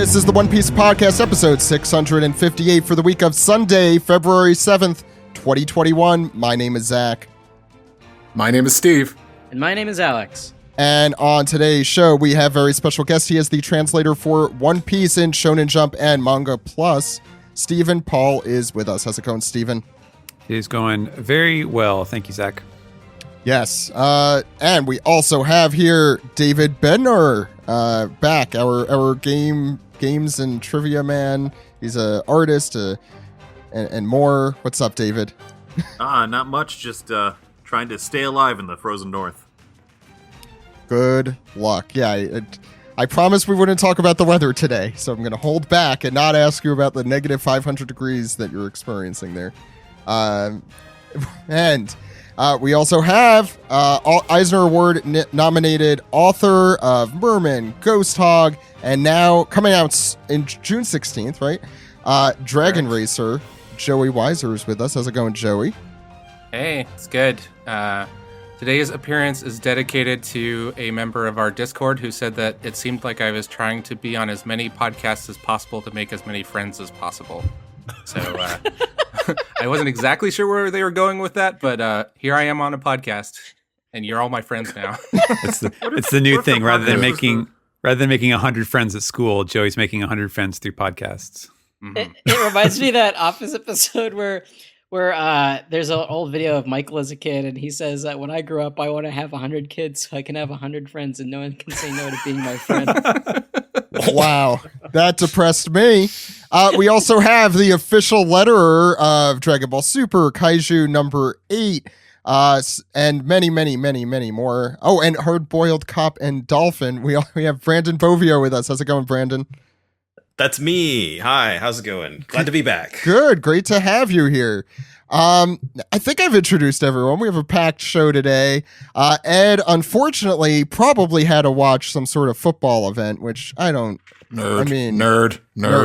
This is the One Piece Podcast, episode 658 for the week of Sunday, February 7th, 2021. My name is Zach. My name is Steve. And my name is Alex. And on today's show, we have a very special guest. He is the translator for One Piece in Shonen Jump and Manga Plus. Stephen Paul is with us. How's it going, Stephen? It is going very well. Thank you, Zach. Yes. And we also have here David Bednar back, our games and trivia man. He's an artist and more. What's up, David? Not much. Just trying to stay alive in the frozen north. Good luck. Yeah, I promised we wouldn't talk about the weather today, so I'm going to hold back and not ask you about the negative 500 degrees that you're experiencing there. And we also have Eisner Award nominated author of Merman, Ghost Hog, and now coming out in June 16th, right? Dragon Racer. Joey Weiser is with us. How's it going, Joey? Hey, it's good. Today's appearance is dedicated to a member of our Discord who said that it seemed like I was trying to be on as many podcasts as possible to make as many friends as possible. So I wasn't exactly sure where they were going with that, but here I am on a podcast, and you're all my friends now. It's the new thing. Rather than making 100 friends at school, Joey's making 100 friends through podcasts. Mm-hmm. It reminds me of that Office episode where there's an old video of Michael as a kid, and he says that when I grow up, I want to have 100 kids so I can have 100 friends, and no one can say no to being my friend. Wow, that depressed me. We also have the official letterer of Dragon Ball Super, Kaiju number 8, and many, many, many, many more. Oh, and Hard-Boiled Cop and Dolphin. We have Brandon Bovio with us. How's it going, Brandon? That's me. Hi, how's it going? Glad to be back. Good, great to have you here. I think I've introduced everyone. We have a packed show today. Ed, unfortunately, probably had to watch some sort of football event, which I don't... Nerd.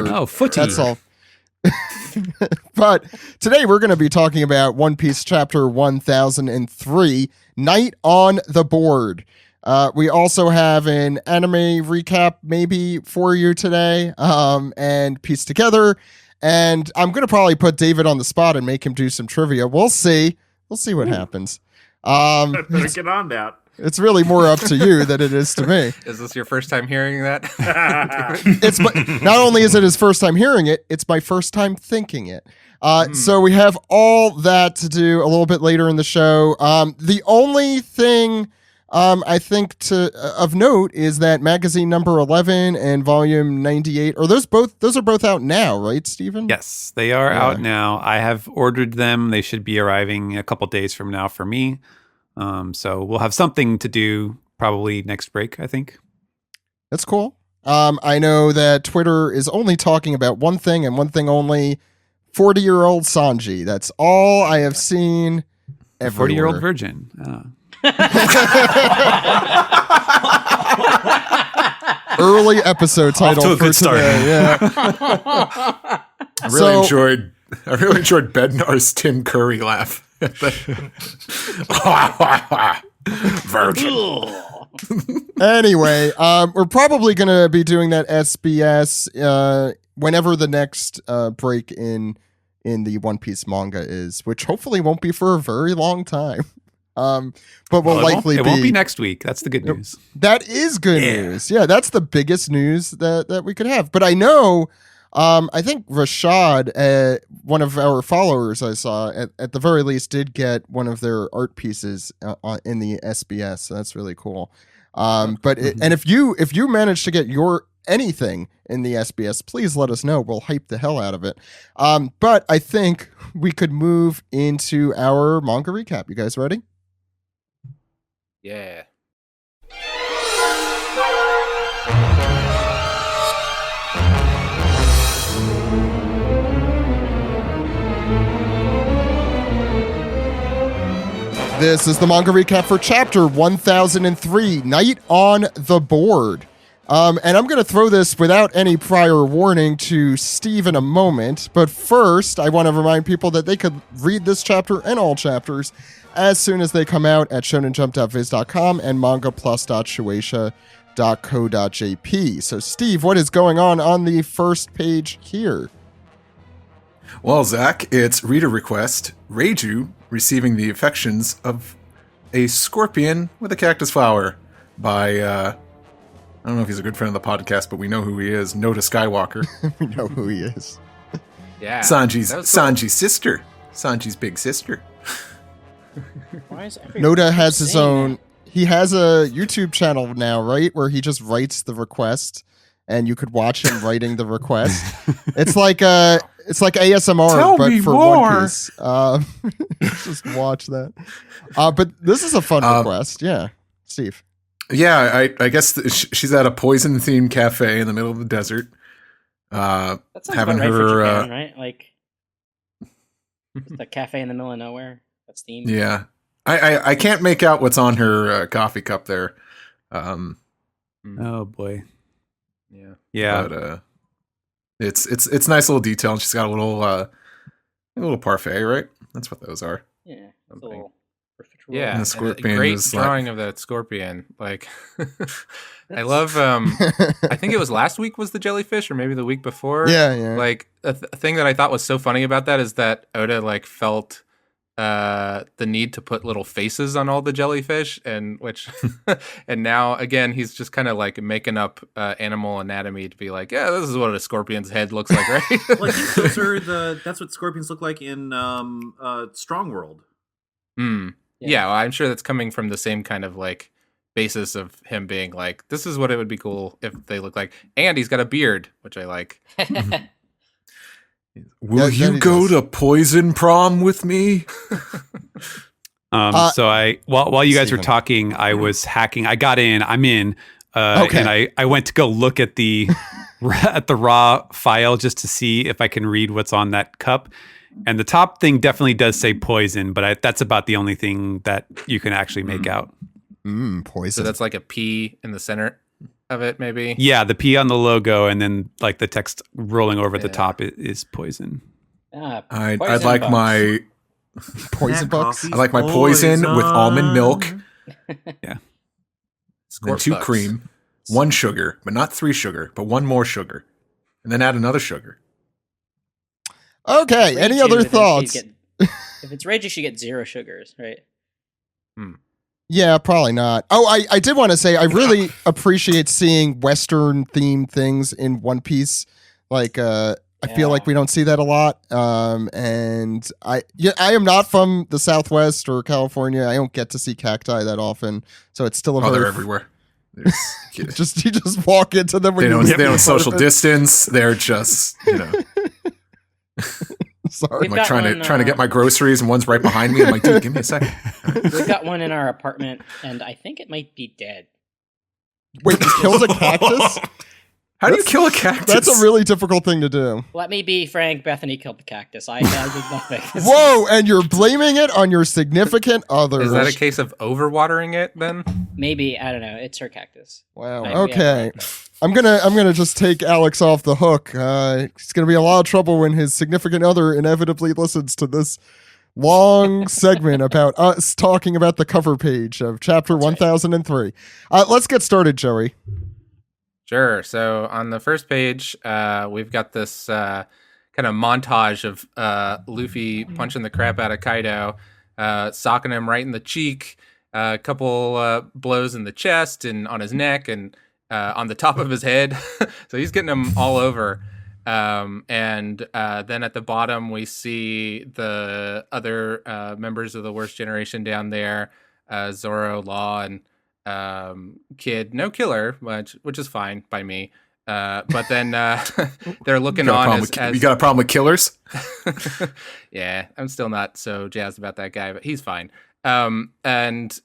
Oh, footy. That's all. But today we're going to be talking about One Piece Chapter 1003, Night on the Board. We also have an anime recap maybe for you today, and piece together. And I'm going to probably put David on the spot and make him do some trivia. We'll see. We'll see what happens. Better get on that. It's really more up to you than it is to me. Is this your first time hearing that? Not only is it his first time hearing it, it's my first time thinking it. So we have all that to do a little bit later in the show. The only thing I think of note is that magazine number 11 and volume 98 those are both out now, right, Stephen? Yes, they are out now. I have ordered them. They should be arriving a couple days from now for me. So we'll have something to do probably next break, I think. That's cool. I know that Twitter is only talking about one thing and one thing only, 40-year-old Sanji. That's all I have seen everywhere. 40-year-old virgin. Early episode title Off to a for good start. Today. Yeah. I really enjoyed Bednar's Tim Curry laugh. Virgin. Anyway, we're probably going to be doing that SBS whenever the next break in the One Piece manga is, which hopefully won't be for a very long time. But will likely be. It won't be next week. That's the good news. That is good news. Yeah, that's the biggest news that we could have. But I know, I think Rashad, one of our followers I saw, at the very least, did get one of their art pieces in the SBS. So that's really cool. But and if you manage to get anything in the SBS, please let us know. We'll hype the hell out of it. But I think we could move into our manga recap. You guys ready? Yeah. This is the manga recap for Chapter 1003, Night on the Board. And I'm going to throw this without any prior warning to Steve in a moment. But first, I want to remind people that they could read this chapter and all chapters as soon as they come out at shonenjump.viz.com and mangaplus.shueisha.com. .co.jp. So, Steve, what is going on the first page here? Well, Zach, it's reader request. Reiju receiving the affections of a scorpion with a cactus flower by, I don't know if he's a good friend of the podcast, but we know who he is, Noda Skywalker. We know who he is. Yeah. Sanji's sister. Sanji's big sister. Why is everyone Noda has his saying own... He has a YouTube channel now, right? Where he just writes the request, and you could watch him writing the request. It's like ASMR, Tell but me for more. One Piece. Just watch that. But this is a fun request. Yeah, Steve. Yeah, I guess she's at a poison-themed cafe in the middle of the desert. that? That sounds Having about right her, for Japan, right? Like, just a cafe in the middle of nowhere. That's themed. Yeah. I can't make out what's on her coffee cup there. Oh boy. Yeah. Yeah. But it's nice little detail, and she's got a little parfait, right? That's what those are. Yeah. It's a Something. little Yeah, And the and a scorpion great is like- drawing of that scorpion. Like, I love. I think it was last week was the jellyfish, or maybe the week before. Yeah. Like a thing that I thought was so funny about that is that Oda like felt the need to put little faces on all the jellyfish, and and now again he's just kind of like making up animal anatomy to be like, yeah, this is what a scorpion's head looks like, right? Well, I think those are that's what scorpions look like in Strong World. Yeah, well, I'm sure that's coming from the same kind of like basis of him being like, this is what it would be cool if they look like, and he's got a beard, which I like. Will Yeah, you he go does. to Poison Prom with me? So while you guys were Steven. talking, I was hacking. I got in. I'm in. Okay. And I went to go look at the raw file just to see if I can read what's on that cup. And the top thing definitely does say poison, but that's about the only thing that you can actually make out. Poison. So that's like a P in the center of it, maybe. Yeah, the P on the logo, and then like the text rolling over the Yeah. top is poison. I'd poison like bugs. my poison bucks. I like my poison with almond milk, then Squirt 2 bugs. cream, 1 sugar, but not 3 sugar, but 1 more sugar, and then add another sugar. Okay. Any Reiju, other then she'd thoughts? if it's Reiju, she gets 0 sugars, right? Yeah, probably not. Oh, I did want to say I really appreciate seeing Western themed things in One Piece. Like, I feel like we don't see that a lot. And I am not from the Southwest or California. I don't get to see cacti that often, so it's still a Oh, very they're everywhere. There's- you just walk into them when they you don't leave they don't the social apartment. distance. They're just Sorry. We've I'm like got trying one, to get my groceries, and one's right behind me. I'm like, dude, give me a second. We've got one in our apartment, and I think it might be dead. Wait, you killed a cactus? How do you kill a cactus? That's a really difficult thing to do. Let me be frank. Bethany killed the cactus. I did nothing. Whoa, and you're blaming it on your significant other. Is that a case of overwatering it then? Maybe, I don't know. It's her cactus. Wow. Right, we have Okay. that. I'm gonna just take Alex off the hook. He's gonna be in a lot of trouble when his significant other inevitably listens to this long segment about us talking about the cover page of chapter 1003. Let's get started, Joey. Sure. So on the first page, we've got this kind of montage of Luffy punching the crap out of Kaido, socking him right in the cheek, a couple blows in the chest and on his neck and on the top of his head. So he's getting him all over. And then at the bottom, we see the other members of the Worst Generation down there, Zoro, Law, and Kid. No killer, which is fine by me. But then they're looking on as you got a problem with killers? yeah, I'm still not so jazzed about that guy, but he's fine. And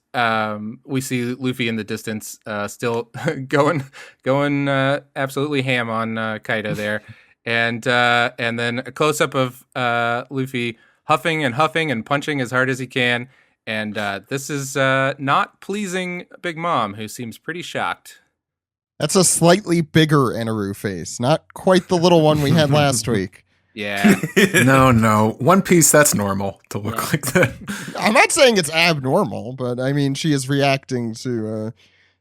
we see Luffy in the distance, still going absolutely ham on Kaido there, and then a close up of Luffy huffing and punching as hard as he can, and this is not pleasing Big Mom, who seems pretty shocked. That's a slightly bigger Enaru face, not quite the little one we had last week. Yeah, No. One Piece, that's normal to look like that. I'm not saying it's abnormal, but I mean, she is reacting to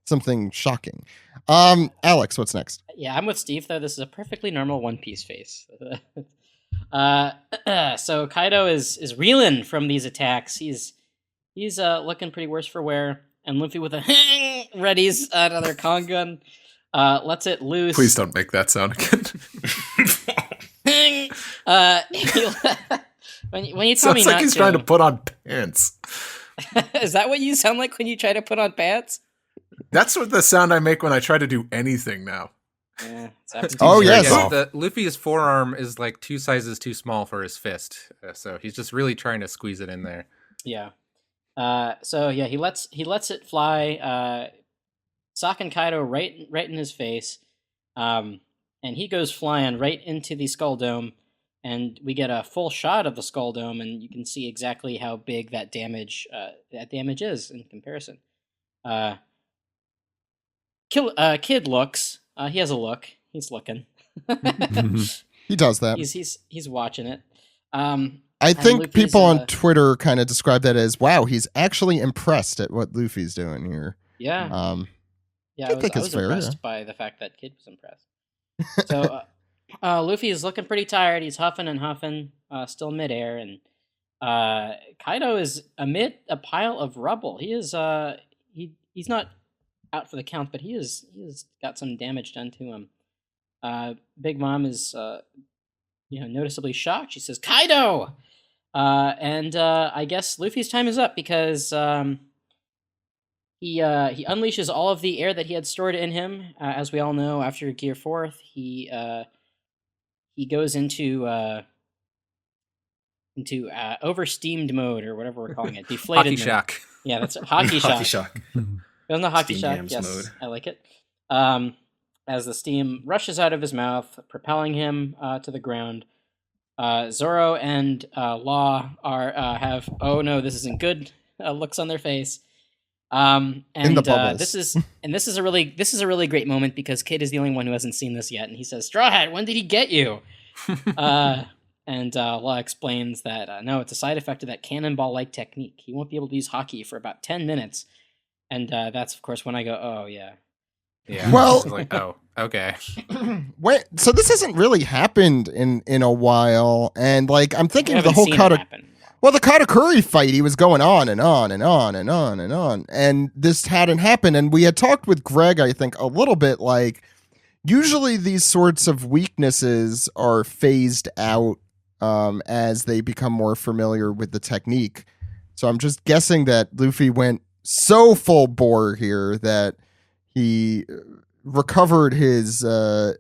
something shocking. Alex, what's next? Yeah, I'm with Steve though. This is a perfectly normal One Piece face. So Kaido is reeling from these attacks. He's looking pretty worse for wear, and Luffy with a readies another Kong gun, lets it loose. Please don't make that sound again. when you tell Sounds me like not he's to, trying to put on pants. is that what you sound like when you try to put on pants? That's what the sound I make when I try to do anything now. Yeah, it's after Oh, two yes. years. The Luffy's forearm is like 2 sizes too small for his fist, so he's just really trying to squeeze it in there. Yeah. So yeah, he lets it fly. Sokka and Kaido right in his face, and he goes flying right into the Skull Dome, and we get a full shot of the Skull Dome, and you can see exactly how big that damage is in comparison. Kid looks. He has a look. He's looking. He does that. He's watching it. I think Luffy's, people on Twitter kind of describe that as, wow, he's actually impressed at what Luffy's doing here. Yeah. Yeah, I think I it's was fair, impressed by the fact that Kid was impressed. So Luffy is looking pretty tired. He's huffing and huffing, still midair, and Kaido is amid a pile of rubble. He is he's not out for the count, but he has got some damage done to him. Big Mom is noticeably shocked. She says, "Kaido!" And I guess Luffy's time is up because he unleashes all of the air that he had stored in him. As we all know, after Gear 4th, he goes into oversteamed mode, or whatever we're calling it, deflated Hockey mode. shock. Yeah, that's hockey shock. Hockey shock. Goes into hockey Steam shock. yams Yes, mode. I like it. As the steam rushes out of his mouth, propelling him to the ground. Zoro and Law have this isn't good looks on their face. And In the bubbles. this is a really great moment because Kid is the only one who hasn't seen this yet, and he says, "Straw Hat, when did he get you?" And Law explains that no, it's a side effect of that cannonball-like technique. He won't be able to use hockey for about 10 minutes, and that's of course when I go, "Oh yeah." Yeah. Well- It's like, oh, okay. Wait, so this hasn't really happened in a while, and like I'm thinking I of the haven't whole seen it Kata. happen. Well, the Katakuri fight, he was going on and on and on and on and on, and this hadn't happened. And we had talked with Greg, I think, a little bit like usually these sorts of weaknesses are phased out as they become more familiar with the technique. So I'm just guessing that Luffy went so full bore here that he recovered his the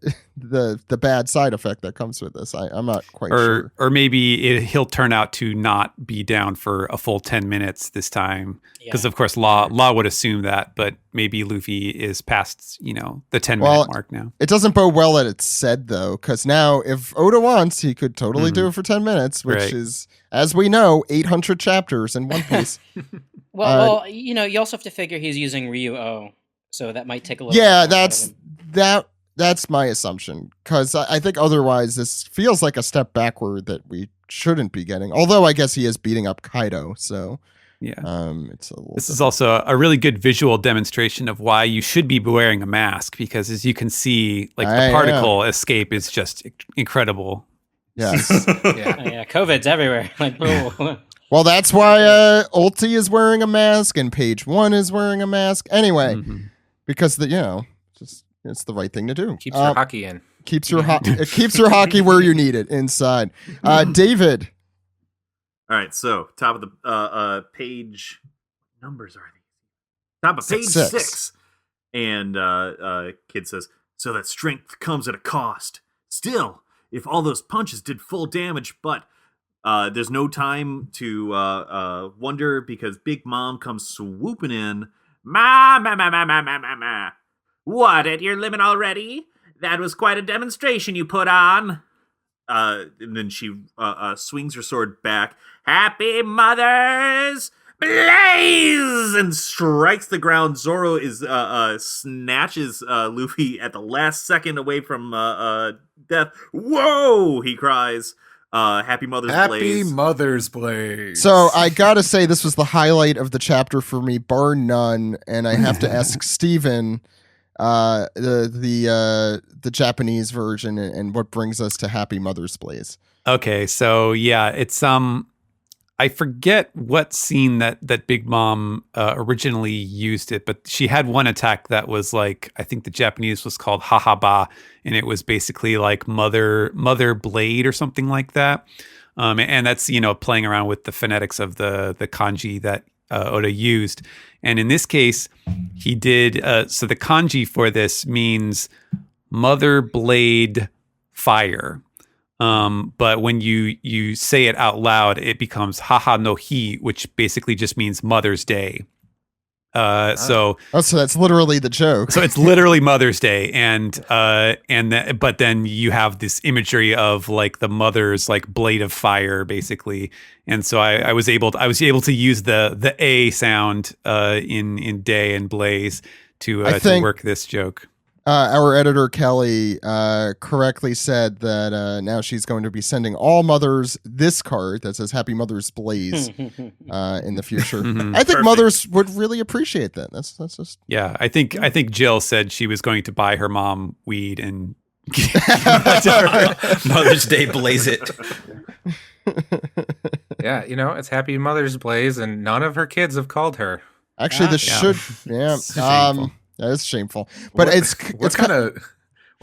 bad side effect that comes with this. I'm not quite sure. Or maybe he'll turn out to not be down for a full 10 minutes this time. Because, Yeah. of course, Law would assume that, but maybe Luffy is past, the 10-minute mark now. It doesn't bode well that it's said, though, because now if Oda wants, he could totally do it for 10 minutes, which Right. is, as we know, 800 chapters in One Piece. Well, you also have to figure he's using Ryu-O, so that might take a little. Yeah, bit more out of him. that's my assumption, because I think otherwise this feels like a step backward that we shouldn't be getting. Although I guess he is beating up Kaido, so Yeah. it's a little. This is also a really good visual demonstration of why you should be wearing a mask, because as you can see, like the particle escape is just incredible. Yes. Yeah. Oh, yeah, COVID's everywhere. Like, whoa. Well, that's why Ulti is wearing a mask and Page 1 is wearing a mask. Anyway, because it's the right thing to do. Keeps your hockey in. It keeps your hockey where you need it, inside. David. All right, so top of the page numbers are these? Top of page 6. 6. And Kid says, "So that strength comes at a cost. Still, if all those punches did full damage, but there's no time to wonder because Big Mom comes swooping in. Ma. What, at your limit already? That was quite a demonstration you put on." And then she swings her sword back. "Happy Mothers Blaze!" and strikes the ground. Zoro is snatches Luffy at the last second away from death. "Whoa!" he cries. Happy Mother's Happy Blaze. Mother's Blaze. So I gotta say, this was the highlight of the chapter for me, bar none. And I have to ask Steven, the Japanese version and what brings us to Happy Mother's Blaze. Okay, so yeah, it's I forget what scene that Big Mom originally used it, but she had one attack that was like, I think the Japanese was called Hahaba, and it was basically like mother blade or something like that. And that's, playing around with the phonetics of the kanji that Oda used. And in this case, he did, so the kanji for this means mother blade fire. But when you say it out loud, it becomes haha no hi, which basically just means Mother's Day. So that's literally the joke. So it's literally Mother's Day, but then you have this imagery of like the mother's like blade of fire, basically. And so I was able to use the A sound in day and blaze to work this joke. Our editor, Kelly, correctly said that now she's going to be sending all mothers this card that says Happy Mother's Blaze in the future. Mhm. I think Perfect. mothers would really appreciate that. That's just... Yeah, I think Jill said she was going to buy her mom weed and Mother's Day blaze it. Yeah, it's Happy Mother's Blaze, and none of her kids have called her. Actually, this Yeah. should... Yeah. It's shameful. That is shameful. But what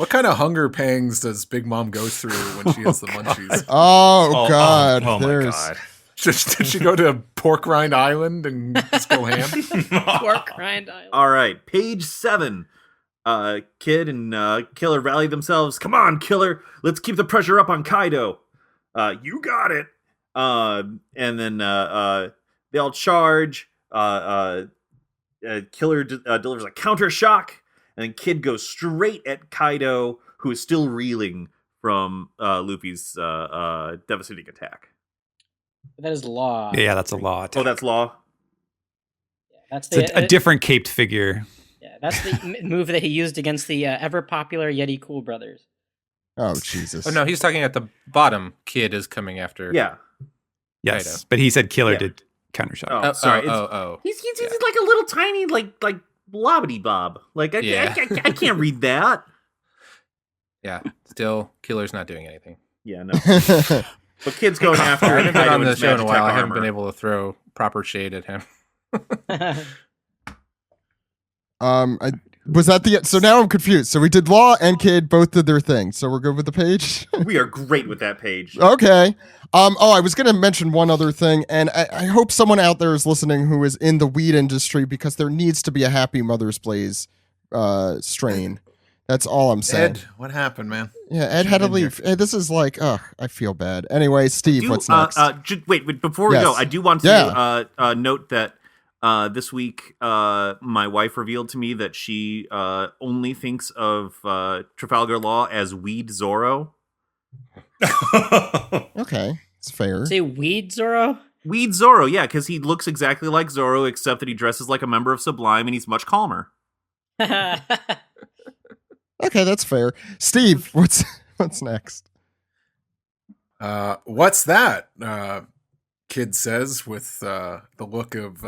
kind of hunger pangs does Big Mom go through when she has the munchies? Oh, God. Oh my There's... god. Did she go to Pork Rind Island and just go ham? Pork rind island. All right, page 7. Kid and Killer rally themselves. Come on, Killer. Let's keep the pressure up on Kaido. You got it. And then they all charge. Killer delivers a counter shock, and then Kid goes straight at Kaido, who is still reeling from Luffy's devastating attack. That is law. Yeah, that's a lot. Oh, that's law. That's It's the a different caped figure. Yeah, that's the move that he used against the ever popular Yeti Cool brothers. Oh, Jesus. Oh no, he's talking at the bottom. Kid is coming after. Yeah. Yes, Kaido. but he said Killer Yeah. did counter shot. Oh, sorry. It's- Oh. He's like a little tiny like blobbity bob. Like I can't read that. Yeah. Still, Killer's not doing anything. Yeah, no. But Kid's going after. I haven't been Kaido on in the his show in a magic while. type I haven't armor. been able to throw proper shade at him. Was that the... So now I'm confused. So we did Law and Kid, both did their thing. So we're good with the page? We are great with that page. Okay. I was going to mention one other thing, and I hope someone out there is listening who is in the weed industry, because there needs to be a Happy Mother's Blaze strain. That's all I'm saying. Ed, what happened, man? Yeah, Ed had to been here. leave. This is like, I feel bad. Anyway, Steve, what's next? Wait, before we Yes. go, I do want to note that this week my wife revealed to me that she only thinks of Trafalgar Law as Weed Zorro. Okay, it's fair. Say weed, Zoro? Weed Zorro, yeah, because he looks exactly like Zorro, except that he dresses like a member of Sublime and he's much calmer. Okay, that's fair. Steve, what's next? What's that? Kid says with the look of...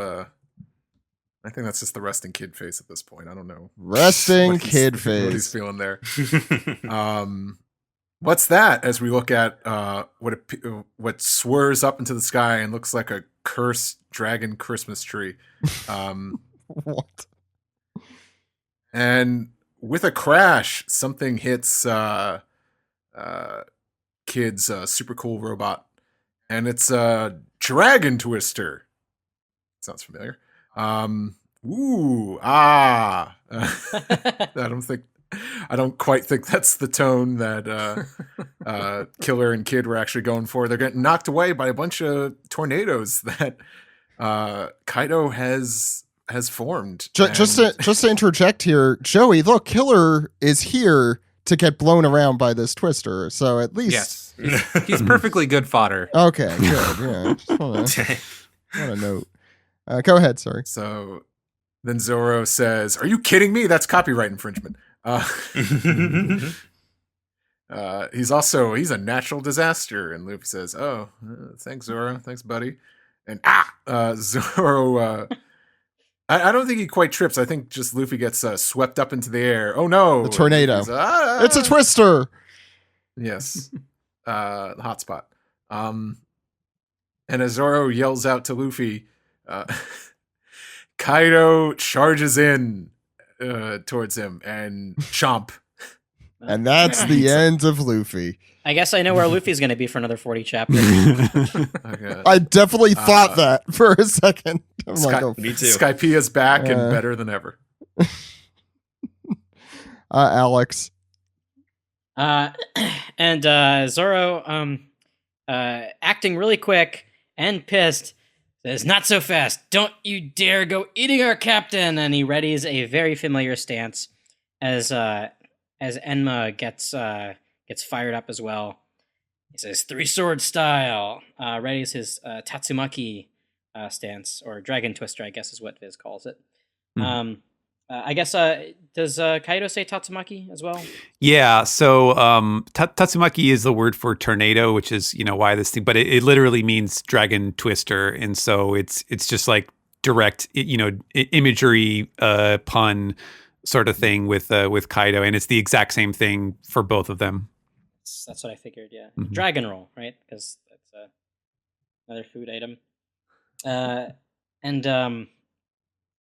I think that's just the resting kid face at this point. I don't know. Resting what he's- kid What he's face. feeling there. What's that? As we look at what swirls up into the sky and looks like a cursed dragon Christmas tree. What? And with a crash, something hits Kid's super cool robot. And it's a dragon twister. Sounds familiar. I don't quite think that's the tone that Killer and Kid were actually going for. They're getting knocked away by a bunch of tornadoes that Kaido has formed. Just to interject here, Joey, look, Killer is here to get blown around by this twister. So at least... Yes. He's perfectly good fodder. Okay, good. Yeah, just want to note. Go ahead, sorry. So then Zoro says, "Are you kidding me? That's copyright infringement." He's a natural disaster. And Luffy says, "Oh, thanks, Zoro. Thanks, buddy." And Zoro. I don't think he quite trips. I think just Luffy gets swept up into the air. Oh no, The tornado. It's a twister. Yes, the hot spot. And as Zoro yells out to Luffy, Kaido charges in towards him and chomp. And that's the end of Luffy. I guess I know where Luffy's going to be for another 40 chapters. Okay. I definitely thought that for a second. I'm like, oh, Me too. Skypia's back and better than ever. Alex. And Zoro, acting really quick and pissed, says, "Not so fast. Don't you dare go eating our captain." And he readies a very familiar stance as Enma gets fired up as well. He says, "3-sword style." Readies his Tatsumaki stance, or Dragon Twister, I guess is what Viz calls it. I guess, does Kaido say Tatsumaki as well? Yeah, so Tatsumaki is the word for tornado, which is, why this thing, but it literally means dragon twister. And so it's just like direct, imagery pun sort of thing with Kaido. And it's the exact same thing for both of them. That's what I figured, yeah. Mhm. Dragon roll, right? Because that's another food item.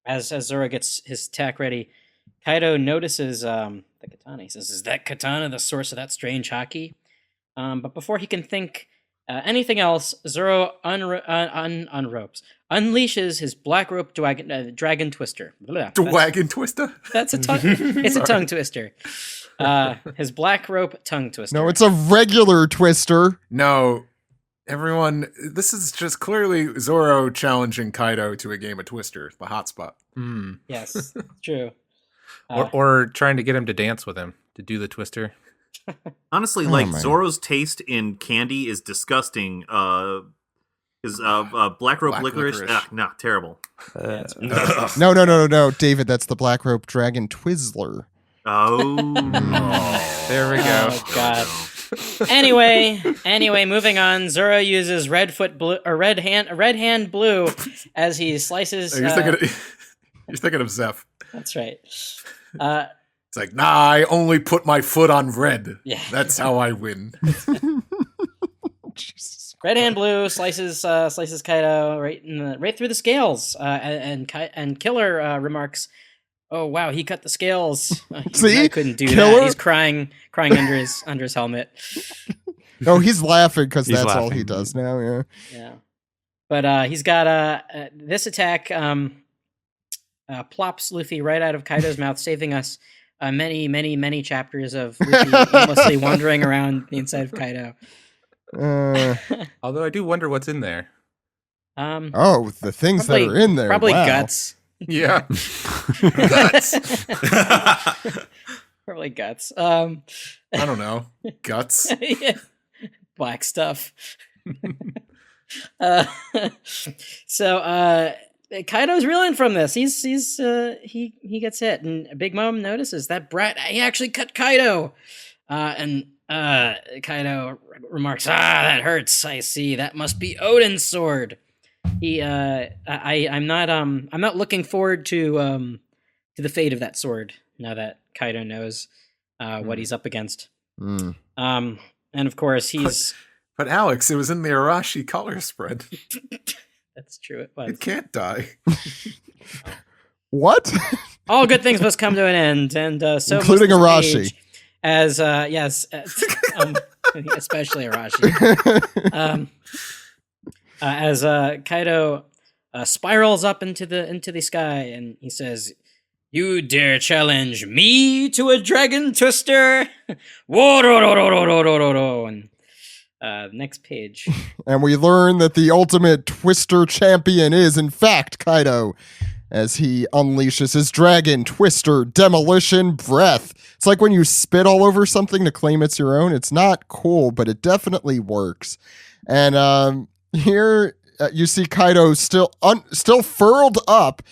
As Zoro gets his attack ready, Kaido notices the katana. He says, "Is that katana the source of that strange haki?" But before he can think anything else, Zoro unleashes his black rope dragon twister. Blah, Dragon twister? That's a tongue. It's a tongue twister. His black rope tongue twister. No, it's a regular twister. No. Everyone, this is just clearly Zoro challenging Kaido to a game of Twister, the hotspot. Yes, true. Or trying to get him to dance with him, to do the twister. Honestly, Zoro's taste in candy is disgusting. His black rope licorice, terrible. No, David, that's the black rope dragon Twizzler. Oh, There we go. Oh God. Anyway, moving on. Zoro uses red hand blue as he slices. You're thinking of Zeph. That's right. It's like, nah, I only put my foot on red. Yeah. That's how I win. Jesus. Red hand blue slices Kaido right through the scales. And Killer remarks, "Oh wow, he cut the scales." See? I couldn't do Killer? that. He's crying under his helmet. No, he's laughing because He's that's all laughing. he does now. Yeah. Yeah, but he's got this attack plops Luffy right out of Kaido's mouth, saving us many chapters of Luffy aimlessly wandering around the inside of Kaido. Although I do wonder what's in there. Oh, the things that are in there. Probably wow. guts. Yeah. Guts. Probably guts. I don't know. Guts. Yeah. Black stuff. So Kaido's reeling from this. He gets hit, and Big Mom notices that brat. He actually cut Kaido, and Kaido remarks, that hurts. I see. That must be Odin's sword." I'm not looking forward to the fate of that sword now that Kaido knows what he's up against. And of course he's. But Alex, it was in the Arashi color spread. That's true. It was. It can't die. What? All good things must come to an end, and so Including must this Arashi. age, as yes, especially Arashi. As Kaido spirals up into the sky, and he says, "You dare challenge me to a dragon twister?" And next page. And we learn that the ultimate twister champion is, in fact, Kaido, as he unleashes his dragon twister demolition breath. It's like when you spit all over something to claim it's your own. It's not cool, but it definitely works. And here you see Kaido still furled up,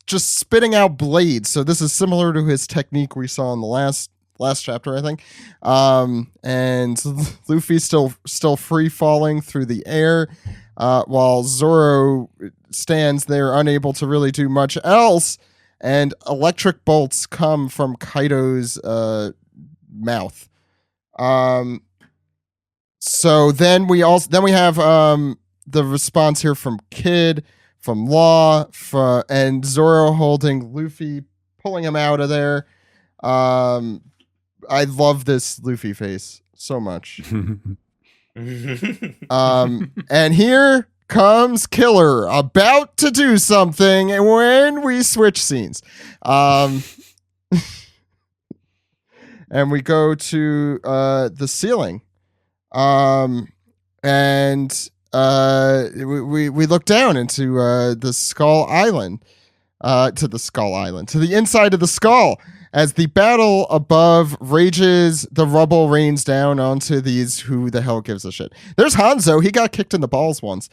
just spitting out blades. So this is similar to his technique we saw in the last last chapter, I think. And Luffy's still free falling through the air, while Zoro stands there unable to really do much else. And electric bolts come from Kaido's mouth. So then we have the response here from Kid, from Law, and Zoro holding Luffy, pulling him out of there. I love this Luffy face so much. And here comes Killer, about to do something when we switch scenes. And we go to the ceiling. And we look down into the Skull Island, to the inside of the skull. As the battle above rages, the rubble rains down onto these who the hell gives a shit. There's Hanzo. He got kicked in the balls once.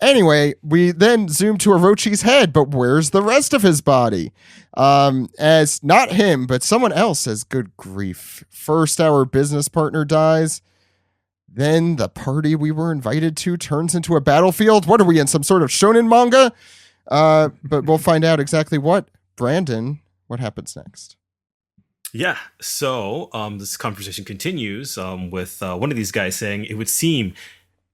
Anyway, we then zoom to Orochi's head, but where's the rest of his body? As not him, but someone else says, good grief. First, our business partner dies. Then the party we were invited to turns into a battlefield. What are we in, some sort of shonen manga? But we'll find out exactly what. Brandon, what happens next? Yeah, so this conversation continues with one of these guys saying, it would seem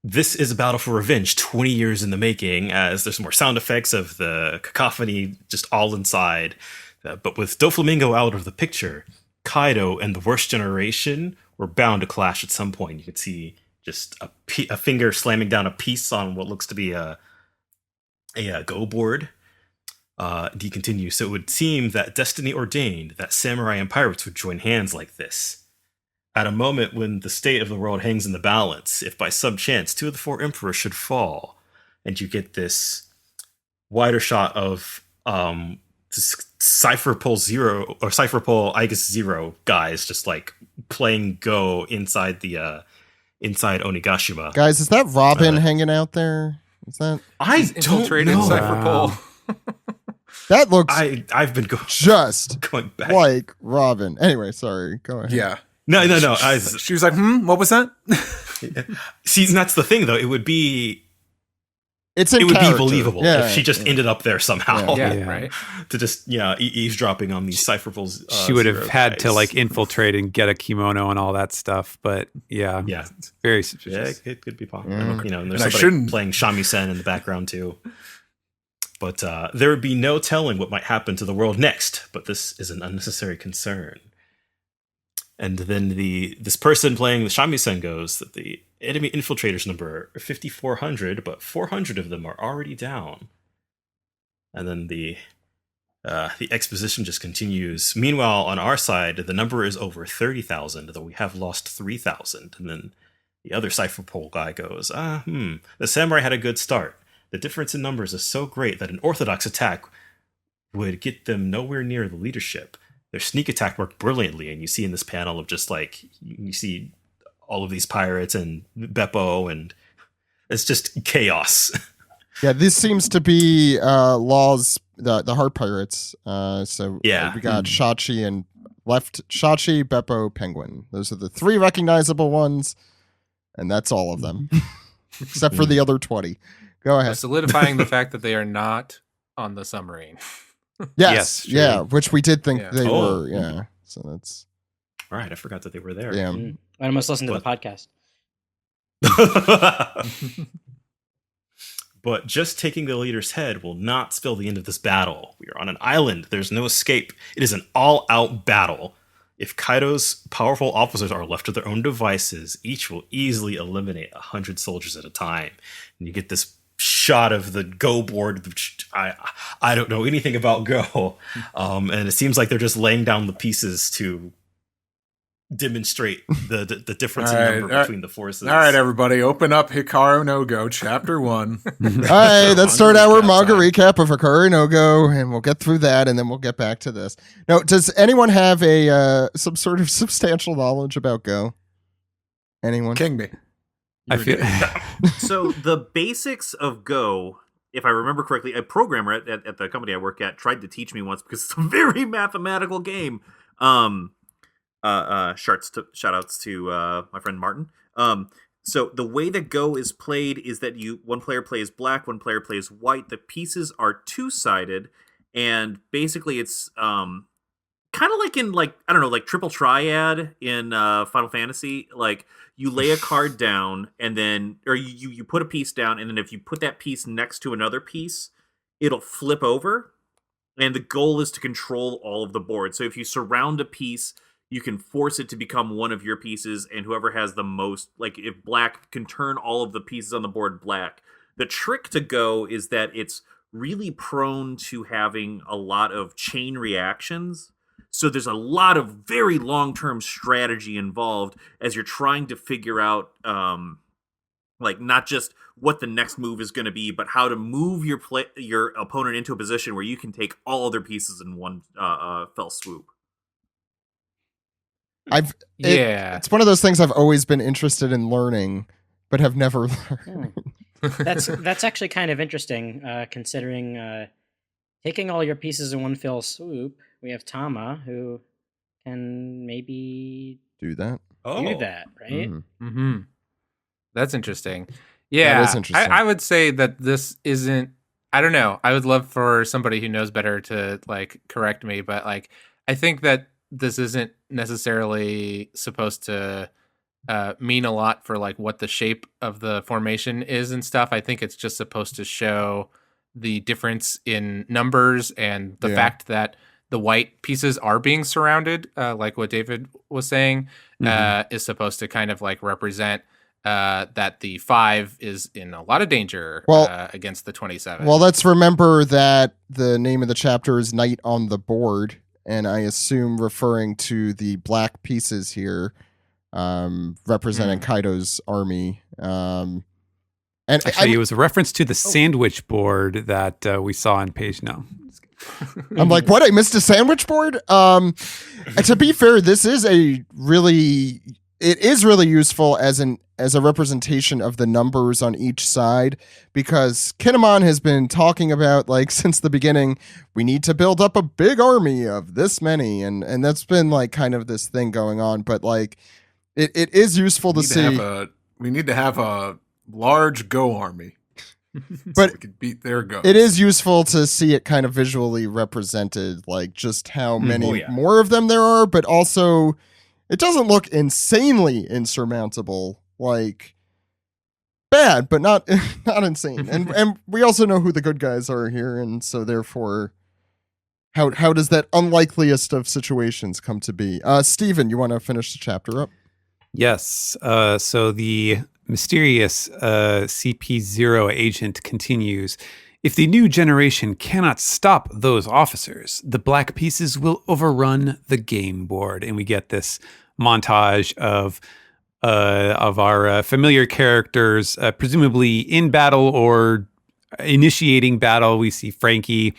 this is a battle for revenge 20 years in the making, as there's more sound effects of the cacophony just all inside. But with Doflamingo out of the picture, Kaido and the worst generation were bound to clash at some point. You could see just a finger slamming down a piece on what looks to be a go board. He continues, so it would seem that destiny ordained that samurai and pirates would join hands like this. At a moment when the state of the world hangs in the balance, if by some chance 2 of the 4 emperors should fall, and you get this wider shot of this Cypher Pole Zero, or Cypher Pole, I guess Zero guys just like playing Go inside the inside Onigashima. Guys, is that Robin hanging out there? Is that? I don't know. Cypher Pole. That looks. I've been just going back like Robin. Anyway, sorry. Go ahead. Yeah. No. She was like, what was that? See, and that's the thing, though. It would be. It would character. be believable if she just ended up there somehow. Yeah, right. To just eavesdropping on these Cypherfuls. She would have had to like infiltrate and get a kimono and all that stuff. But yeah, it's very suspicious. Yeah, it could be possible. Mm. And there's somebody playing shamisen in the background too. But there would be no telling what might happen to the world next. But this is an unnecessary concern. And then this person playing the shamisen goes that the enemy infiltrators number 5,400, but 400 of them are already down. And then the exposition just continues. Meanwhile, on our side, the number is over 30,000, though we have lost 3,000. And then the other Cypher Pole guy goes, the samurai had a good start. The difference in numbers is so great that an orthodox attack would get them nowhere near the leadership. Their sneak attack worked brilliantly, and you see in this panel of just like, you see all of these pirates and Beppo, and it's just chaos. Yeah, this seems to be Law's, the Heart Pirates. So we got Shachi and Shachi, Beppo, Penguin. Those are the 3 recognizable ones, and that's all of them, except for the other 20. Go ahead. Solidifying the fact that they are not on the submarine. Yes, which we did think they were. Yeah, so that's all right. I forgot that they were there. Yeah, I must listen to the podcast. But just taking the leader's head will not spell the end of this battle. We are on an island. There's no escape. It is an all-out battle. If Kaido's powerful officers are left to their own devices, each will easily eliminate 100 soldiers at a time. And you get this shot of the Go board, which I don't know anything about Go, and it seems like they're just laying down the pieces to demonstrate the difference in number between the forces. All right, everybody, open up Hikaru no Go, Chapter 1. All right, let's start our manga recap of Hikaru no Go, and we'll get through that, and then we'll get back to this. Now, does anyone have some sort of substantial knowledge about Go? Anyone? King me. I feel So the basics of Go, if I remember correctly, a programmer at the company I work at tried to teach me once because it's a very mathematical game. shout outs to my friend Martin. So the way that Go is played is that one player plays black, one player plays white. The pieces are two-sided, and basically it's kind of like in like Triple Triad in Final Fantasy. Like you lay a card down, and then you put a piece down, and then if you put that piece next to another piece, it'll flip over. And the goal is to control all of the board. So if you surround a piece, you can force it to become one of your pieces, and whoever has the most, like if black can turn all of the pieces on the board black. The trick to Go is that it's really prone to having a lot of chain reactions. So there's a lot of very long-term strategy involved as you're trying to figure out like not just what the next move is going to be, but how to move your opponent into a position where you can take all other pieces in one fell swoop. It's one of those things I've always been interested in learning, but have never learned. That's actually kind of interesting, considering taking all your pieces in one fell swoop. We have Tama, who can maybe do that. Right? Mm-hmm. That's interesting. Yeah, that is interesting. I would say that this isn't. I don't know. I would love for somebody who knows better to like correct me, but like I think that this isn't necessarily supposed to mean a lot for like what the shape of the formation is and stuff. I think it's just supposed to show the difference in numbers and the fact that the white pieces are being surrounded, like what David was saying, is supposed to kind of like represent that the 5 is in a lot of danger against the 27. Well, let's remember that the name of the chapter is Night on the Board, and I assume referring to the black pieces here, representing Kaido's army. And actually, it was a reference to the sandwich board that we saw on page now. I'm like, what? I missed a sandwich board? To be fair, this is really useful as a representation of the numbers on each side, because Kinemon has been talking about, like, since the beginning, we need to build up a big army of this many, and that's been like kind of this thing going on. But like, it is useful to see. We need to have a large Go army. But so we could beat their Go. It is useful to see it kind of visually represented, like just how many more of them there are, but also it doesn't look insanely insurmountable. Like bad, but not insane. And we also know who the good guys are here, and so therefore, how does that unlikeliest of situations come to be? Steven, you want to finish the chapter up? Yes. So the mysterious CP0 agent continues. If the new generation cannot stop those officers, the black pieces will overrun the game board. And we get this montage of our familiar characters, presumably in battle or initiating battle. We see Frankie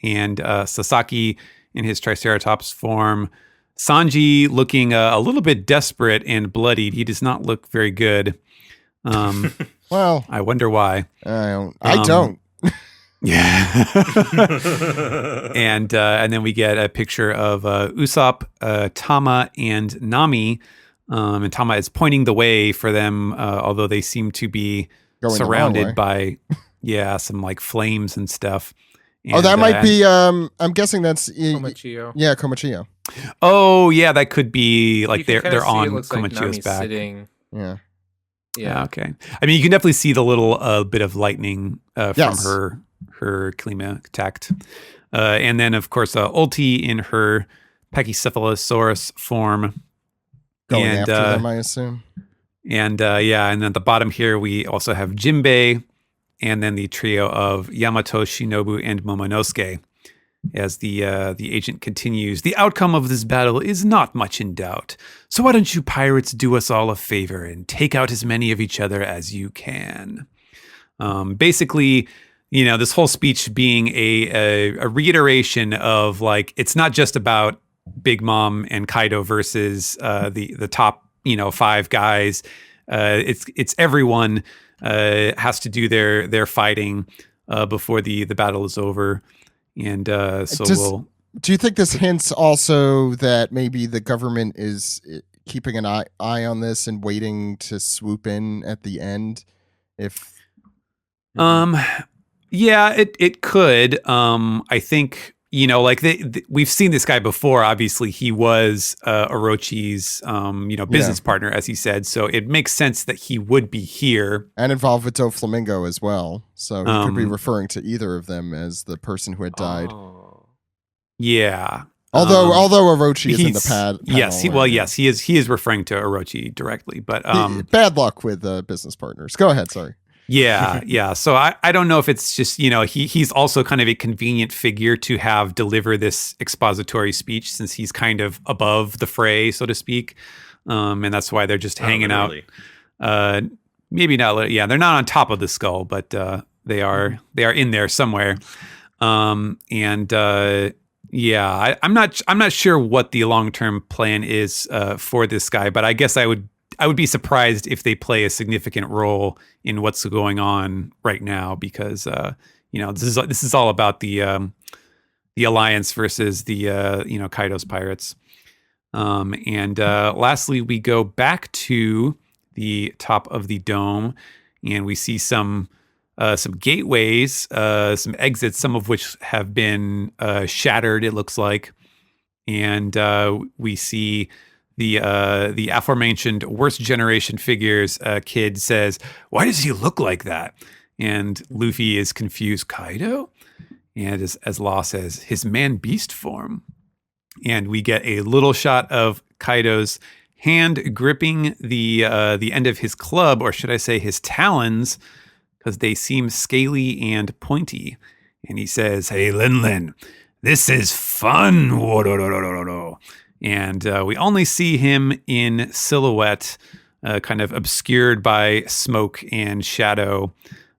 and Sasaki in his Triceratops form. Sanji looking a little bit desperate and bloodied. He does not look very good. Well, I wonder why. I don't. Yeah. And then we get a picture of Usopp, Tama, and Nami. And Tama is pointing the way for them, although they seem to be going surrounded by some like flames and stuff. And, that might be I'm guessing that's Komachio. Yeah, Komachio. Oh yeah, that could be like they're on Komachio's like back. Sitting. Yeah. Okay. I mean, you can definitely see the little bit of lightning from her Klima attacked. And then, of course, Ulti in her Pachycephalosaurus form. Going after them, I assume. And and at the bottom here, we also have Jinbei, and then the trio of Yamato, Shinobu, and Momonosuke. As the agent continues, the outcome of this battle is not much in doubt. So why don't you pirates do us all a favor and take out as many of each other as you can? Basically, this whole speech being a reiteration of like, it's not just about Big Mom and Kaido versus the top 5 guys. It's everyone has to do their fighting before the battle is over. And Do you think this hints also that maybe the government is keeping an eye on this and waiting to swoop in at the end? If Yeah, it could. I think, like we've seen this guy before. Obviously, he was Orochi's business partner, as he said. So it makes sense that he would be here and involved with Doflamingo as well. So he could be referring to either of them as the person who had died. Yeah. Although Orochi is in the pad. Yes, he is referring to Orochi directly, but bad luck with business partners. Go ahead, sorry. Yeah. So I don't know if it's just, he's also kind of a convenient figure to have deliver this expository speech, since he's kind of above the fray, so to speak. And that's why they're just hanging out. Maybe not. Yeah, they're not on top of the skull, but they are in there somewhere. I'm not sure what the long-term plan is for this guy, but I guess I would be surprised if they play a significant role in what's going on right now, because this is all about the Alliance versus the Kaido's pirates. Lastly, we go back to the top of the dome, and we see some gateways, some exits, some of which have been shattered, it looks like, and we see the aforementioned worst generation figures. Kid says, "Why does he look like that?" And Luffy is confused. Kaido? And as Law says, his man beast form. And we get a little shot of Kaido's hand gripping the end of his club, or should I say his talons, because they seem scaly and pointy. And he says, "Hey, Lin, this is fun." And we only see him in silhouette, kind of obscured by smoke and shadow.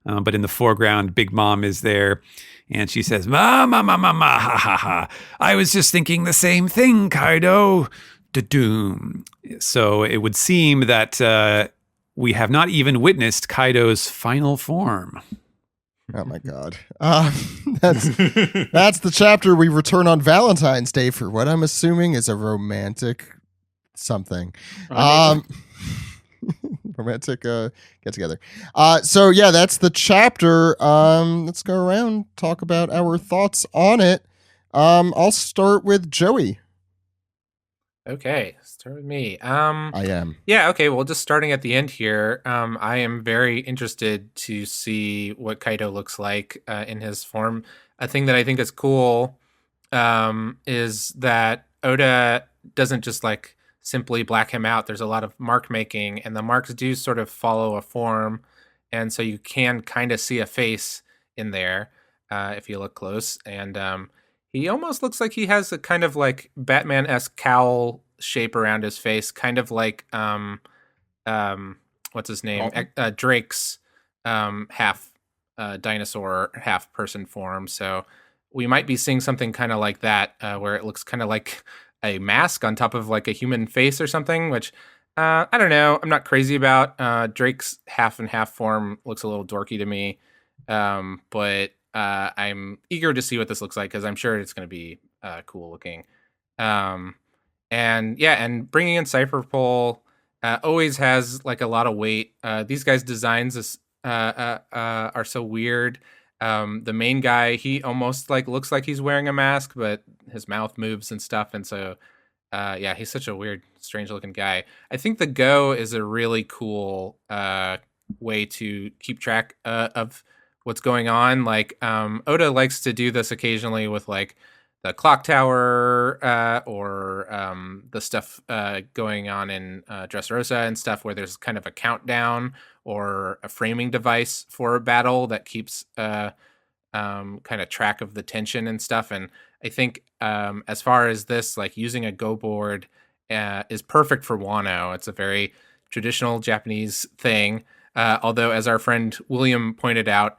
But in the foreground, Big Mom is there. And she says, "Ma, ha, ha, ha. I was just thinking the same thing, Kaido. Da-doom." So it would seem that we have not even witnessed Kaido's final form. Oh my God. That's the chapter we return on Valentine's Day for what I'm assuming is a romantic something. Romantic get together. So yeah, that's the chapter. Let's go around, talk about our thoughts on it. I'll start with Joey. Okay, start with me. I am. Yeah, okay, well, just starting at the end here, I am very interested to see what Kaido looks like in his form. A thing that I think is cool is that Oda doesn't just like simply black him out. There's a lot of mark making, and the marks do sort of follow a form, and so you can kind of see a face in there if you look close. And he almost looks like he has a kind of like Batman-esque cowl shape around his face, kind of like what's his name? Drake's half dinosaur, half person form. So we might be seeing something kind of like that, where it looks kind of like a mask on top of like a human face or something, which I don't know. I'm not crazy about. Drake's half and half form looks a little dorky to me, but I'm eager to see what this looks like, because I'm sure it's going to be cool looking. And bringing in Cypherpole always has like a lot of weight. These guys' designs are so weird. The main guy, he almost like looks like he's wearing a mask, but his mouth moves and stuff. And so, he's such a weird, strange looking guy. I think the Go is a really cool way to keep track of what's going on. Like Oda likes to do this occasionally with like the clock tower or the stuff going on in Dressrosa and stuff, where there's kind of a countdown or a framing device for a battle that keeps kind of track of the tension and stuff. And I think as far as this, like using a Go board is perfect for Wano. It's a very traditional Japanese thing. Although, as our friend William pointed out,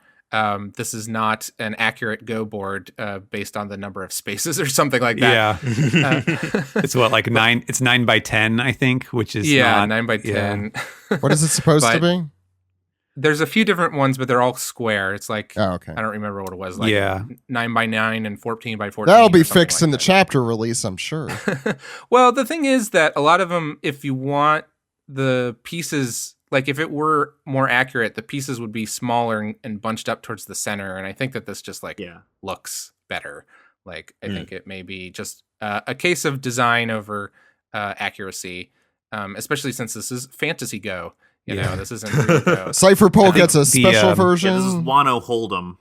this is not an accurate Go board based on the number of spaces or something like that. Yeah. It's what, like 9? It's 9 by 10, I think, which is not, 9 by 10. What is it supposed to be? There's a few different ones, but they're all square. It's like Oh, okay. I don't remember what it was. Like Yeah. 9x9 and 14x14. That'll be or something fixed like in the that. chapter release, I'm sure. Well, the thing is that a lot of them, if you want the pieces, like if it were more accurate, the pieces would be smaller and bunched up towards the center. And I think that this just like looks better. Like I think it may be just a case of design over accuracy, especially since this is Fantasy Go. You know, this isn't Reader Go. Cypher Pole gets a special version. Yeah, this is Wano Hold'em.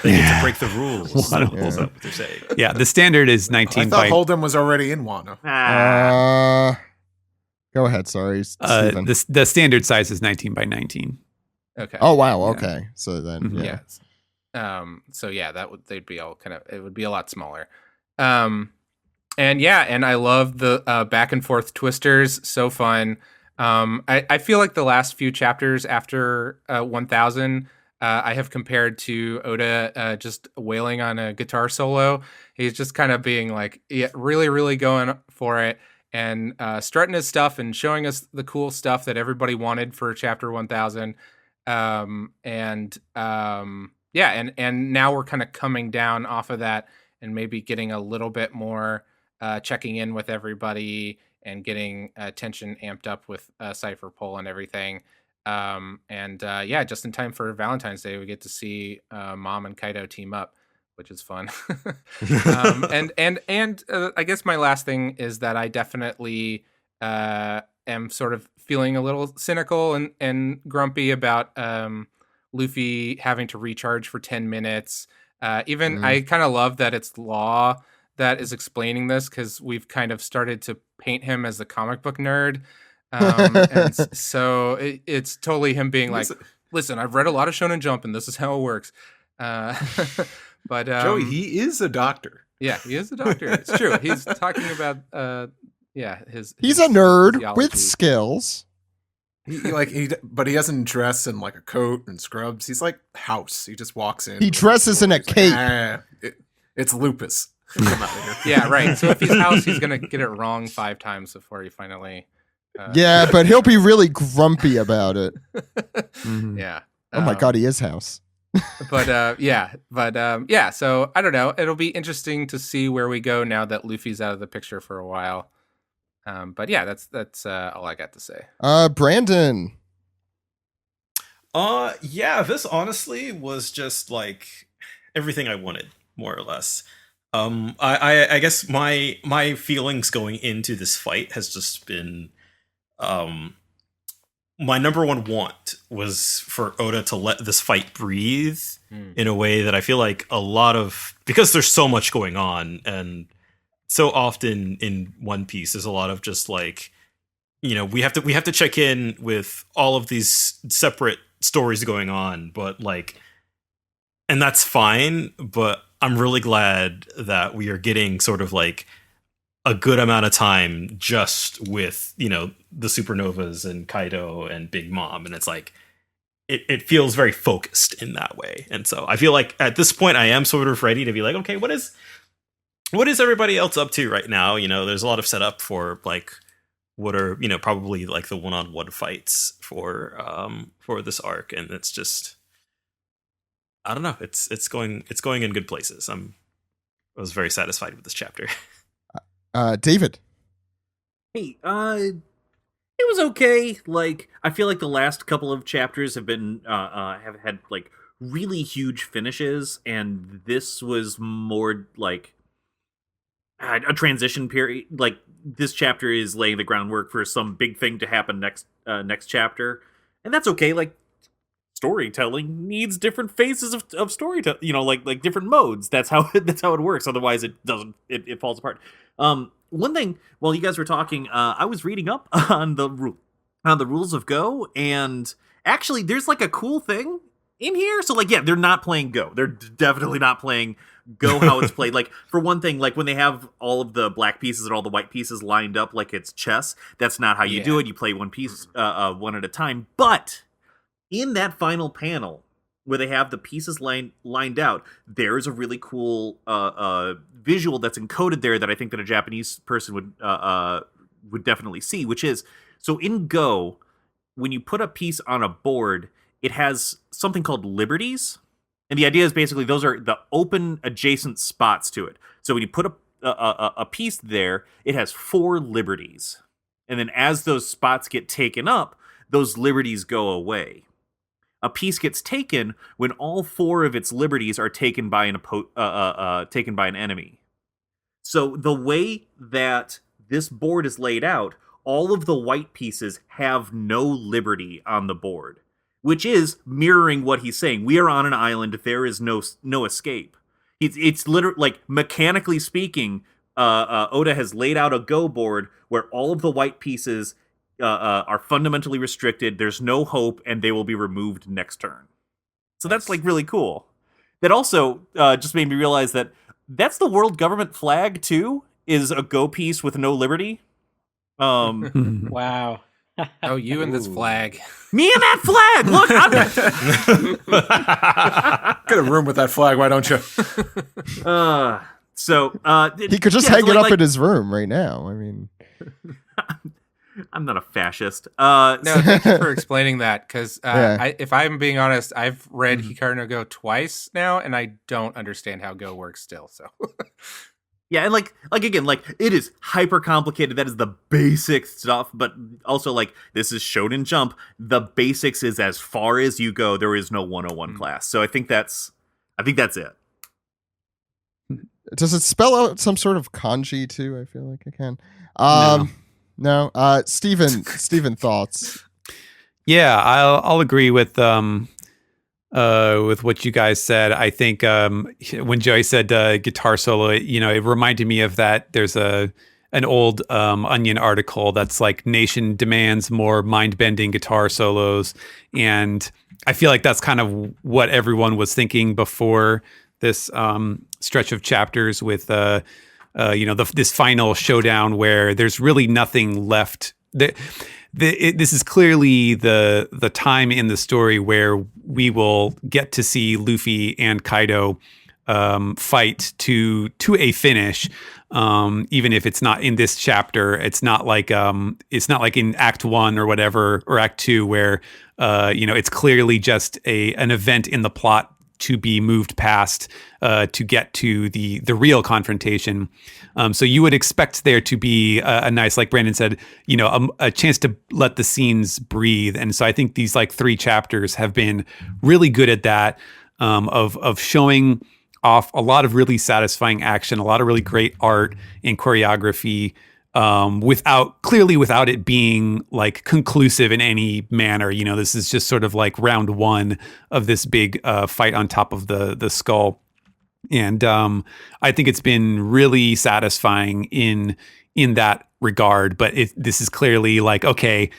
They get to break the rules. Wano Is that what they're saying? Yeah, the standard is I 19 thought by Hold'em was already in Wano. Go ahead, sorry, Steven. the standard size is 19 by 19. Okay. Oh wow, okay. So then Mhm. yeah. Yeah. So yeah, they'd be all it would be a lot smaller. And I love the back and forth twisters. So fun. I feel like the last few chapters after 1000, I have compared to Oda just wailing on a guitar solo. He's just kind of being like, really, really going for it and strutting his stuff and showing us the cool stuff that everybody wanted for chapter 1000. And now we're kind of coming down off of that and maybe getting a little bit more checking in with everybody and getting tension amped up with Cypher Pole and everything. Just in time for Valentine's Day, we get to see Mom and Kaido team up, which is fun. I guess my last thing is that I definitely am sort of feeling a little cynical and grumpy about Luffy having to recharge for 10 minutes. I kind of love that it's Law that is explaining this, because we've kind of started to paint him as the comic book nerd. So it's totally him being like, listen, I've read a lot of Shonen Jump and this is how it works. But Joey, he is a doctor. Yeah, he is a doctor. It's true. He's talking about he's a nerd physiology. with skills. But he doesn't dress in like a coat and scrubs. He's like House. He just walks in. He dresses in a cape. It's lupus. Come out of here. Yeah, right. So if he's House, he's gonna get it wrong 5 times before he finally. Yeah, but he'll be really grumpy about it. Yeah. Oh my god, he is House. So I don't know. It'll be interesting to see where we go now that Luffy's out of the picture for a while. That's all I got to say. Brandon. This honestly was just like everything I wanted, more or less. I guess my feelings going into this fight has just been, my number one want was for Oda to let this fight breathe in a way that I feel like because there's so much going on, and so often in One Piece there's a lot of just like, we have to check in with all of these separate stories going on, but like, and that's fine, but I'm really glad that we are getting sort of like a good amount of time just with, the supernovas and Kaido and Big Mom. And it's like, it feels very focused in that way. And so I feel like at this point I am sort of ready to be like, okay, what is everybody else up to right now? There's a lot of setup for like, what are, probably like the one-on-one fights for this arc. And it's just, I don't know. It's going in good places. I was very satisfied with this chapter. David. Hey, it was okay. Like, I feel like the last couple of chapters have been have had like really huge finishes, and this was more like a transition period. Like, this chapter is laying the groundwork for some big thing to happen next chapter, and that's okay. Like, storytelling needs different phases of storytelling, like different modes. That's how it works. Otherwise it falls apart. One thing, while you guys were talking, I was reading up on the rules of Go, and actually there's like a cool thing in here. So like, yeah, they're not playing Go. They're definitely not playing Go how it's played. Like, for one thing, like when they have all of the black pieces and all the white pieces lined up like it's chess, that's not how you do it. You play one piece one at a time. But in that final panel where they have the pieces lined out, there's a really cool visual that's encoded there that I think that a Japanese person would definitely see, which is, so in Go, when you put a piece on a board, it has something called liberties. And the idea is basically those are the open adjacent spots to it. So when you put a piece there, it has 4 liberties. And then as those spots get taken up, those liberties go away. A piece gets taken when all 4 of its liberties are taken by an enemy. So the way that this board is laid out, all of the white pieces have no liberty on the board, which is mirroring what he's saying. We are on an island. There is no escape. It's literally, like, mechanically speaking, Oda has laid out a go board where all of the white pieces are fundamentally restricted. There's no hope, and they will be removed next turn. So that's like really cool. That also just made me realize that that's the world government flag too. Is a go piece with no liberty. Wow. Oh, you and this flag. Me and that flag. Look, I'm Get a room with that flag, why don't you? He could just hang it up in his room right now. I mean, I'm not a fascist. No, thank you for explaining that, because Yeah. if I'm being honest, I've read Hikaru no Go twice now, and I don't understand how Go works still. So, yeah, and like again, like it is hyper complicated. That is the basic stuff, but also like this is Shonen Jump. The basics is as far as you go. There is no 101 class. So I think that's it. does it spell out some sort of kanji too? I feel like it can. No. Steven, thoughts? Yeah, I'll agree with what you guys said. I think when Joey said guitar solo, it reminded me of that. There's an old Onion article that's like Nation demands more mind-bending guitar solos, and I feel like that's kind of what everyone was thinking before this stretch of chapters with this final showdown where there's really nothing left. This is clearly the time in the story where we will get to see Luffy and Kaido fight to a finish, even if it's not in this chapter. It's not like in Act 1 or whatever, or Act 2 where it's clearly just an event in the plot to be moved past to get to the real confrontation. So you would expect there to be a nice, like Brandon said, a chance to let the scenes breathe. And so I think these like 3 chapters have been really good at that, of showing off a lot of really satisfying action, a lot of really great art and choreography, without it being like conclusive in any manner. This is just sort of like round 1 of this big fight on top of the skull. And I think it's been really satisfying in that regard. But this is clearly like, okay,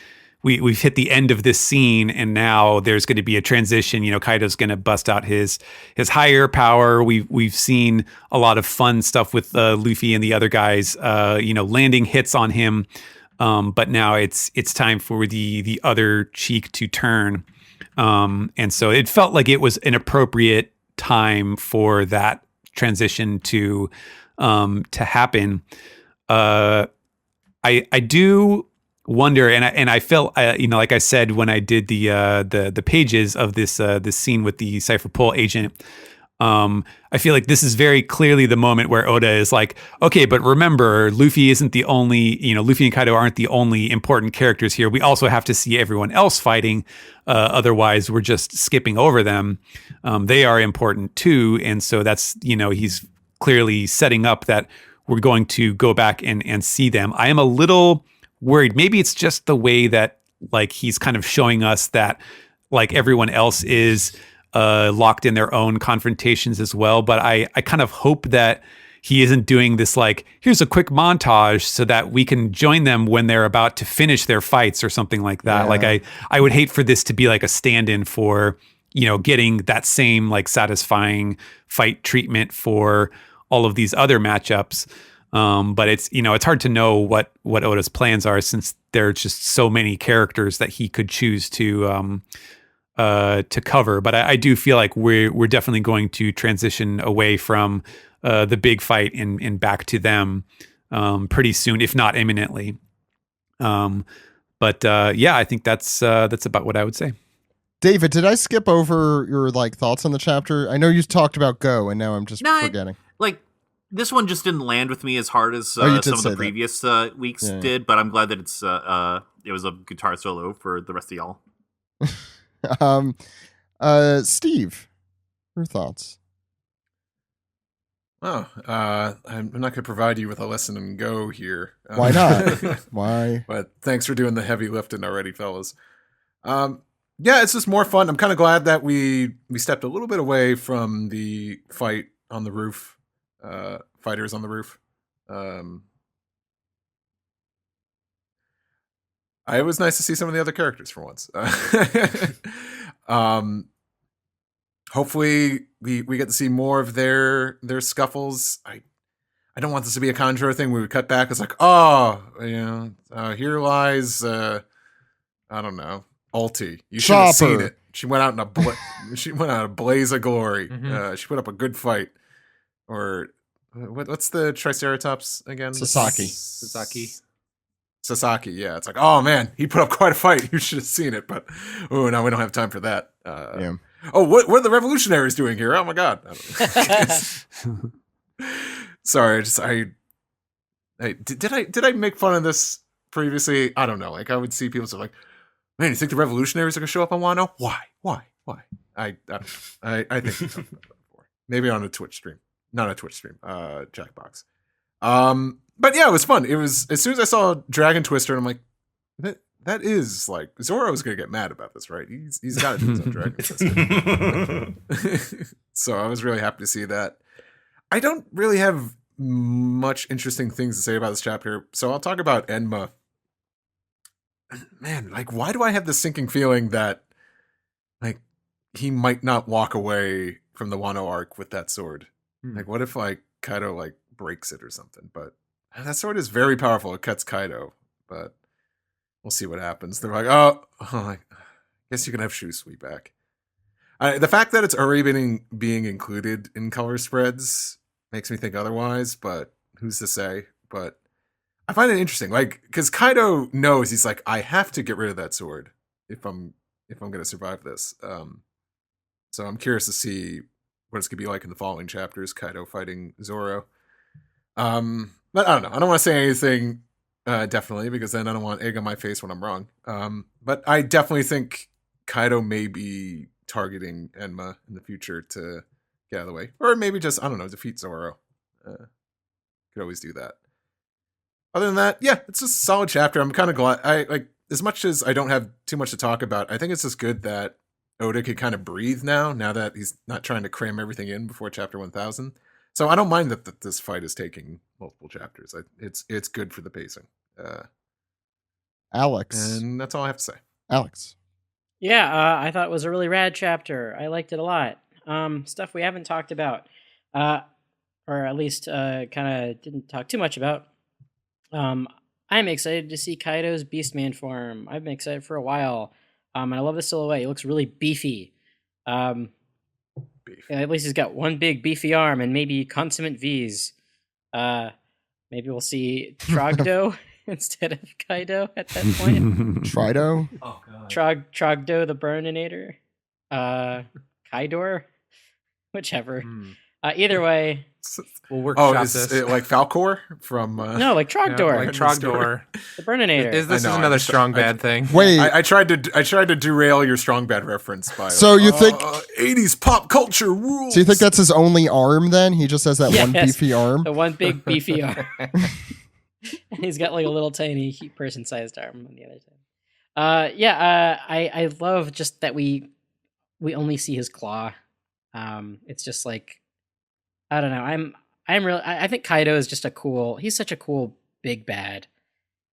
we've hit the end of this scene, and now there's going to be a transition. Kaido's going to bust out his higher power. We've seen a lot of fun stuff with Luffy and the other guys, landing hits on him. But now it's time for the other cheek to turn. And so it felt like it was an appropriate time for that transition to happen. I do wonder, and I felt, like I said when I did the pages of this scene with the Cypher Pull agent, I feel like this is very clearly the moment where Oda is like, okay, but remember, Luffy isn't the only, Luffy and Kaido aren't the only important characters here. We also have to see everyone else fighting. Otherwise, we're just skipping over them. They are important too. And so that's, he's clearly setting up that we're going to go back and see them. I am a little worried. Maybe it's just the way that like he's kind of showing us that like everyone else is locked in their own confrontations as well. But I kind of hope that he isn't doing this like, here's a quick montage so that we can join them when they're about to finish their fights or something like that. Yeah. Like I would hate for this to be like a stand-in for, getting that same like satisfying fight treatment for all of these other matchups. But it's, it's hard to know what Oda's plans are, since there are just so many characters that he could choose to cover. But I do feel like we're definitely going to transition away from the big fight and back to them pretty soon, if not imminently. But I think that's about what I would say. David, did I skip over your thoughts on the chapter? I know you talked about Go, and now I'm just forgetting. This one just didn't land with me as hard as you did some of say the that. previous weeks Yeah. did, but I'm glad that it was a guitar solo for the rest of y'all. Steve, your thoughts? Oh, I'm not going to provide you with a lesson in Go here. Why not? Why? But thanks for doing the heavy lifting already, fellas. Yeah, it's just more fun. I'm kind of glad that we stepped a little bit away from the fight on the roof, fighters on the roof. It was nice to see some of the other characters for once. Hopefully we get to see more of their scuffles. I don't want this to be a Conjuro thing where we cut back. It's like, here lies, I don't know, Alti. You should have seen it. She went out in a blaze of glory. Mhm. She put up a good fight. Or what's the Triceratops again? Sasaki, yeah. It's like, oh man, he put up quite a fight. You should have seen it, but now we don't have time for that. Yeah. Oh, what are the revolutionaries doing here? Oh my god. Sorry, did I make fun of this previously? I don't know. I would see people say like, man, you think the revolutionaries are gonna show up on Wano? Why? I think we've talked about that before. Maybe on a Twitch stream. Not a Twitch stream. Jackbox. But yeah, it was fun. It was as soon as I saw Dragon Twister, and I'm like, that is like Zoro's gonna get mad about this, right? He's got to do his own Dragon Twister. So I was really happy to see that. I don't really have much interesting things to say about this chapter, so I'll talk about Enma. Man, why do I have this sinking feeling that he might not walk away from the Wano arc with that sword? What if Kaido breaks it or something? But that sword is very powerful. It cuts Kaido, but we'll see what happens. They're like, I guess you can have Shusui back. The fact that it's already being included in color spreads makes me think otherwise, but who's to say? But I find it interesting, because Kaido knows he's like, I have to get rid of that sword if I'm going to survive this. So I'm curious to see what it's going to be like in the following chapters, Kaido fighting Zoro. But I don't know. I don't want to say anything, definitely, because then I don't want egg on my face when I'm wrong. But I definitely think Kaido may be targeting Enma in the future to get out of the way. Or maybe just, I don't know, defeat Zoro. Could always do that. Other than that, yeah, it's just a solid chapter. I'm kind of glad. As much as I don't have too much to talk about, I think it's just good that Oda could kind of breathe now that he's not trying to cram everything in before chapter 1000. So I don't mind that this fight is taking multiple chapters. It's good for the pacing. Alex. And that's all I have to say. Alex. Yeah, I thought it was a really rad chapter. I liked it a lot. Stuff we haven't talked about, or at least kind of didn't talk too much about. I'm excited to see Kaido's Beastman form. I've been excited for a while. And I love the silhouette. He looks really beefy. At least he's got one big beefy arm and maybe consummate V's. Maybe we'll see Trogdo instead of Kaido at that point. Trido? Oh god. Trogdo the Burninator. Kaidor? Whichever. Either way. We'll workshop is this. it like Falcor from... No, like Trogdor. Like Trogdor. The Burninator. This is another strong bad thing. Wait. I tried to derail your strong bad reference by So you think 80s pop culture rules. So you think that's his only arm then? He just has that one Yes. beefy arm? The one big beefy arm. And he's got like a little tiny person-sized arm on the other side. I love just that we only see his claw. It's just like, I don't know. I think Kaido is just he's such a cool big bad.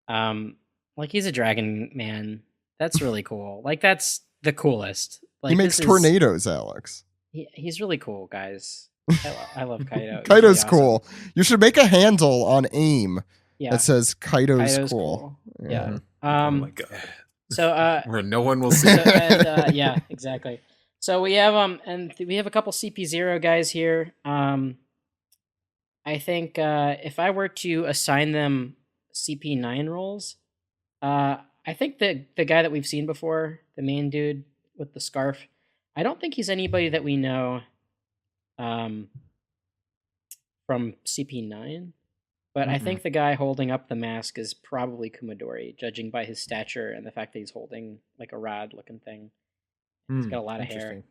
He's a dragon man. That's really cool. That's the coolest. He makes tornadoes, Alex. He's really cool, guys. I love Kaido. He's Kaido's really awesome. cool. You should make a handle on AIM that says Kaido's cool. Yeah. Oh my god. So where no one will see. Yeah, exactly. So we have a couple CP0 guys here. I think if I were to assign them CP9 roles, I think the guy that we've seen before, the main dude, the scarf. I don't think he's anybody that we know from CP9, but I think the guy holding up the mask is probably Kumadori, judging by his stature and the fact that he's holding like a rod-looking thing. He's got a lot of hair.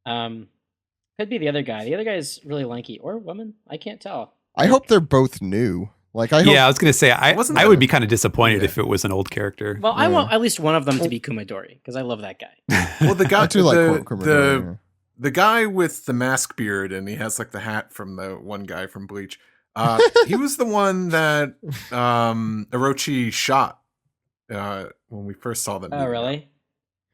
Could be the other guy. The other guy is really lanky, or woman. I can't tell. I hope they're both new. Like, I I was gonna say I would be kind of disappointed Yeah. if it was an old character. Well, I want at least one of them to be Kumadori because I love that guy. Well, the guy I do like Kumadori. the guy with the mask beard and he has like the hat from the one guy from Bleach. He was the one that Orochi shot when we first saw them. Oh, really?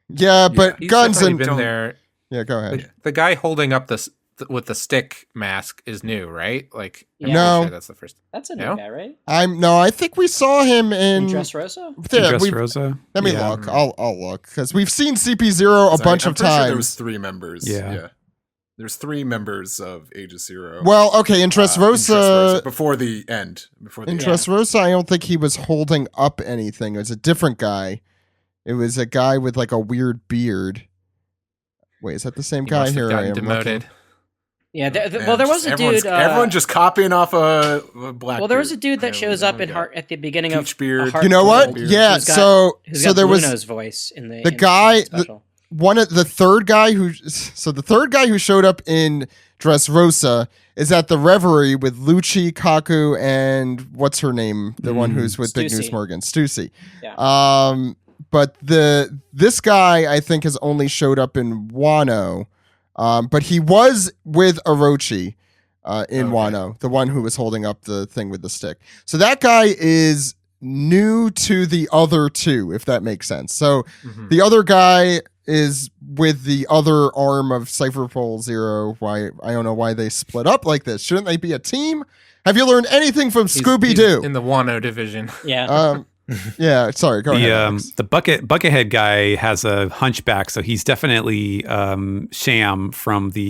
Yeah, but He's guns definitely and been there. yeah, go ahead. The guy holding up this with the stick mask is new, right? Like, I'm Yeah. No. pretty sure that's the first. That's a new No? guy, right? I think we saw him In in. Dressrosa? Yeah, Dressrosa. let me Yeah. look. I'll look because we've seen CP0 a bunch I'm of pretty sure times. there was 3 members. Yeah. There's 3 members of Aegis Zero. Well, okay, in in Dressrosa, before the end. Before the in end. Dressrosa, I don't think he was holding up anything. It was a different guy. It was a guy with like a weird beard. Wait, is that the same He guy? must have Here I gotten am. demoted. looking. Yeah, Man, well, there was a dude. everyone just copying off a black. Well, there was a dude that shows up in Heart at the beginning of Peach beard. A Heart You know what? Gold, Yeah. who's got- So who's so got there was Bruno's voice in the guy- special. one of the third guy who. So the third guy who showed up in Dressrosa is at the Reverie with Lucci, Kaku, and what's her name? The one who's with Big News Stussy. Morgan, Stussy. Yeah. But this guy I think has only showed up in Wano, but he was with Orochi in Wano, the one who was holding up the thing with the stick. So that guy is new to the other two, if that makes sense. So the other guy is with the other arm of Cypherpole Zero. Why I don't know why they split up like this. Shouldn't they be a team? Have you learned anything from Scooby He's Doo? in the Wano division. Yeah. Yeah, sorry, go ahead. Alex. The buckethead guy has a hunchback, so he's definitely Sham from the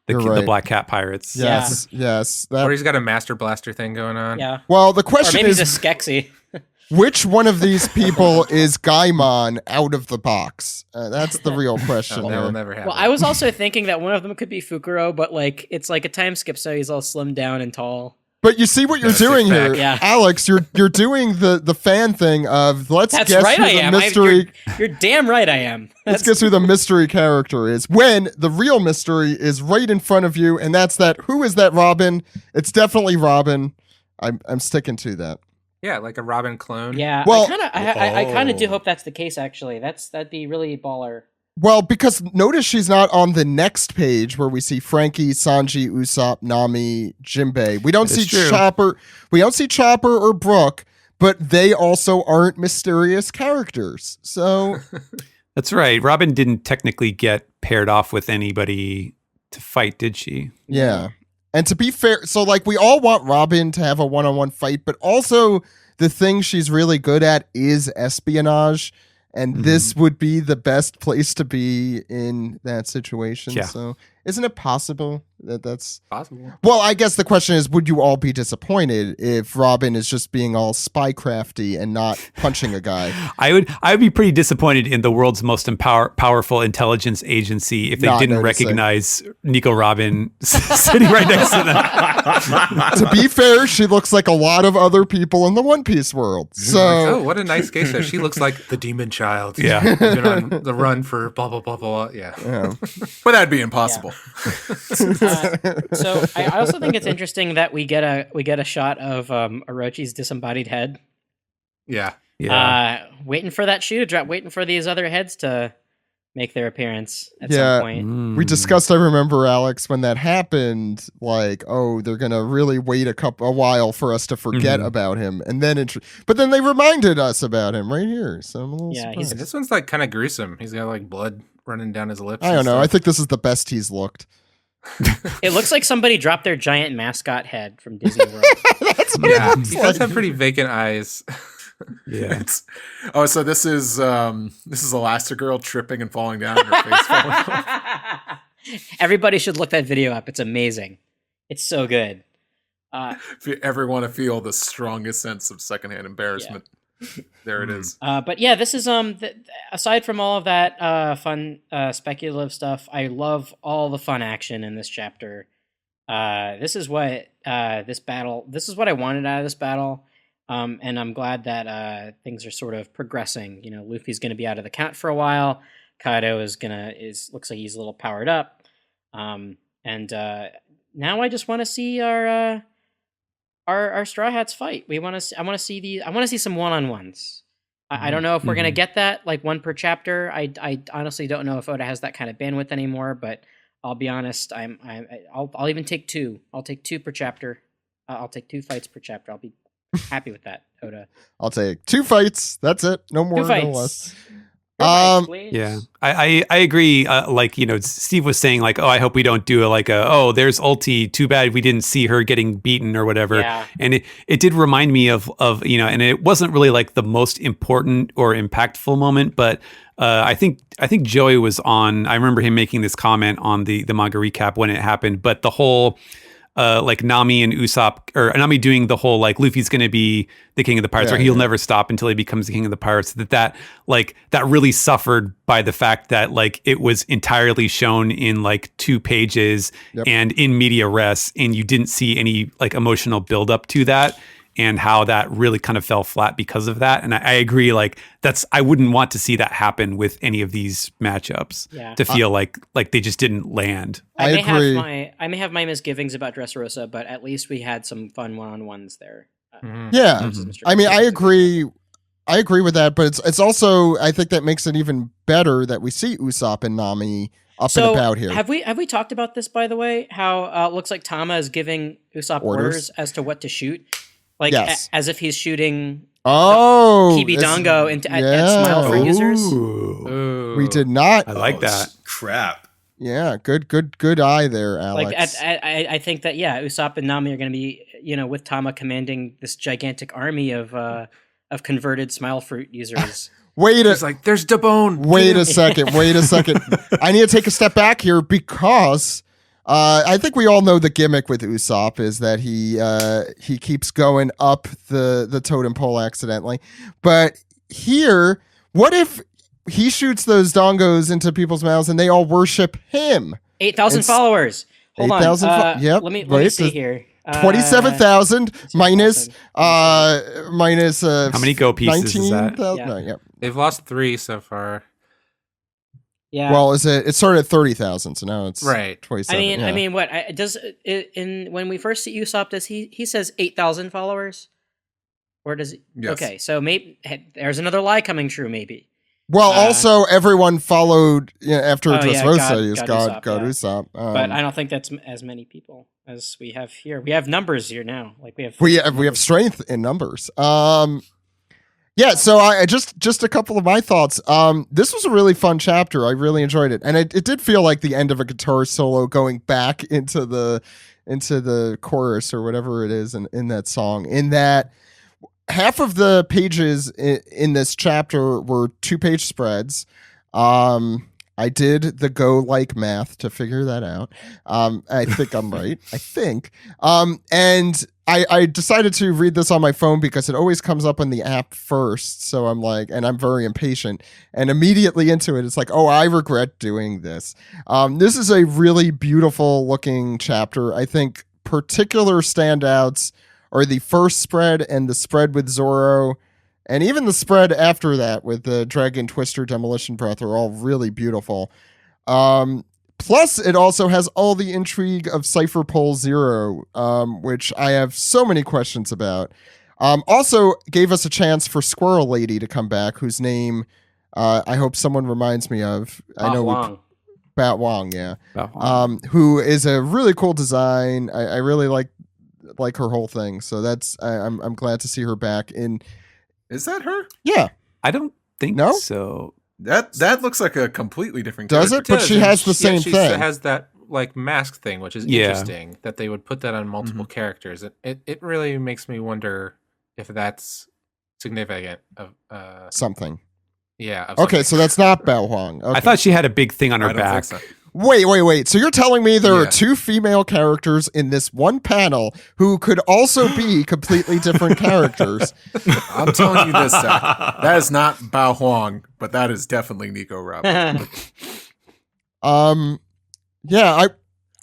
You're right. Black Cat Pirates. Yes, yes. Or he's got a Master Blaster thing going on. Yeah. Well, the Or question maybe is, he's a Skeksis. which one of these people is Gaimon out of the box? That's the real question. That here. will never happen. Well, I was also thinking that one of them could be Fukuro, but like it's like a time skip, so he's all slimmed down and tall. But you see what you're Yeah, doing six-pack. here, Yeah. Alex. You're doing the fan thing of let's That's guess right, who I the am. mystery. You're damn right, I am. Let's guess who the mystery character is. When the real mystery is right in front of you, and that's that. Who is that? Robin. It's definitely Robin. I'm sticking to that. Yeah, like a Robin clone. Yeah. Well- I kind of do hope that's the case. Actually, that'd be really baller. Well, because notice she's not on the next page where we see Frankie, Sanji, Usopp, Nami, Jinbei. We don't That see is true. Chopper. We don't see Chopper or Brooke, but they also aren't mysterious characters. So That's right. Robin didn't technically get paired off with anybody to fight, did she? yeah. And to be fair, so like we all want Robin to have a one-on-one fight, but also the thing she's really good at is espionage. And this would be the best place to be in that situation. Yeah. So isn't it possible that's Possible. well, I guess the question is, would you all be disappointed if Robin is just being all spycrafty and not punching a guy? I would be pretty disappointed in the world's most powerful intelligence agency if they Not didn't noticing. recognize Nico Robin sitting right next to them. To be fair, she looks like a lot of other people in the One Piece world. Oh, So what a nice geisha. She looks like the demon child. Yeah. She's been on the run for blah, blah, blah, blah. Yeah. yeah. But that'd be impossible. So I also think it's interesting that we get a shot of Orochi's disembodied head. Yeah. Yeah. Waiting for that shoe to drop. Waiting for these other heads to make their appearance at Yeah. some point. We discussed, I remember, Alex, when that happened, like, oh, they're gonna really wait a while for us to forget about him, and then but then they reminded us about him right here. So I'm a little Yeah, surprised. And this one's like kind of gruesome. He's got like blood running down his lips. I don't know. I think this is the best he's looked. It looks like somebody dropped their giant mascot head from Disney World. That's what Yeah. it looks He does like. have pretty vacant eyes. Yeah. So this is Elastigirl tripping and falling down and her face falling off. Everybody should look that video up. It's amazing. It's so good. If you ever want to feel the strongest sense of secondhand embarrassment. There it is. But yeah, this is aside from all of that fun speculative stuff, I love all the fun action in this chapter. This is what this is what I wanted out of this battle. And I'm glad that things are sort of progressing. You know, Luffy's going to be out of the count for a while. Kaido looks like he's a little powered up. And now I just want to see our Straw Hats fight. I want to see some one-on-ones. I don't know if we're gonna get that like one per chapter. I honestly don't know if Oda has that kind of bandwidth anymore. But I'll be honest, I'll even take two. I'll take two per chapter. I'll take 2 fights per chapter. I'll be happy with that, Oda. I'll take 2 fights. That's it. No more, 2 fights. no less. Yeah, I agree. Like, you know, Steve was saying, like, oh, I hope we don't do there's ulti. Too bad we didn't see her getting beaten or whatever. Yeah. And it did remind me of you know, and it wasn't really like the most important or impactful moment, but I think Joey was on. I remember him making this comment on the manga recap when it happened. But the whole like Nami and Usopp, or Nami doing the whole like Luffy's going to be the king of the pirates, or he'll never stop until he becomes the king of the pirates. That really suffered by the fact that like it was entirely shown in like 2 pages and in media res, and you didn't see any like emotional build up to that, and how that really kind of fell flat because of that. And I agree, like I wouldn't want to see that happen with any of these matchups to feel like they just didn't land. I may have my misgivings about Dressrosa, but at least we had some fun one-on-ones there. I mean, I agree with that, but it's also, I think that makes it even better that we see Usopp and Nami up and about here. Have we talked about this, by the way? How it looks like Tama is giving Usopp orders as to what to shoot. Like, as if he's shooting Kibidango at Smile for users. Ooh. We did not. I like that. Crap. Yeah, good eye there, Alex. Like, I think that, Usopp and Nami are going to be, you know, with Tama commanding this gigantic army of converted Smile Fruit users. He's like, there's Dabone. Wait a second. I need to take a step back here because I think we all know the gimmick with Usopp is that he keeps going up the totem pole accidentally. But here, what if he shoots those dongos into people's mouths and they all worship him? 8,000 followers. Hold 8,000 on. Yep. Let me see here. 27,000 minus how many go pieces is that? 19,000. No, yep. They've lost 3 so far. Yeah. Well, it started at 30,000, so now it's right. 27. I mean, what does when we first see Usopp, does he says 8,000 followers, or does he? Yes. Okay, so maybe there's another lie coming true. Maybe. Well, also everyone followed after Dressrosa is God Usopp. Usopp. But I don't think that's as many people as we have here. We have numbers here now. Like we have strength in numbers. Yeah, so I just a couple of my thoughts. This was a really fun chapter. I really enjoyed it, and it did feel like the end of a guitar solo going back into the chorus or whatever it is in that song. In that, half of the pages in this chapter were 2-page spreads. I did the go like math to figure that out. I think I'm right. I think. And I decided to read this on my phone because it always comes up on the app first. So I'm like, and I'm very impatient, and immediately into it, it's like, oh, I regret doing this. This is a really beautiful looking chapter. I think particular standouts are the first spread and the spread with Zoro. And even the spread after that with the Dragon Twister Demolition Breath are all really beautiful. Plus, it also has all the intrigue of Cypher Pole Zero, which I have so many questions about. Also gave us a chance for Squirrel Lady to come back, whose name I hope someone reminds me of. Bat Wong, yeah. Bat Wong. Who is a really cool design. I really like her whole thing. So that's I'm glad to see her back in. Is that her? Yeah. I don't think so. That looks like a completely different Does character. it? But she has the same she thing. Has that like mask thing, which is interesting that they would put that on multiple characters. It really makes me wonder if that's significant of something. Yeah. Okay, so that's not Bao Huang. Okay. I thought she had a big thing on her I don't back. think so. Wait. So you're telling me there are Yeah. 2 female characters in this one panel who could also be completely different characters? I'm telling you this, Zach. That is not Bao Huang, but that is definitely Nico Robin. Yeah,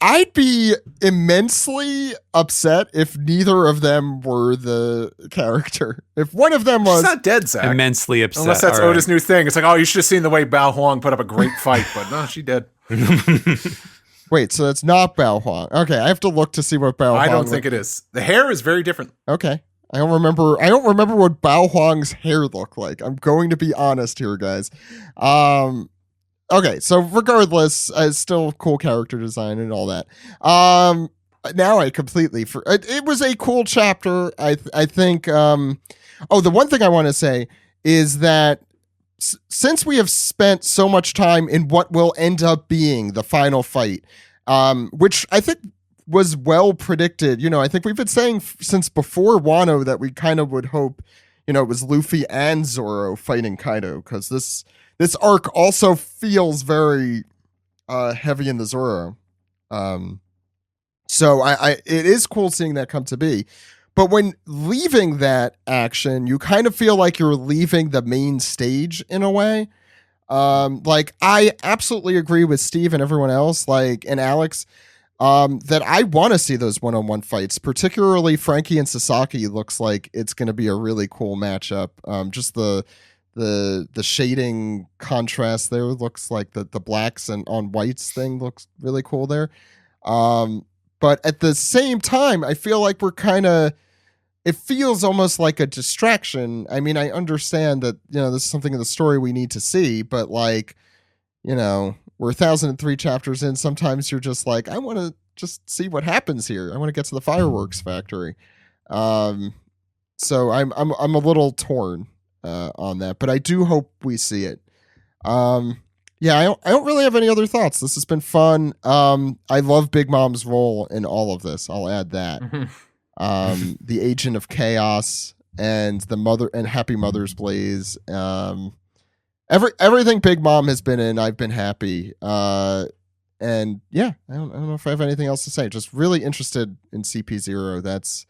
I'd be immensely upset if neither of them were the character. If one of them She's was not dead, Zach. Immensely upset. Unless that's All right. Oda's new thing. It's like, oh, you should have seen the way Bao Huang put up a great fight, but no, she did. Wait, so that's not Bao Huang. Okay, I have to look to see what Bao Huang I don't think it is. The hair is very different. Okay. I don't remember what Bao Huang's hair looked like. I'm going to be honest here, guys. Okay, so regardless, still cool character design and all that. Now I completely it was a cool chapter. I think the one thing I want to say is that since we have spent so much time in what will end up being the final fight, which I think was well predicted. I think we've been saying since before Wano that we kind of would hope, it was Luffy and Zoro fighting Kaido, because this arc also feels very heavy in the Zoro. So it is cool seeing that come to be. But when leaving that action, you kind of feel like you're leaving the main stage in a way. Like, I absolutely agree with Steve and everyone else, and Alex, that I want to see those one-on-one fights. Particularly Frankie and Sasaki looks like it's going to be a really cool matchup. Just the shading contrast there looks like the blacks and on whites thing looks really cool there. But at the same time, I feel like it feels almost like a distraction. I mean, I understand that, this is something in the story we need to see, but we're 1,003 chapters in. Sometimes you're just like, I want to just see what happens here. I want to get to the fireworks factory. So I'm a little torn on that, but I do hope we see it. Yeah, I don't really have any other thoughts. This has been fun. I love Big Mom's role in all of this. I'll add that. The agent of chaos and the mother and Happy Mother's Blaze. Everything Big Mom has been in, I've been happy. And yeah, I don't know if I have anything else to say. Just really interested in CP0. That's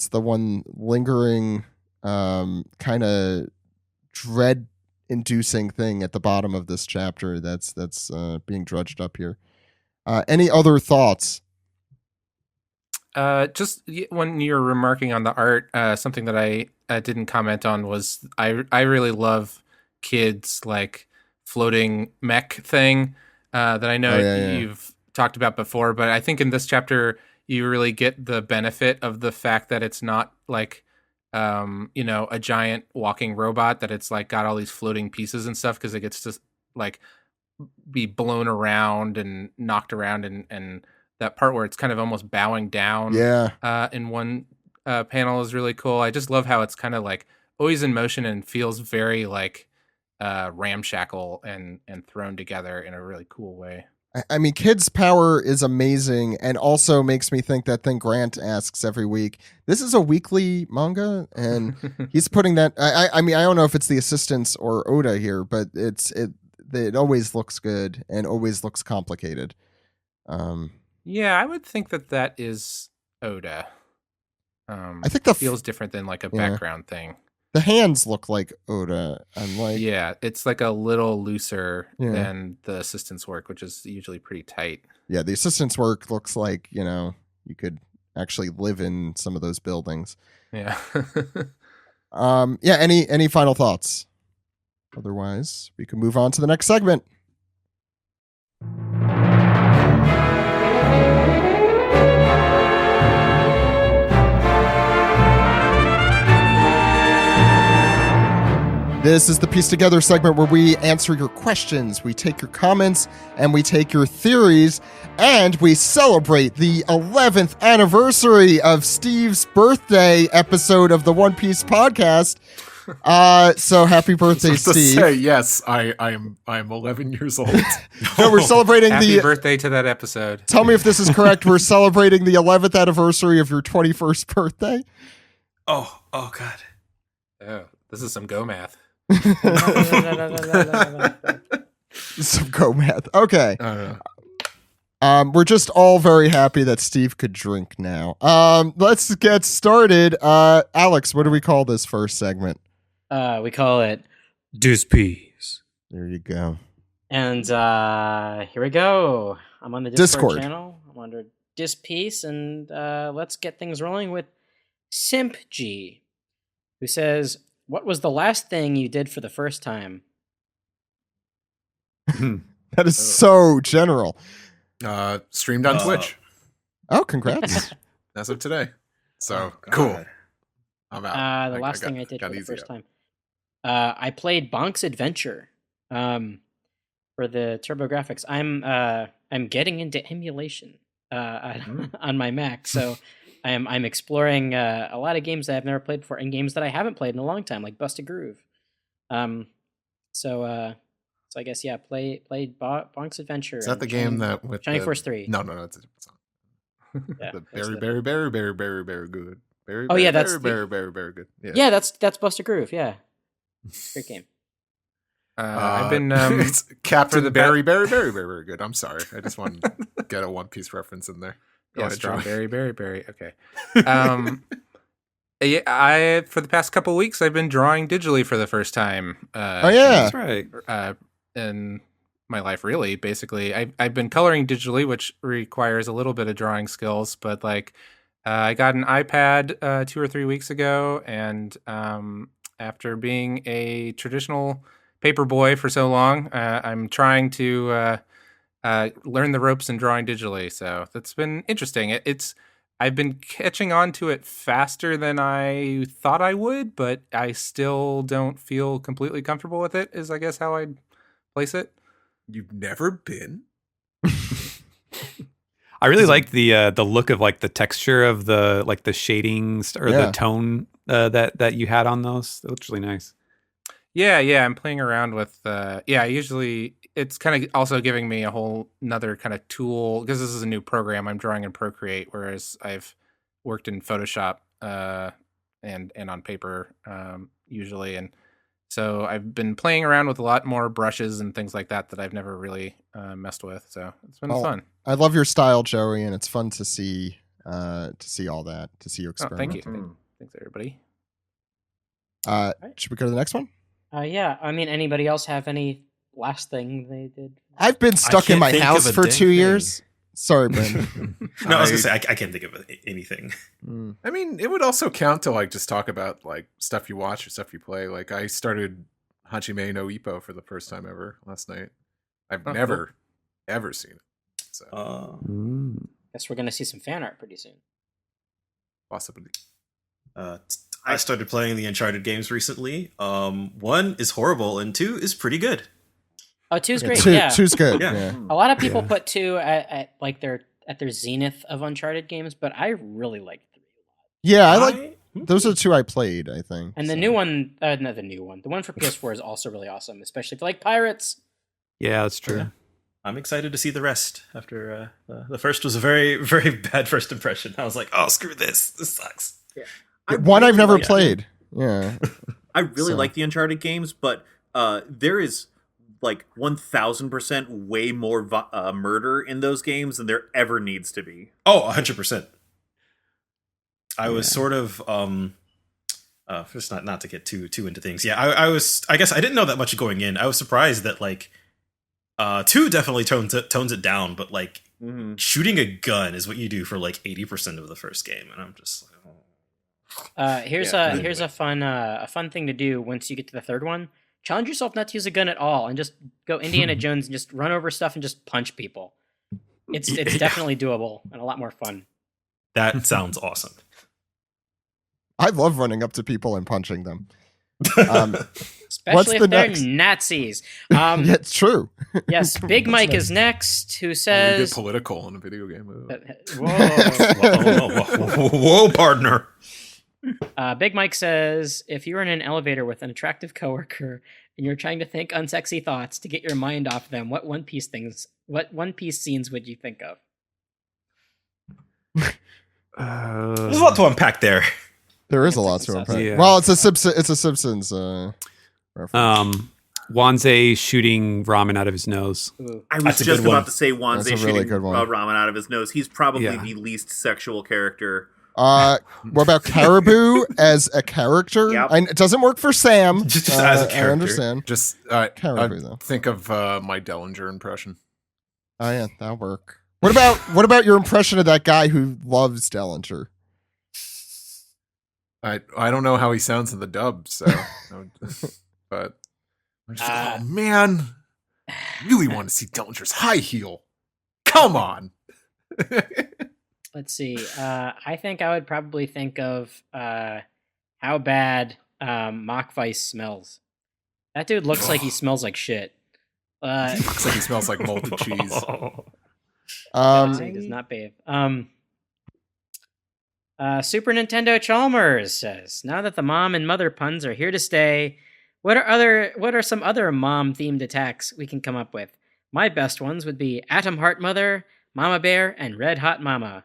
the one lingering kind of dread-inducing thing at the bottom of this chapter that's being drudged up here. Any other thoughts? Just when you're remarking on the art, something that I didn't comment on was I really love Kid's floating mech thing that I know you've talked about before, but I think in this chapter you really get the benefit of the fact that it's not a giant walking robot, that it's got all these floating pieces and stuff, because it gets to be blown around and knocked around, and that part where it's kind of almost bowing down in one panel is really cool. I just love how it's kind of always in motion and feels very ramshackle and thrown together in a really cool way. I mean, Kid's power is amazing, and also makes me think that thing Grant asks every week. This is a weekly manga, and he's putting that. I mean, I don't know if it's the assistants or Oda here, but it always looks good and always looks complicated. Yeah, I would think that is Oda. I think feels different than a background thing. The hands look like Oda. Yeah, it's a little looser than the assistant's work, which is usually pretty tight. Yeah, the assistant's work looks like, you could actually live in some of those buildings. Yeah. Yeah, any final thoughts? Otherwise, we can move on to the next segment. This is the Piece Together segment where we answer your questions, we take your comments, and we take your theories, and we celebrate the 11th anniversary of Steve's birthday episode of the One Piece podcast. So happy birthday, Steve. Yes, I'm 11 years old. No, we're celebrating happy birthday to that episode. Tell me if this is correct. We're celebrating the 11th anniversary of your 21st birthday. Oh God. Oh, this is some go math. Some go math. Okay. We're just all very happy that Steve could drink now. Let's get started. Alex, what do we call this first segment? We call it Dis-Peas. There you go. And here we go. I'm on the Discord channel. I'm under Dis-Piece, and let's get things rolling with Simp G, who says, "What was the last thing you did for the first time?" That is so general. Streamed on Twitch Oh, congrats. as of today. So God. cool. I'm out. The last thing I did for the first time. I played Bonk's Adventure for the TurboGrafx. I'm getting into emulation on my Mac, so I'm exploring a lot of games that I've never played before and games that I haven't played in a long time, like Busted Groove. So I guess played Bonk's Adventure. Is that the game that with Shining Force 3? No, it's a different song. Yeah, The very good. Very good. Yeah, that's Busted Groove. Yeah, great game. I've been it's Captain the very good. I'm sorry. I just wanted to get a One Piece reference in there. Go ahead, Joey. strawberry, berry. Okay. I for the past couple weeks I've been drawing digitally for the first time. Oh yeah, That's right. In my life, really. Basically, I've been coloring digitally, which requires a little bit of drawing skills. But like, I got an iPad 2 or 3 weeks ago, and after being a traditional paper boy for so long, I'm trying to learn the ropes in drawing digitally. So that's been interesting. I've been catching on to it faster than I thought I would, but I still don't feel completely comfortable with it, is I guess how I'd place it. You've never been? I really liked the look of like the texture of the like the shadings or Yeah. the tone that you had on those. It looks really nice. Yeah, I'm playing around with usually it's kind of also giving me a whole another kind of tool, because this is a new program. I'm drawing in Procreate, whereas I've worked in Photoshop and on paper usually, and so I've been playing around with a lot more brushes and things like that I've never really messed with. So it's been fun. I love your style, Joey, and it's fun to see all that, to see you Oh, experiment. thank you. Thanks, everybody. Should we go to the next one? Yeah. I mean, anybody else have any last thing they did? I've been stuck in can't my think house of a for dang 2 thing. years. Sorry, Brandon. No, I was gonna say I can't think of anything. I mean, it would also count to like just talk about like stuff you watch or stuff you play. Like I started Hajime no Ippo for the first time ever last night. I've Oh, never ever seen it. So Guess we're gonna see some fan art pretty soon. possibly. I started playing the Uncharted games recently. 1 is horrible and 2 is pretty good. Oh, two's great. Two's good. Yeah. Yeah. A lot of people put 2 at like their zenith of Uncharted games, but I really like 3. Yeah, I like those are the 2 I played, I think. And the so. new one, not the new one, the one for PS4 is also really awesome, especially if you like pirates. Yeah, that's true. Yeah. I'm excited to see the rest. After the first was a very, very bad first impression. I was like, oh, screw this. This sucks. One I've never played. Yeah. I really So- like the Uncharted games, but there is like 1000% way more murder in those games than there ever needs to be. Oh, 100%. I was sort of just not to get too into things. Yeah, I guess I didn't know that much going in. I was surprised that like 2 definitely tones it down, but like shooting a gun is what you do for like 80% of the first game, and I'm just like, Here's a fun thing to do once you get to the third one. Challenge yourself not to use a gun at all, and just go Indiana Jones and just run over stuff and just punch people. It's definitely doable and a lot more fun. that sounds awesome. I love running up to people and punching them. Especially if the they're next? Nazis. Yeah, it's true. Yes, Big Mike is next, who Only get says... political in a video game. Whoa. Whoa, partner. Big Mike says, if you were in an elevator with an attractive coworker and you're trying to think unsexy thoughts to get your mind off them, what One Piece scenes would you think of? There's a lot to unpack there. There is a lot That's to a unpack. yeah. Well, it's a Simpsons reference. Wanze shooting ramen out of his nose. Ooh. I was That's a just good one. about to say Wanze That's a really shooting good one. ramen out of his nose. He's probably Yeah. the least sexual character. What about Caribou as a character? Yep. It doesn't work for Sam. Just as a I character. understand. Just Caribou, though. think of my Dellinger impression. Oh yeah, that'll work. What about your impression of that guy who loves Dellinger? I don't know how he sounds in the dub, so but I'm just oh man, really want to see Dellinger's high heel. Come on. Let's see. I think I would probably think of how bad Machweiss smells. That dude looks like he smells like shit. Looks like he smells like molten cheese. He does not bathe. Super Nintendo Chalmers says, now that the mom and mother puns are here to stay, what are some other mom themed attacks we can come up with? My best ones would be Atom Heart Mother, Mama Bear, and Red Hot Mama.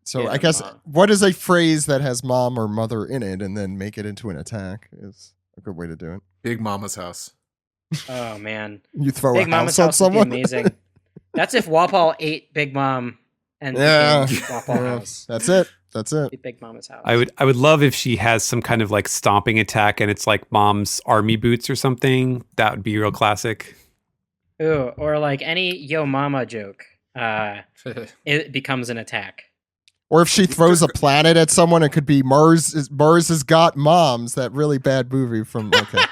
So Yeah, I guess mom. what is a phrase that has mom or mother in it and then make it into an attack is a good way to do it. Big Mama's house. Oh man, You throw Big a Mama's house on house would be someone. amazing. That's if Wapol ate Big Mom and Yeah. became Wapol House. That's it. That's it. Be Big Mama's house. I would love if she has some kind of like stomping attack and it's like mom's army boots or something. That would be real classic. Ooh, or like any Yo Mama joke. It becomes an attack. Or if she throws a planet at someone, it could be Mars has got moms. That really bad movie from okay.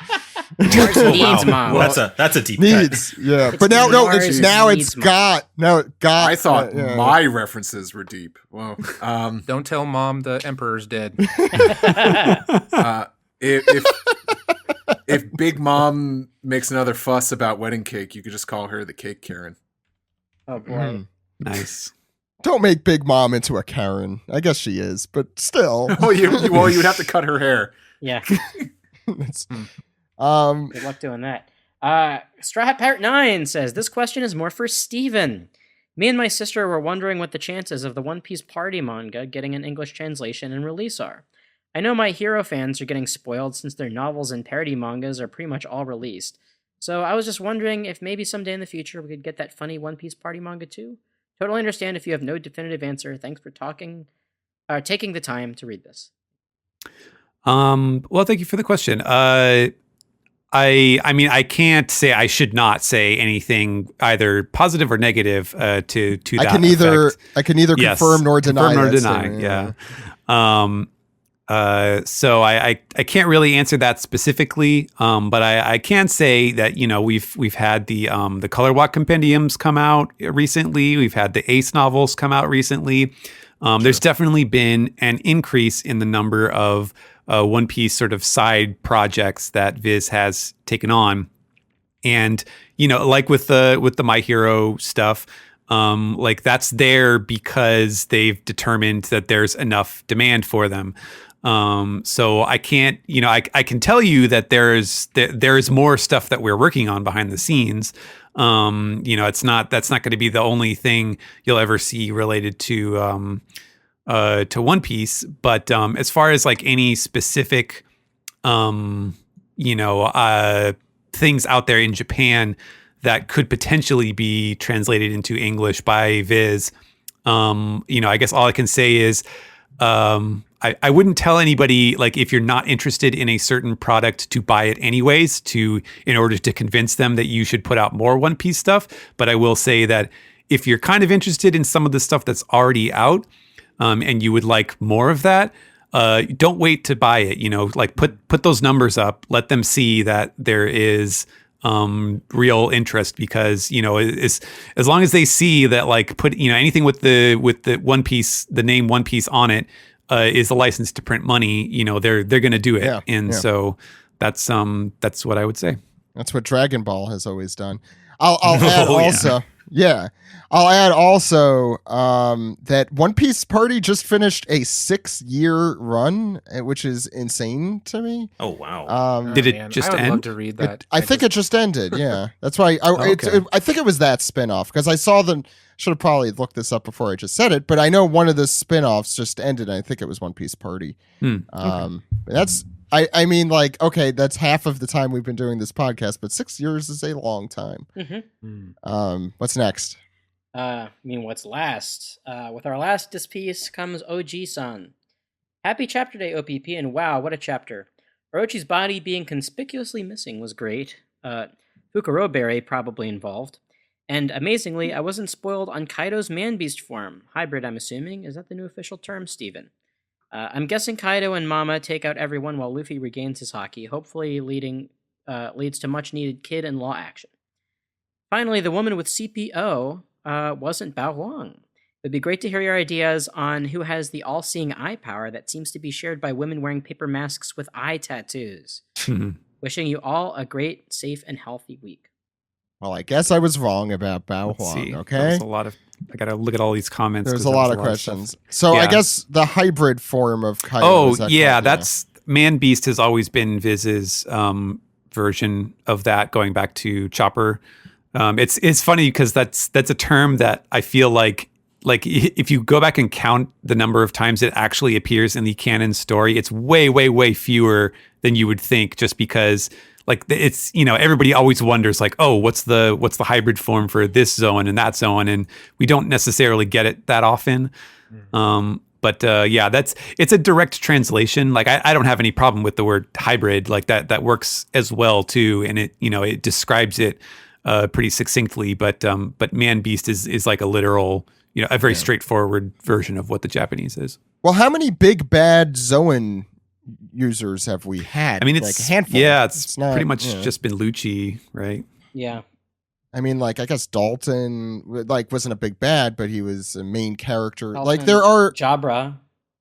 Mars needs mom. Well, that's a deep Needs, yeah. But now Mars it's needs mom. got. Now it got. I thought yeah. my references were deep. Well, Don't tell mom the emperor's dead. if Big Mom makes another fuss about wedding cake, you could just call her the Cake Karen. Oh boy. Mm. Nice. Don't make Big Mom into a Karen. I guess she is, but still. Well, you'd have to cut her hair. Yeah. It's- Good luck doing that. Straw Hat Parrot 9 says, this question is more for Steven. Me and my sister were wondering what the chances of the One Piece Party manga getting an English translation and release are. I know my hero fans are getting spoiled since their novels and parody mangas are pretty much all released. So I was just wondering if maybe someday in the future we could get that funny One Piece Party manga too. Totally understand if you have no definitive answer. Thanks for taking the time to read this. Well, thank you for the question. I mean, I can't say, I should not say anything either positive or negative to that I can neither effect. Yes, confirm nor deny. confirm nor that deny. statement, Yeah. So I can't really answer that specifically. But I can say that, you know, we've had the Color Walk compendiums come out recently. We've had the Ace novels come out recently. There's definitely been an increase in the number of One Piece sort of side projects that Viz has taken on. And, you know, like with the My Hero stuff, like that's there because they've determined that there's enough demand for them. So I can't, you know, I can tell you that there's more stuff that we're working on behind the scenes. You know, that's not going to be the only thing you'll ever see related to One Piece. But as far as like any specific, you know, things out there in Japan that could potentially be translated into English by Viz, you know, I guess all I can say is, I wouldn't tell anybody, like, if you're not interested in a certain product, to buy it anyways, in order to convince them that you should put out more One Piece stuff. But I will say that if you're kind of interested in some of the stuff that's already out, and you would like more of that, don't wait to buy it. You know, like put those numbers up, let them see that there is real interest, because, you know, as long as they see that, like, put, you know, anything with the One Piece, the name One Piece on it, is a license to print money, you know, they're going to do it. Yeah, and yeah. so that's what I would say. That's what Dragon Ball has always done. I'll add also, yeah. I'll add also that One Piece Party just finished a 6-year run, which is insane to me. Oh wow! Did it just I would end? love to read that. I think it just ended. Yeah, that's why. Okay. I think it was that spinoff, because I saw the. Should have probably looked this up before I just said it, but I know one of the spinoffs just ended. And I think it was One Piece Party. Okay. That's I mean, like, okay, that's half of the time we've been doing this podcast, but 6 years is a long time. What's next? What's last? With our last piece comes OG-san. Happy chapter day, OPP, and wow, what a chapter. Orochi's body being conspicuously missing was great. Fukuroberry probably involved. And amazingly, I wasn't spoiled on Kaido's man-beast form. Hybrid, I'm assuming. Is that the new official term, Steven? I'm guessing Kaido and Mama take out everyone while Luffy regains his haki, hopefully leads to much-needed kid-in-law action. Finally, the woman with CPO wasn't Bao Huang. It'd be great to hear your ideas on who has the all-seeing eye power that seems to be shared by women wearing paper masks with eye tattoos. Wishing you all a great, safe, and healthy week. Well, I guess I was wrong about Bao Huang, okay? There's a lot of... I gotta look at all these comments. There's a lot of questions. So I guess the hybrid form of Kaido. Oh, yeah, that's... Man Beast has always been Viz's version of that, going back to Chopper. It's funny because that's a term that I feel like if you go back and count the number of times it actually appears in the canon story, it's way, way, way fewer than you would think, just because like it's, everybody always wonders like, oh, what's the hybrid form for this zone and that zone, and we don't necessarily get it that often. But it's a direct translation. Like I don't have any problem with the word hybrid, like that works as well too, and it describes it pretty succinctly. But man beast is like a literal, a very straightforward version of what the Japanese is. Well, how many big bad Zoan users have we had? I mean, it's like a handful. Yeah, it's not, pretty much yeah. just been Lucci, right? Yeah. I mean, like, I guess Dalton, like, wasn't a big bad, but he was a main character. Dalton, like, there are Jabra,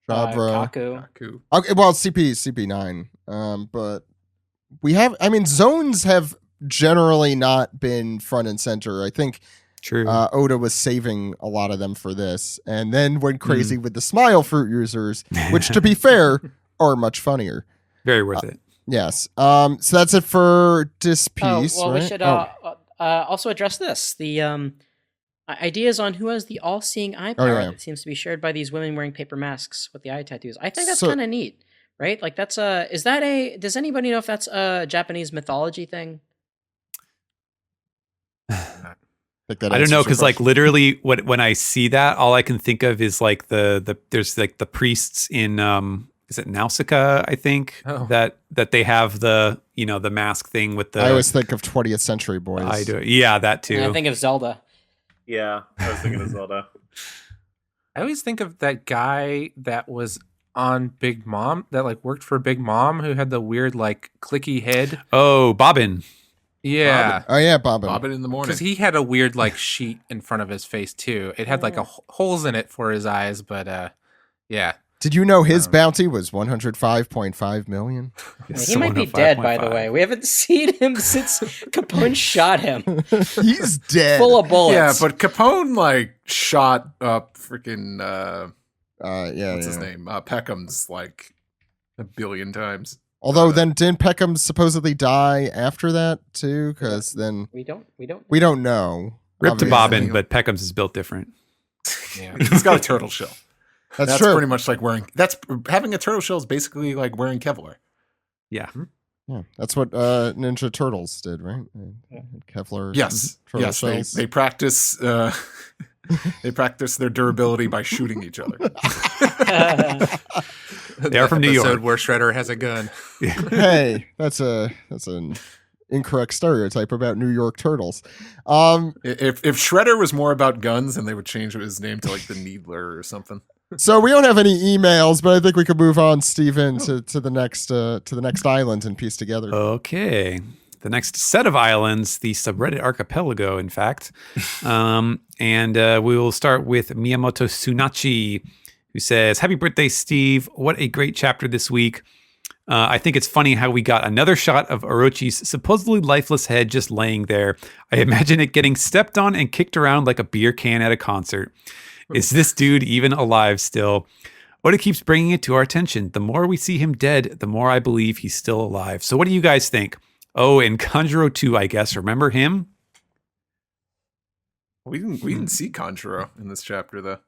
Kaku. Kaku. Okay, well, CP9. But we have, I mean, zones have generally not been front and center. I think True. Oda was saving a lot of them for this, and then went crazy with the Smile Fruit users, which, to be fair, are much funnier. Very worth it. Yes. So that's it for this piece. Well, right? we should also address this. The ideas on who has the all-seeing eye power that seems to be shared by these women wearing paper masks with the eye tattoos. I think that's kind of neat, right? Like that's does anybody know if that's a Japanese mythology thing? I don't know, because like literally when I see that, all I can think of is like there's like the priests in is it Nausicaa, I think, that they have the the mask thing with the. I always think of 20th Century Boys. I do, yeah, that too. And I think of Zelda. Yeah, I was thinking of Zelda. I always think of that guy that was on Big Mom, that like worked for Big Mom, who had the weird like clicky head. Oh, Bobbin. Yeah. Bobbin. Oh yeah, Bobbin. Bobbin in the morning. Because he had a weird like sheet in front of his face too. It had like holes in it for his eyes, but yeah. Did you know his bounty was 105.5 million? He might be dead, by the way. We haven't seen him since Capone shot him. He's dead. Full of bullets. Yeah, but Capone like shot up freaking what's his name? Peckham's like 1 billion times. Although then didn't Peckham supposedly die after that too? Because then we don't know. Rip to Bobbin, but Peckham's is built different. Yeah, he's got a turtle shell. That's true. Pretty much like having a turtle shell is basically like wearing Kevlar. Yeah. Yeah, that's what Ninja Turtles did, right? Kevlar. Yes. Shells. They practice. They practice their durability by shooting each other. They are from New York, where Shredder has a gun. Hey, that's an incorrect stereotype about New York Turtles. If Shredder was more about guns, then they would change his name to like the Needler or something. So we don't have any emails, but I think we could move on, Steven, to the next island and piece together. Okay. The next set of islands, the subreddit archipelago, in fact. And we will start with Miyamoto Sunachi, who says, "Happy birthday, Steve. What a great chapter this week. I think it's funny how we got another shot of Orochi's supposedly lifeless head just laying there. I imagine it getting stepped on and kicked around like a beer can at a concert. Is this dude even alive still? Oda keeps bringing it to our attention. The more we see him dead, the more I believe he's still alive. So what do you guys think? Oh, and Kanjuro too, I guess. Remember him?" We didn't see Kanjuro in this chapter though.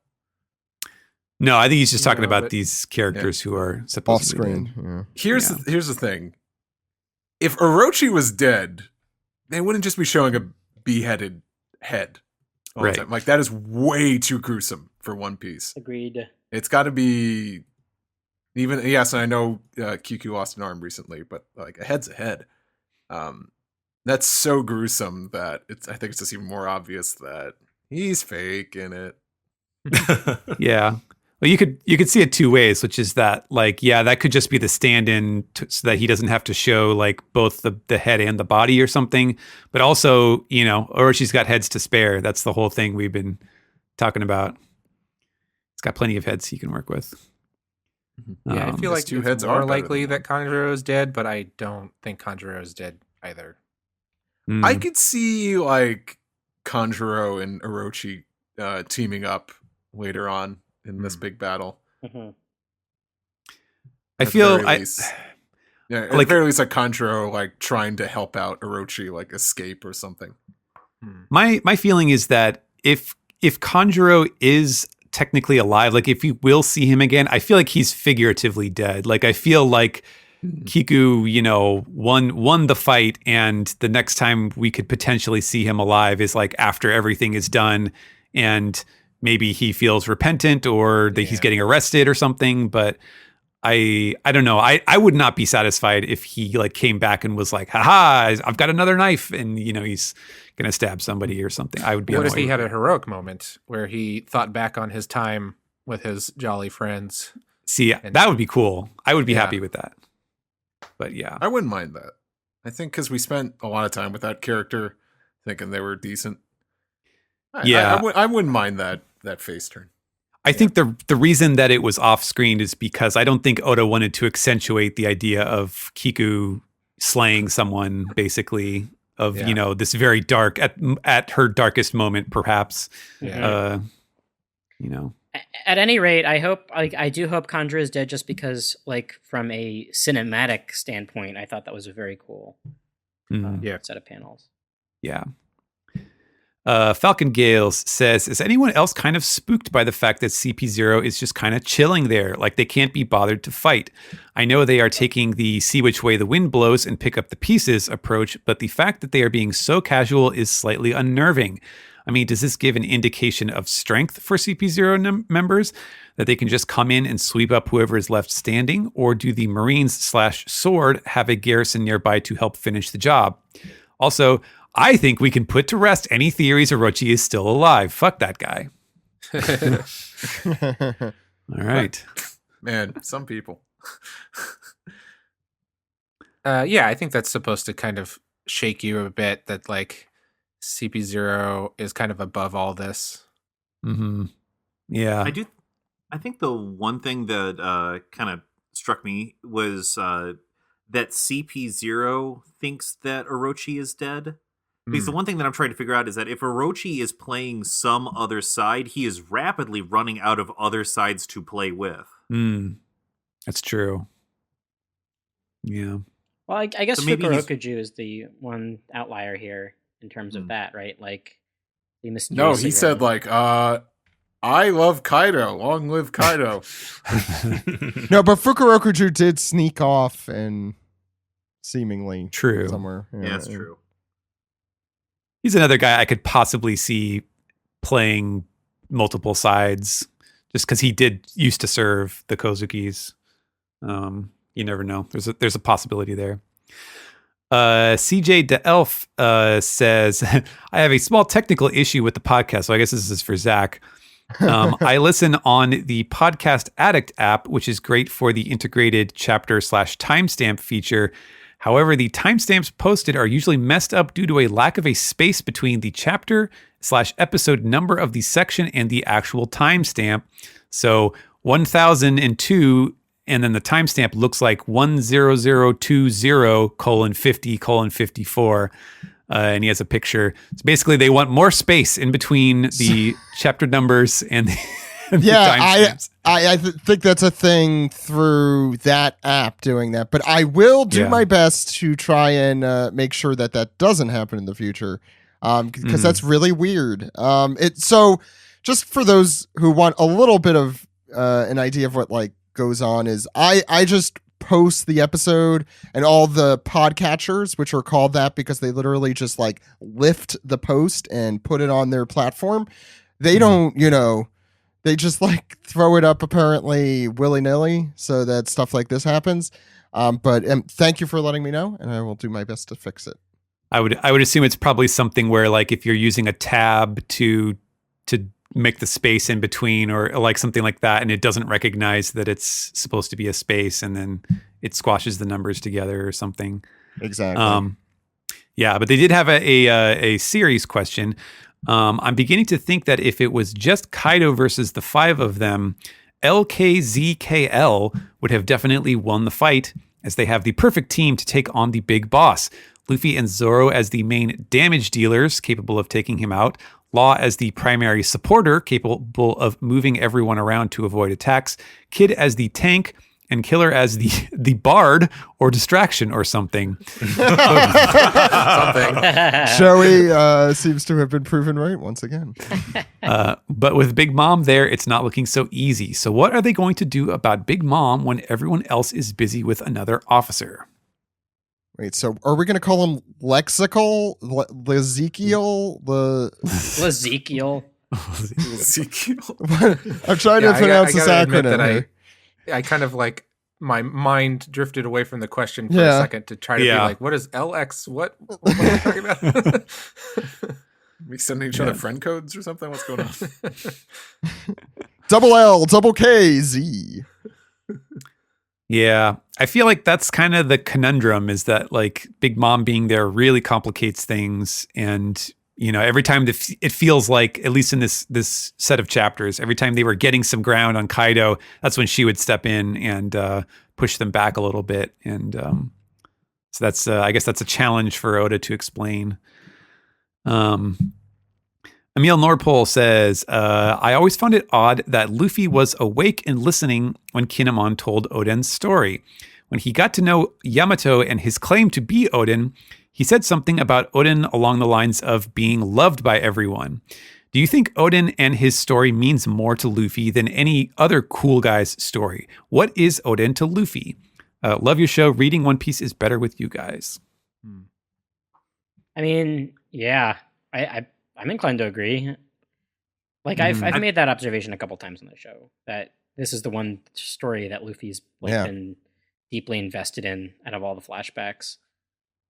No, I think he's just talking No, about but- these characters who are Off supposedly dead. screen. Yeah. Here's the thing. If Orochi was dead, they wouldn't just be showing a beheaded head all Right. the time. Like, that is way too gruesome for One Piece. Agreed. It's got to be even. Yes, and I know QQ lost an arm recently, but like a head's a head. That's so gruesome that I think it's just even more obvious that he's fake in it. Yeah. Well, you could see it two ways, which is that like, yeah, that could just be the stand-in so that he doesn't have to show like both the head and the body or something. But also, Orochi's got heads to spare. That's the whole thing we've been talking about. He's got plenty of heads he can work with. Yeah, I feel his like two it's heads are more better likely than that Kanjuro is dead, but I don't think Kanjuro is dead either. I could see like Kanjuro and Orochi teaming up later on in this big battle. Mhm. I At the feel very least. Yeah, at like- the very least, like Kanjuro like trying to help out Orochi, like escape or something. my feeling is that if Kanjuro is technically alive, like if you will see him again, I feel like he's figuratively dead. Like I feel like Kiku, won the fight, and the next time we could potentially see him alive is like after everything is done, and maybe he feels repentant or that he's getting arrested or something. But I don't know. I would not be satisfied if he like came back and was like, haha, I've got another knife, and he's gonna stab somebody or something. I would be What if annoyed. he had a heroic moment where he thought back on his time with his jolly friends? See, that would be cool. I would be Yeah. happy with that. But yeah. I wouldn't mind that. I think because we spent a lot of time with that character, thinking they were decent. Yeah. I wouldn't mind that face turn. I think the reason that it was off screen is because I don't think Oda wanted to accentuate the idea of Kiku slaying someone, basically, of this very dark at her darkest moment, perhaps. Yeah. At any rate, I do hope Kanjuro is dead, just because, like, from a cinematic standpoint, I thought that was a very cool set of panels. Yeah. Falcon Gales says, is anyone else kind of spooked by the fact that CP0 is just kind of chilling there? Like they can't be bothered to fight. I know they are taking the see which way the wind blows and pick up the pieces approach, but the fact that they are being so casual is slightly unnerving. I mean, does this give an indication of strength for CP0 members, that they can just come in and sweep up whoever is left standing? Or do the Marines/Sword have a garrison nearby to help finish the job? Also, I think we can put to rest any theories Orochi is still alive. Fuck that guy. All right. Man, some people. Yeah, I think that's supposed to kind of shake you a bit, that like CP0 is kind of above all this. Mm-hmm. Yeah. I think the one thing that kind of struck me was that CP0 thinks that Orochi is dead. Because the one thing that I'm trying to figure out is that if Orochi is playing some other side, he is rapidly running out of other sides to play with. That's true. Yeah. Well, I guess So maybe Fukurokuju is the one outlier here in terms of that, right? Like the No, mysterious. he said like, I love Kaido. Long live Kaido. No, but Fukurokuju did sneak off and seemingly True. somewhere. Yeah, that's true. He's another guy I could possibly see playing multiple sides, just because he used to serve the Kozukis. You never know. There's a possibility there. CJ De Elf says, I have a small technical issue with the podcast, so I guess this is for Zach. I listen on the Podcast Addict app, which is great for the integrated chapter/timestamp feature. However, the timestamps posted are usually messed up due to a lack of a space between the chapter/episode number of the section and the actual timestamp. So 1002, and then the timestamp looks like 10020:50:54. And he has a picture. So basically, they want more space in between the chapter numbers and the timestamps. I think that's a thing through that app doing that. But I will do my best to try and make sure that doesn't happen in the future, because that's really weird. So just for those who want a little bit of an idea of what like goes on is I just post the episode and all the podcatchers, which are called that because they literally just like lift the post and put it on their platform. They don't, they just like throw it up apparently willy-nilly so that stuff like this happens. But thank you for letting me know, and I will do my best to fix it. I would assume it's probably something where like if you're using a tab to make the space in between or like something like that, and it doesn't recognize that it's supposed to be a space, and then it squashes the numbers together or something. Exactly. Yeah, but they did have a series question. I'm beginning to think that if it was just Kaido versus the 5 of them, LKZKL would have definitely won the fight, as they have the perfect team to take on the big boss. Luffy and Zoro as the main damage dealers, capable of taking him out. Law as the primary supporter, capable of moving everyone around to avoid attacks. Kid as the tank, and Killer as the bard or distraction or something. Joey seems to have been proven right once again. But with Big Mom there, it's not looking so easy. So what are they going to do about Big Mom when everyone else is busy with another officer? Wait, so are we going to call him Lexical? Lezekiel? Ezekiel. Ezekiel. I'm trying to pronounce this gotta admit acronym. that I kind of like my mind drifted away from the question for Yeah. a second to try to be like, what is LX? What are we talking about? We sending each other friend codes or something? What's going on? Double L, double K, Z. Yeah, I feel like that's kind of the conundrum, is that like Big Mom being there really complicates things. And, every time it feels like, at least in this set of chapters, every time they were getting some ground on Kaido, that's when she would step in and push them back a little bit. And so that's, I guess that's a challenge for Oda to explain. Emil Nordpol says, I always found it odd that Luffy was awake and listening when Kinemon told Oden's story. When he got to know Yamato and his claim to be Oden, he said something about Oden along the lines of being loved by everyone. Do you think Oden and his story means more to Luffy than any other cool guy's story? What is Oden to Luffy? Love your show. Reading One Piece is better with you guys. I mean, yeah, I'm inclined to agree. Like I've made that observation a couple times on the show, that this is the one story that Luffy's been deeply invested in out of all the flashbacks.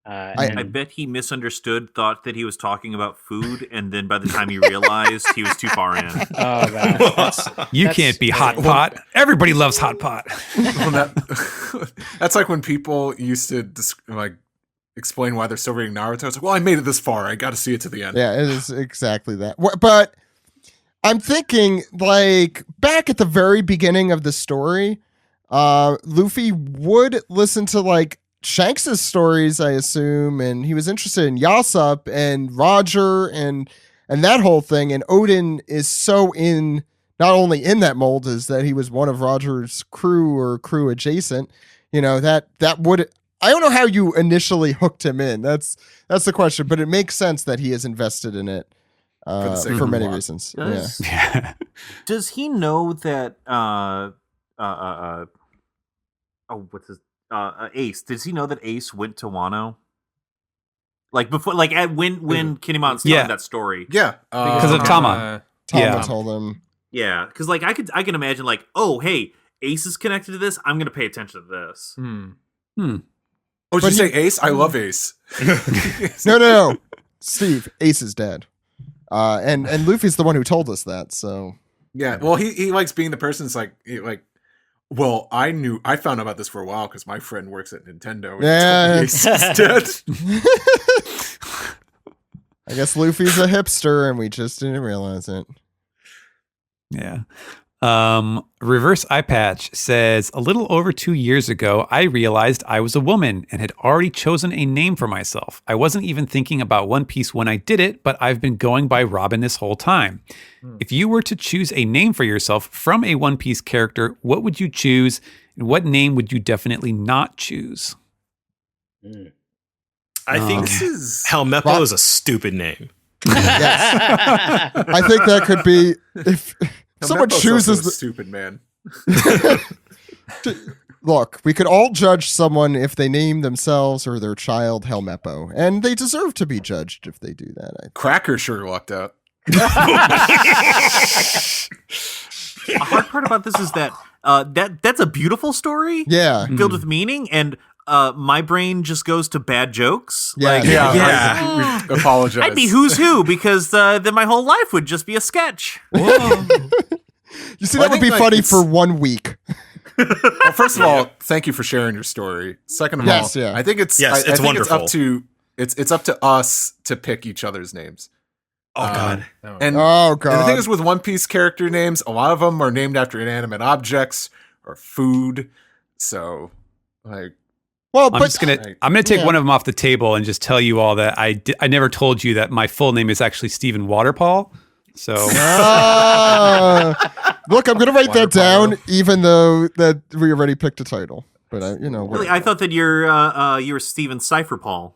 I bet he misunderstood, thought that he was talking about food, and then by the time he realized, he was too far in. Oh god, You can't be hot pot. Everybody loves hot pot. Well, that's like when people used to explain why they're still reading Naruto. It's like, well, I made it this far. I got to see it to the end. Yeah, it is exactly that. But I'm thinking, like, back at the very beginning of the story, Luffy would listen to, like, Shanks's stories, I assume, and he was interested in Yasop and Roger and that whole thing. And Oden is so not only in that mold, is that he was one of Roger's crew or crew adjacent. That would. I don't know how you initially hooked him in. That's the question, but it makes sense that he is invested in it for many reasons. Does he know that? What's his? Ace. Does he know that Ace went to Wano? Like before, like when Kinemon's telling that story. Yeah, Because of Tama. Tama told him. Yeah, because like I can imagine like, oh hey, Ace is connected to this. I'm gonna pay attention to this. Oh, did you say Ace? I love Ace. No. Steve, Ace is dead. And Luffy's the one who told us that, so. Yeah, well, he likes being the person that's well, I found out about this for a while because my friend works at Nintendo. Yeah. Ace is dead. I guess Luffy's a hipster and we just didn't realize it. Yeah. Reverse Eye Patch says, a little over 2 years ago, I realized I was a woman and had already chosen a name for myself. I wasn't even thinking about One Piece when I did it, but I've been going by Robin this whole time. If you were to choose a name for yourself from a One Piece character, what would you choose? And what name would you definitely not choose? I think Helmeppo is a stupid name. Yes. I think that could be if someone Helmeppo's chooses also a stupid man. Look, we could all judge someone if they name themselves or their child Helmeppo, and they deserve to be judged if they do that. I think. Cracker sure lucked out. A hard part about this is that that's a beautiful story, Yeah. filled with meaning, and my brain just goes to bad jokes. Yeah. Like, Yeah. We apologize. I'd be who's who because then my whole life would just be a sketch. Whoa. You see, Well, I that would think, be like, funny it's- for 1 week. Well, first of all, thank you for sharing your story. Second of Yes, all, yeah. I think it's Yes, I it's think wonderful. it's up to us to pick each other's names. Oh God. And, Oh, and the God. thing is, with One Piece character names, a lot of them are named after inanimate objects or food. So, like, Well, I'm but just gonna take yeah. one of them off the table and just tell you all that I never told you that my full name is actually Stephen Waterpaul. So Look, I'm going to write that Water down, even though that we already picked a title. But, Really, I thought that you're Steven Cipher Paul.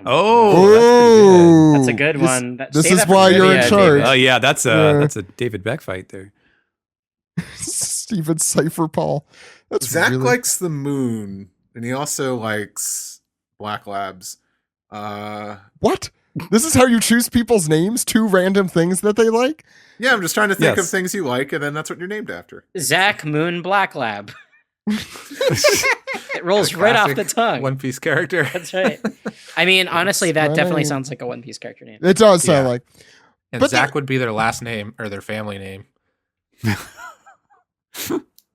oh, That's a good one. This Save is that for why you're in trivia, charge. David. oh yeah, that's Yeah. a David Beck fight there. Steven Cipher Paul. That's Zach really... likes the moon, and he also likes Black Labs. What? This is how you choose people's names? 2 random things that they like? Yeah, I'm just trying to think Yes. of things you like, and then that's what you're named after. Zach Moon Black Lab. It rolls right off the Classic tongue. One Piece character. That's right. I mean, honestly, that my definitely name. sounds like a One Piece character name. It does sound Yeah. like. And But Zach would be their last name or their family name.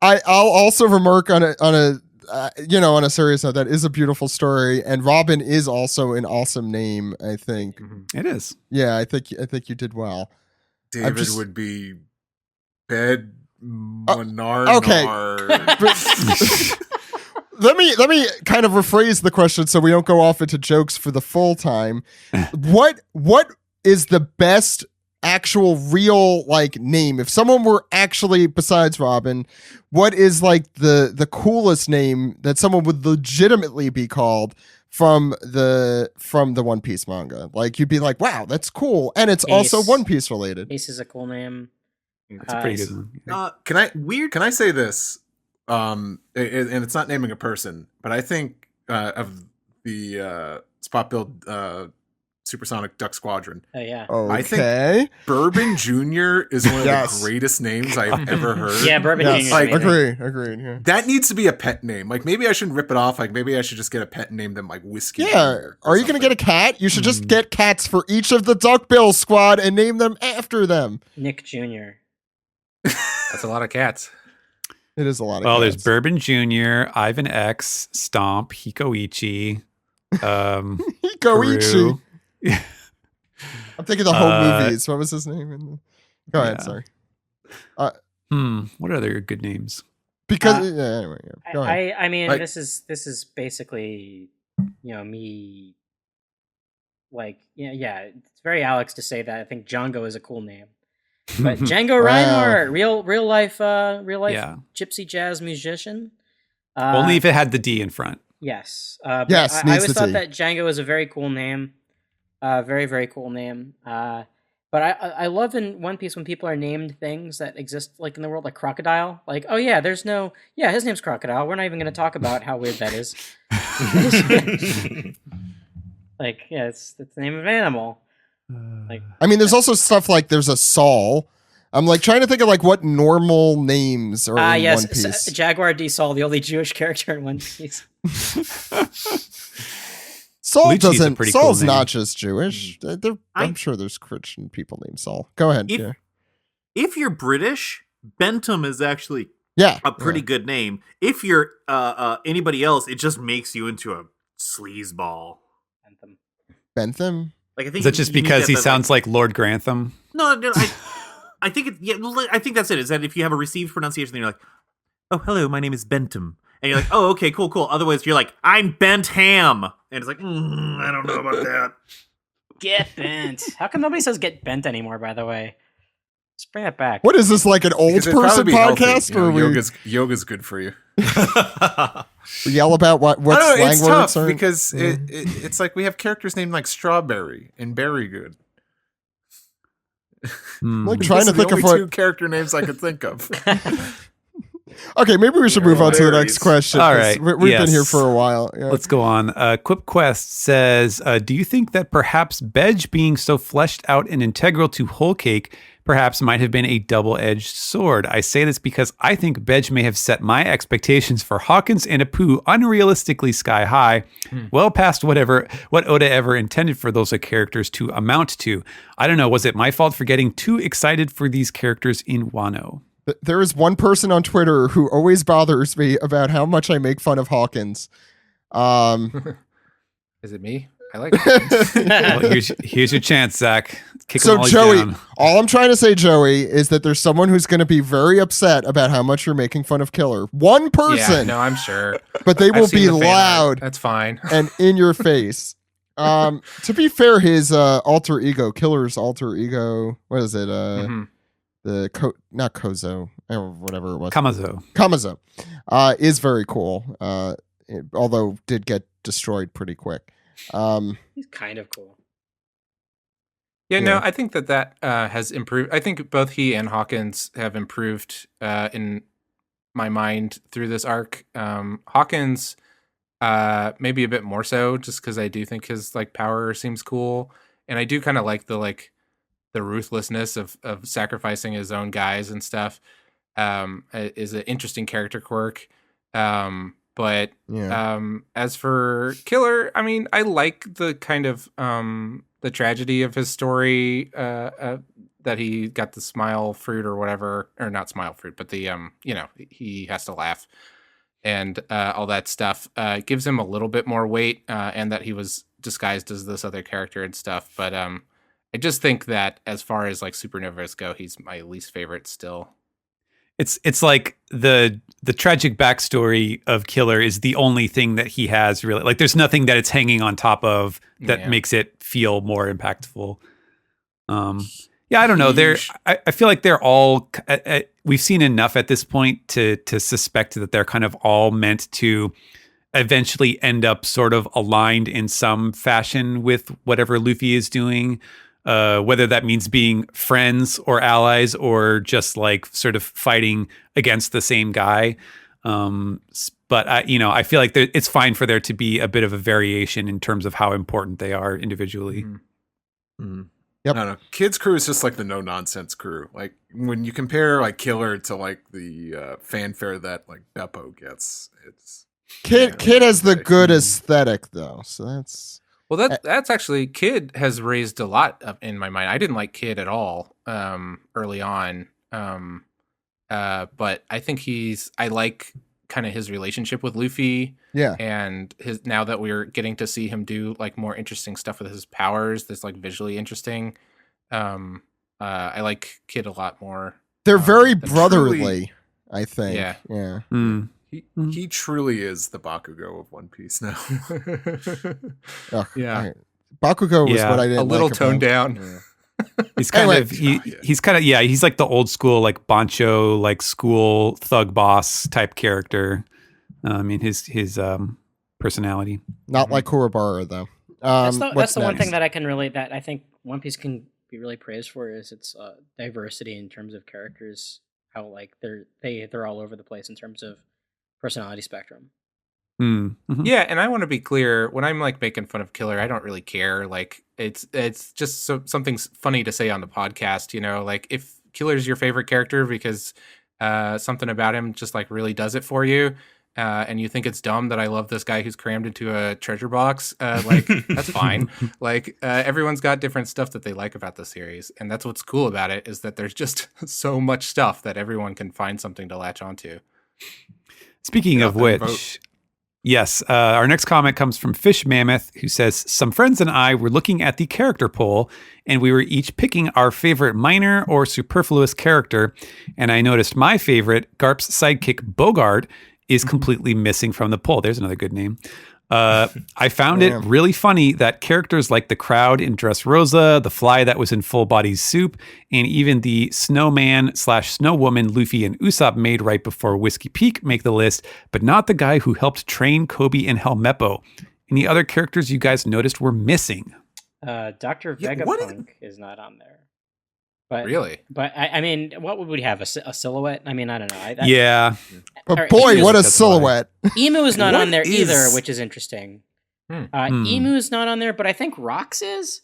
I'll also remark on a on a serious note, that is a beautiful story, and Robin is also an awesome name. I think. It is. Yeah, I think you did well. David just- would be Bed Monar. okay. Let me kind of rephrase the question so we don't go off into jokes for the full time. What is the best actual real like name? If someone were actually, besides Robin, what is like the coolest name that someone would legitimately be called from the One Piece manga? Like you'd be like, wow, that's cool, and it's also Ace. One Piece related. Ace is a cool name. That's a pretty good one. Can I say this? And it's not naming a person, but I think of the spot build Supersonic Duck Squadron. Oh yeah. I think- Okay. Bourbon Jr. is one of Yes. the greatest names I've ever heard. Yeah, Bourbon Yes. Jr. is Like, amazing. Agreed. Yeah. That needs to be a pet name. Like maybe I shouldn't rip it off. Like maybe I should just get a pet name them like Whiskey. Yeah. Jr. or Are you going to get a something. cat? You should just get cats for each of the Duckbill squad and name them after them. Nick Jr. That's a lot of cats. It is a lot of Well, there's cats. Bourbon Jr., Ivan X, Stomp, Hikoichi, Hikoichi. Karu. I'm thinking the home Uh, movies. What was his name? Go ahead, yeah. sorry. What other good names? Because anyway, yeah. Go ahead. I mean, Like- this is basically, me. Like, yeah, it's very Alex to say that. I think Django is a cool name, but Django Wow. Reinhardt, real life Yeah. gypsy jazz musician. Only if it had the D in front. Yes. But Yes, I needs always the thought T. that Django is a very cool name. Very, very cool name. But I love in One Piece when people are named things that exist like in the world, like Crocodile. Like, oh yeah, his name's Crocodile. We're not even going to talk about how weird that is. Like, yeah, it's the name of an animal. Like, I mean, there's also stuff like there's a Saul. I'm like trying to think of like what normal names are in yes, One Piece. Jaguar D. Saul, the only Jewish character in One Piece. Saul Lucci's a doesn't. pretty cool Saul's name. not just Jewish. I'm I- sure there's Christian people named Saul. Go ahead. If- Yeah. If you're British, Bentham is actually Yeah. a pretty good name. If you're anybody else, it just makes you into a sleazeball. Anthem. Bentham. Like I think Is that just you need because he that, sounds like Lord Grantham? No, I think it. Yeah, I think that's it. Is that if you have a received pronunciation, then you're like, "Oh, hello, my name is Bentham," and you're like, "Oh, okay, cool." Otherwise, you're like, "I'm Bentham," and it's like, I don't know about that. Get bent. How come nobody says get bent anymore, by the way? Just bring it back. What is this, like an old Because it'd person probably be healthy. podcast You know, where yoga's good for you. we yell about what I don't know, slang it's words tough are? because it's like we have characters named like Strawberry and Berry Good. Like These trying to are the think of only what two character names I could think of. Okay, maybe we should move on to the next question. All 'cause right. We've been here Yes. for a while. Yeah. Let's go on. QuipQuest says, do you think that perhaps Bedge being so fleshed out and integral to Whole Cake perhaps might have been a double-edged sword? I say this because I think Bedge may have set my expectations for Hawkins and Apu unrealistically sky high, well past what Oda ever intended for those characters to amount to. I don't know, was it my fault for getting too excited for these characters in Wano? There is one person on Twitter who always bothers me about how much I make fun of Hawkins. Is it me? I like Hawkins. Well, here's your chance, Zach. Kick 'em So all Joey, down. all I'm trying to say, Joey, is that there's someone who's going to be very upset about how much you're making fun of Killer. One Yeah, person, no, I'm sure. but they I've will seen be the fan art. loud That's fine. and in your face. To be fair, his alter ego, Killer's alter ego, what is it? Mhm. Not Kozo, or whatever it was. Kamazo. Is very cool. Although did get destroyed pretty quick. He's kind of cool. Yeah, Yeah. no, I think that has improved. I think both he and Hawkins have improved in my mind through this arc. Hawkins, maybe a bit more so, just because I do think his power seems cool, and I do kind of like the ruthlessness of sacrificing his own guys and stuff. Is an interesting character quirk. But Yeah. as for Killer, I mean, I like the kind of the tragedy of his story, that he got the smile fruit or whatever, or not smile fruit, but the he has to laugh and all that stuff. Gives him a little bit more weight, and that he was disguised as this other character and stuff. But I just think that as far as supernovas go, he's my least favorite still. It's like the tragic backstory of Killer is the only thing that he has really. There's nothing that it's hanging on top of that makes it feel more impactful. Yeah, I don't know. I feel like they're all. We've seen enough at this point to suspect that they're kind of all meant to eventually end up sort of aligned in some fashion with whatever Luffy is doing. Whether that means being friends or allies or just sort of fighting against the same guy. But I feel like it's fine for there to be a bit of a variation in terms of how important they are individually. Mm-hmm. Yep. I don't know. Kids crew is just the no nonsense crew. When you compare Killer to the fanfare that Beppo gets, it's Kid has the good aesthetic though, so that's. Well, that's actually Kid has raised a lot up in my mind. I didn't like Kid at all early on, but I think I like kind of his relationship with Luffy. Yeah, and now that we're getting to see him do more interesting stuff with his powers, that's visually interesting. I like Kid a lot more. they're very than brotherly. truly- I think. Yeah. Yeah. Mm. He truly is the Bakugo of One Piece now. Ugh, Yeah. Bakugo was Yeah. what I didn't a little like toned about- down. He's kind Anyway. of he's kind of he's like the old school Bancho school thug boss type character. I mean his personality. Not like Kurobara though. That's What's the one next? thing that I can relate that I think One Piece can be really praised for is its diversity in terms of characters. How they're all over the place in terms of personality spectrum. Mm-hmm. Yeah, and I want to be clear, when I'm making fun of Killer, I don't really care. It's just something funny to say on the podcast, if Killer's your favorite character because something about him just really does it for you, and you think it's dumb that I love this guy who's crammed into a treasure box, that's fine. Everyone's got different stuff that they like about the series, and that's what's cool about it, is that there's just so much stuff that everyone can find something to latch onto. Speaking of which, yes, our next comment comes from Fish Mammoth, who says, some friends and I were looking at the character poll, and we were each picking our favorite minor or superfluous character, and I noticed my favorite, Garp's sidekick Bogart, is completely missing from the poll. There's another good name. I found it really funny that characters like the crowd in Dressrosa, the fly that was in Full Body's soup, and even the snowman/snowwoman Luffy and Usopp made right before Whiskey Peak make the list, but not the guy who helped train Kobe and Helmeppo. Any other characters you guys noticed were missing? Dr. Yeah, Vegapunk is not on there. But Really? But I mean, what would we have? A silhouette? I mean, I don't know. Yeah. But Or boy, Emu's- what a That's why. silhouette! Emu is not What on there is- either, which is interesting. Emu is not on there, but I think Rox is.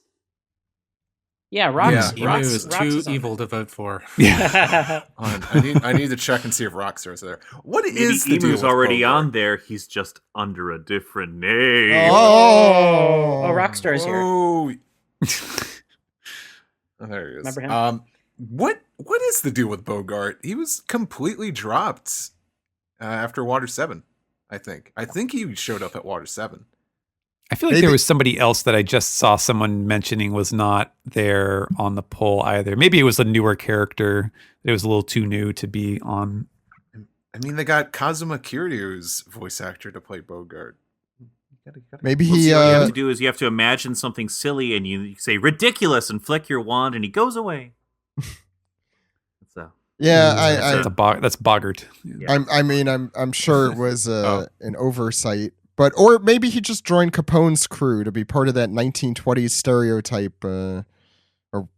Yeah, Rox. Yeah. Rox Emu is Rox too on evil to vote for. Yeah. I need to check and see if Rockstar's there. What Maybe is the deal Emu's with already Bogart? on there. He's just under a different name. Oh, Oh, Rockstar's here. Oh. Oh, there he is. Remember him? What is the deal with Bogart? He was completely dropped after Water 7, I think. I think he showed up at Water 7. I feel like Maybe- there was somebody else that I just saw someone mentioning was not there on the poll either. Maybe it was a newer character. It was a little too new to be on. I mean, they got Kazuma Kiryu's voice actor to play Bogart. maybe Well, he. see, what you have to do is you have to imagine something silly, and you say ridiculous, and flick your wand, and he goes away. So Yeah, That's Bogart. I'm sure it was Oh. an oversight, or maybe he just joined Capone's crew to be part of that 1920s stereotype, or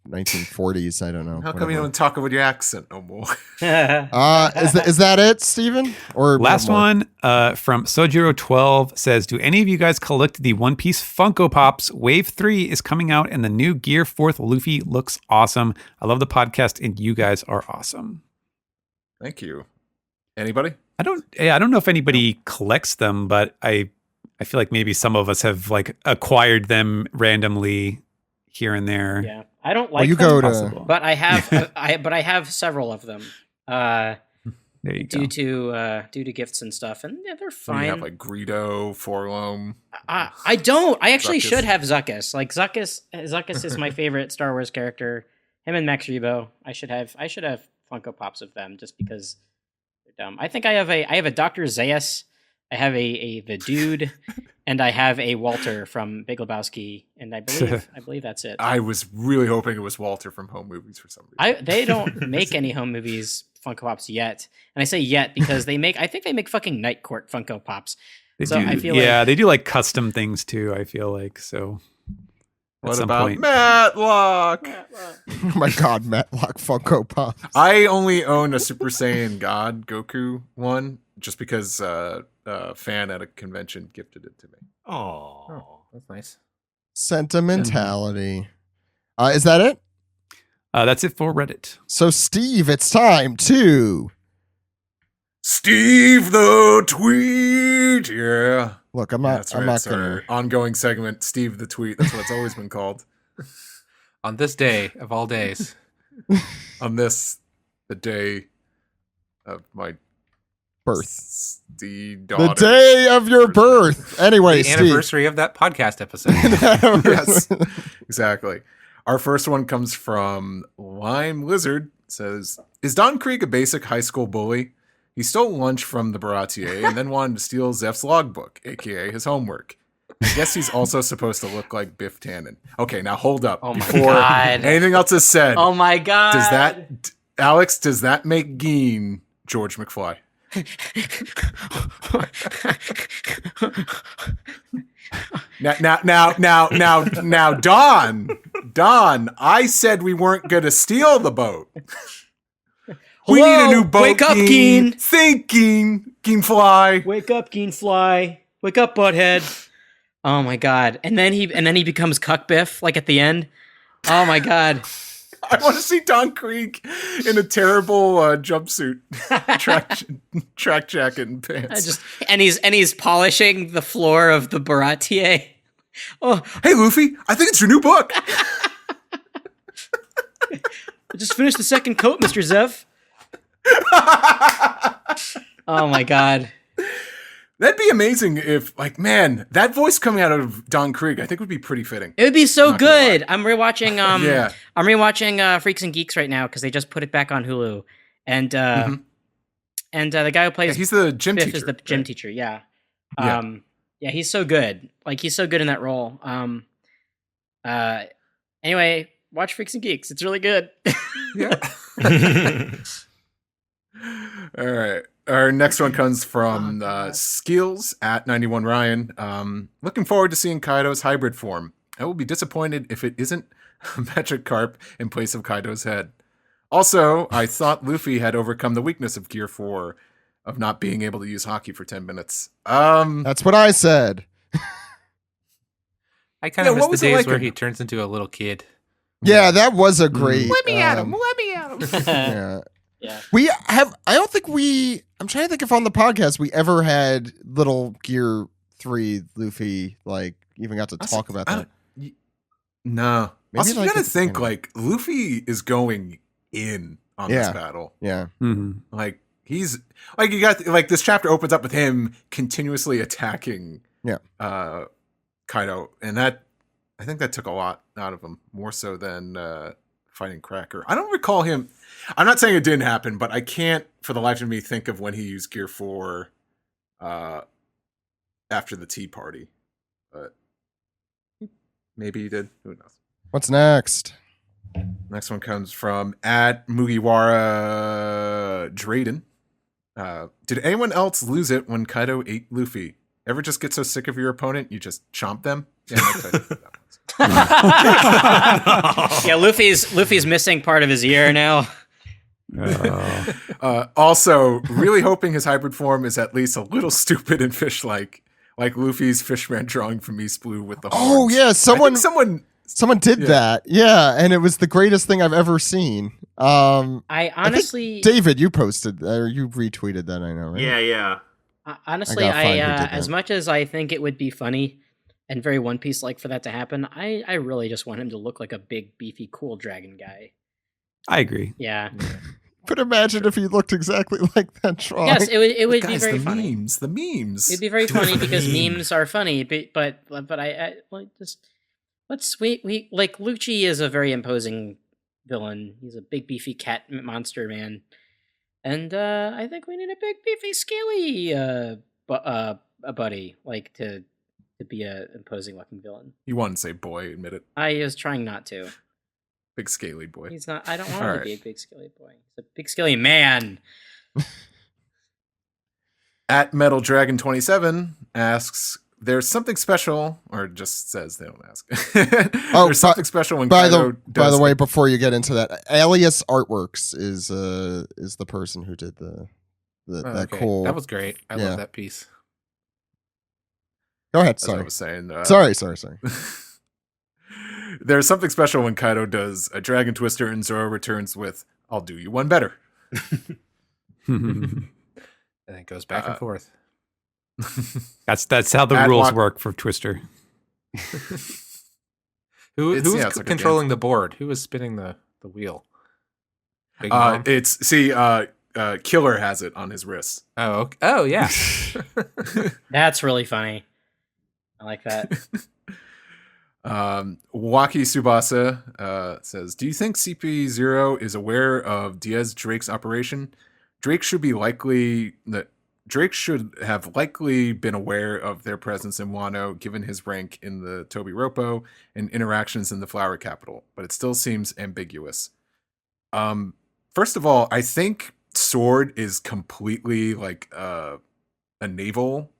1940s. I don't know. How come you don't talk about your accent no more? Is that it, Steven? Or Last more? one from Sojiro12 says, do any of you guys collect the One Piece Funko Pops? Wave 3 is coming out and the new Gear 4th Luffy looks awesome. I love the podcast and you guys are awesome. Thank you. Anybody? I don't know if anybody collects them, but I feel like maybe some of us have like acquired them randomly here and there. yeah, I don't Well, like you them, go to. Possible. but I have I have several of them. There you go. Due to gifts and stuff, and yeah, they're So you fine. have like Greedo, Forlome. I don't. I actually Zuckuss. should have Zuckuss. Like Zuckuss is my favorite Star Wars character. Him and Max Rebo. I should have Funko Pops of them just because they're dumb. I think I have a Dr. Zayas. I have the Dude, and I have a Walter from Big Lebowski, and I believe that's it. I was really hoping it was Walter from Home Movies for some reason. They don't make any home movies Funko Pops yet, and I say yet because I think they make fucking Night Court Funko Pops. They So do, I feel yeah, like- they do like custom things too, I feel like. So at What some about point. Matlock? Oh my God, Matlock Funko Pops. I only own a Super Saiyan God Goku one just because a fan at a convention gifted it to me. Oh, That's nice. Sentimentality. Is that it? That's it for Reddit. So, Steve, it's time to Steve the Tweet. Yeah. look. I'm not. That's I'm right. not It's our gonna. ongoing segment, Steve the Tweet. That's what it's always been called. On this day of all days. On this, the day of my Birth. the The day of your birth. Anyway, The Steve. anniversary of that podcast episode. Yes, exactly. Our first one comes from Lime Lizard. It says, is Don Krieg a basic high school bully? He stole lunch from the Baratier and then wanted to steal Zeph's logbook, aka his homework. I guess he's also supposed to look like Biff Tannen. Okay, now hold up. Oh my Before God. anything else is said, Oh my God! does that make Geen George McFly? Now, Don, I said we weren't gonna steal the boat. We need a new boat. Wake up, Geen. Think, Geen Fly. Wake up, Geenfly. Wake up, butthead. Oh my God! And then he becomes Cuck Biff like at the end. Oh my God! I want to see Don Krieg in a terrible jumpsuit, track jacket, and pants. And he's polishing the floor of the Baratier. Oh, Hey, Luffy, I think it's your new book. I just finished the second coat, Mr. Zev. Oh my God! That'd be amazing if, like, man, that voice coming out of Don Krieg, I think would be pretty fitting. It would be so Not gonna good. lie. I'm rewatching. Yeah. I'm rewatching Freaks and Geeks right now because they just put it back on Hulu, and the guy who Yeah, plays he's the gym Biff teacher. is the gym right? teacher. Yeah. Yeah. Yeah, he's so good. Like he's so good in that role. Anyway, watch Freaks and Geeks. It's really good. Yeah. All right. Our next one comes from Skills at 91 Ryan. Looking forward to seeing Kaido's hybrid form. I will be disappointed if it isn't a Magikarp in place of Kaido's head. Also, I thought Luffy had overcome the weakness of Gear 4 of not being able to use hockey for 10 minutes. That's what I said. I kind of miss what the was it days like where in- he turns into a little kid. Yeah, that was a great. Let me at him. Let me at him. Yeah. Yeah. We have. I don't think we. I'm trying to think if on the podcast we ever had little Gear 3 Luffy like even got to talk about that. No. Maybe Also, you like gotta at the think, beginning. like, Luffy is going in on this Yeah. battle. Yeah. Mhm. Like, he's, like, you got, like, this chapter opens up with him continuously attacking Kaido. And that, I think that took a lot out of him, more so than fighting Cracker. I don't recall him, I'm not saying it didn't happen, but I can't, for the life of me, think of when he used Gear 4 after the tea party. But maybe he did. Who knows? What's next? Next one comes from at Mugiwara Drayden. Did anyone else lose it when Kaido ate Luffy? Ever just get so sick of your opponent you just chomp them? Yeah, Yeah, Luffy's missing part of his ear now. also, really hoping his hybrid form is at least a little stupid and fish-like Luffy's fishman drawing from East Blue with the horns. Oh yeah, I someone did Yeah. that. Yeah, and it was the greatest thing I've ever seen. I honestly, David, you posted or you retweeted that. I know, right? Yeah. honestly, I gotta find who did as that. much as I think it would be funny and very One Piece like for that to happen, I really just want him to look like a big, beefy, cool dragon guy. I agree. Yeah. But imagine if he looked exactly like that drawing. Yes, it would be Guys, very the funny. memes. It'd be very funny because meme. memes are funny, but I like just we like Lucci is a very imposing villain. He's a big beefy cat monster man, and I think we need a big beefy scaly a buddy like to be a imposing looking villain. You want to say boy, admit it. I was trying not to. Big scaly boy. He's not. I don't want him Alright. to be a big scaly boy. He's a big scaly man. At Metal Dragon 27 asks, "There's something special," or just says they don't ask. There's something special when by Kaido the does way, before you get into that, Alias Artworks is the person who did Oh, that okay. cool. That was great. I Yeah. love that piece. Go ahead. as I Sorry. was saying. Sorry. There's something special when Kaido does a Dragon Twister and Zoro returns with, "I'll do you one better." And it goes back and forth. That's how the At rules Walk- work for Twister. Who It's- was yeah, it's like a controlling the board? Who was spinning the wheel? Big Mom? Killer has it on his wrist. Oh, okay. Oh, yeah. That's really funny. I like that. Waki Tsubasa says, "Do you think CP0 is aware of Diaz Drake's operation? Drake should have likely been aware of their presence in Wano, given his rank in the Toby Roppo and interactions in the Flower Capital, but it still seems ambiguous." First of all, I think Sword is completely like a naval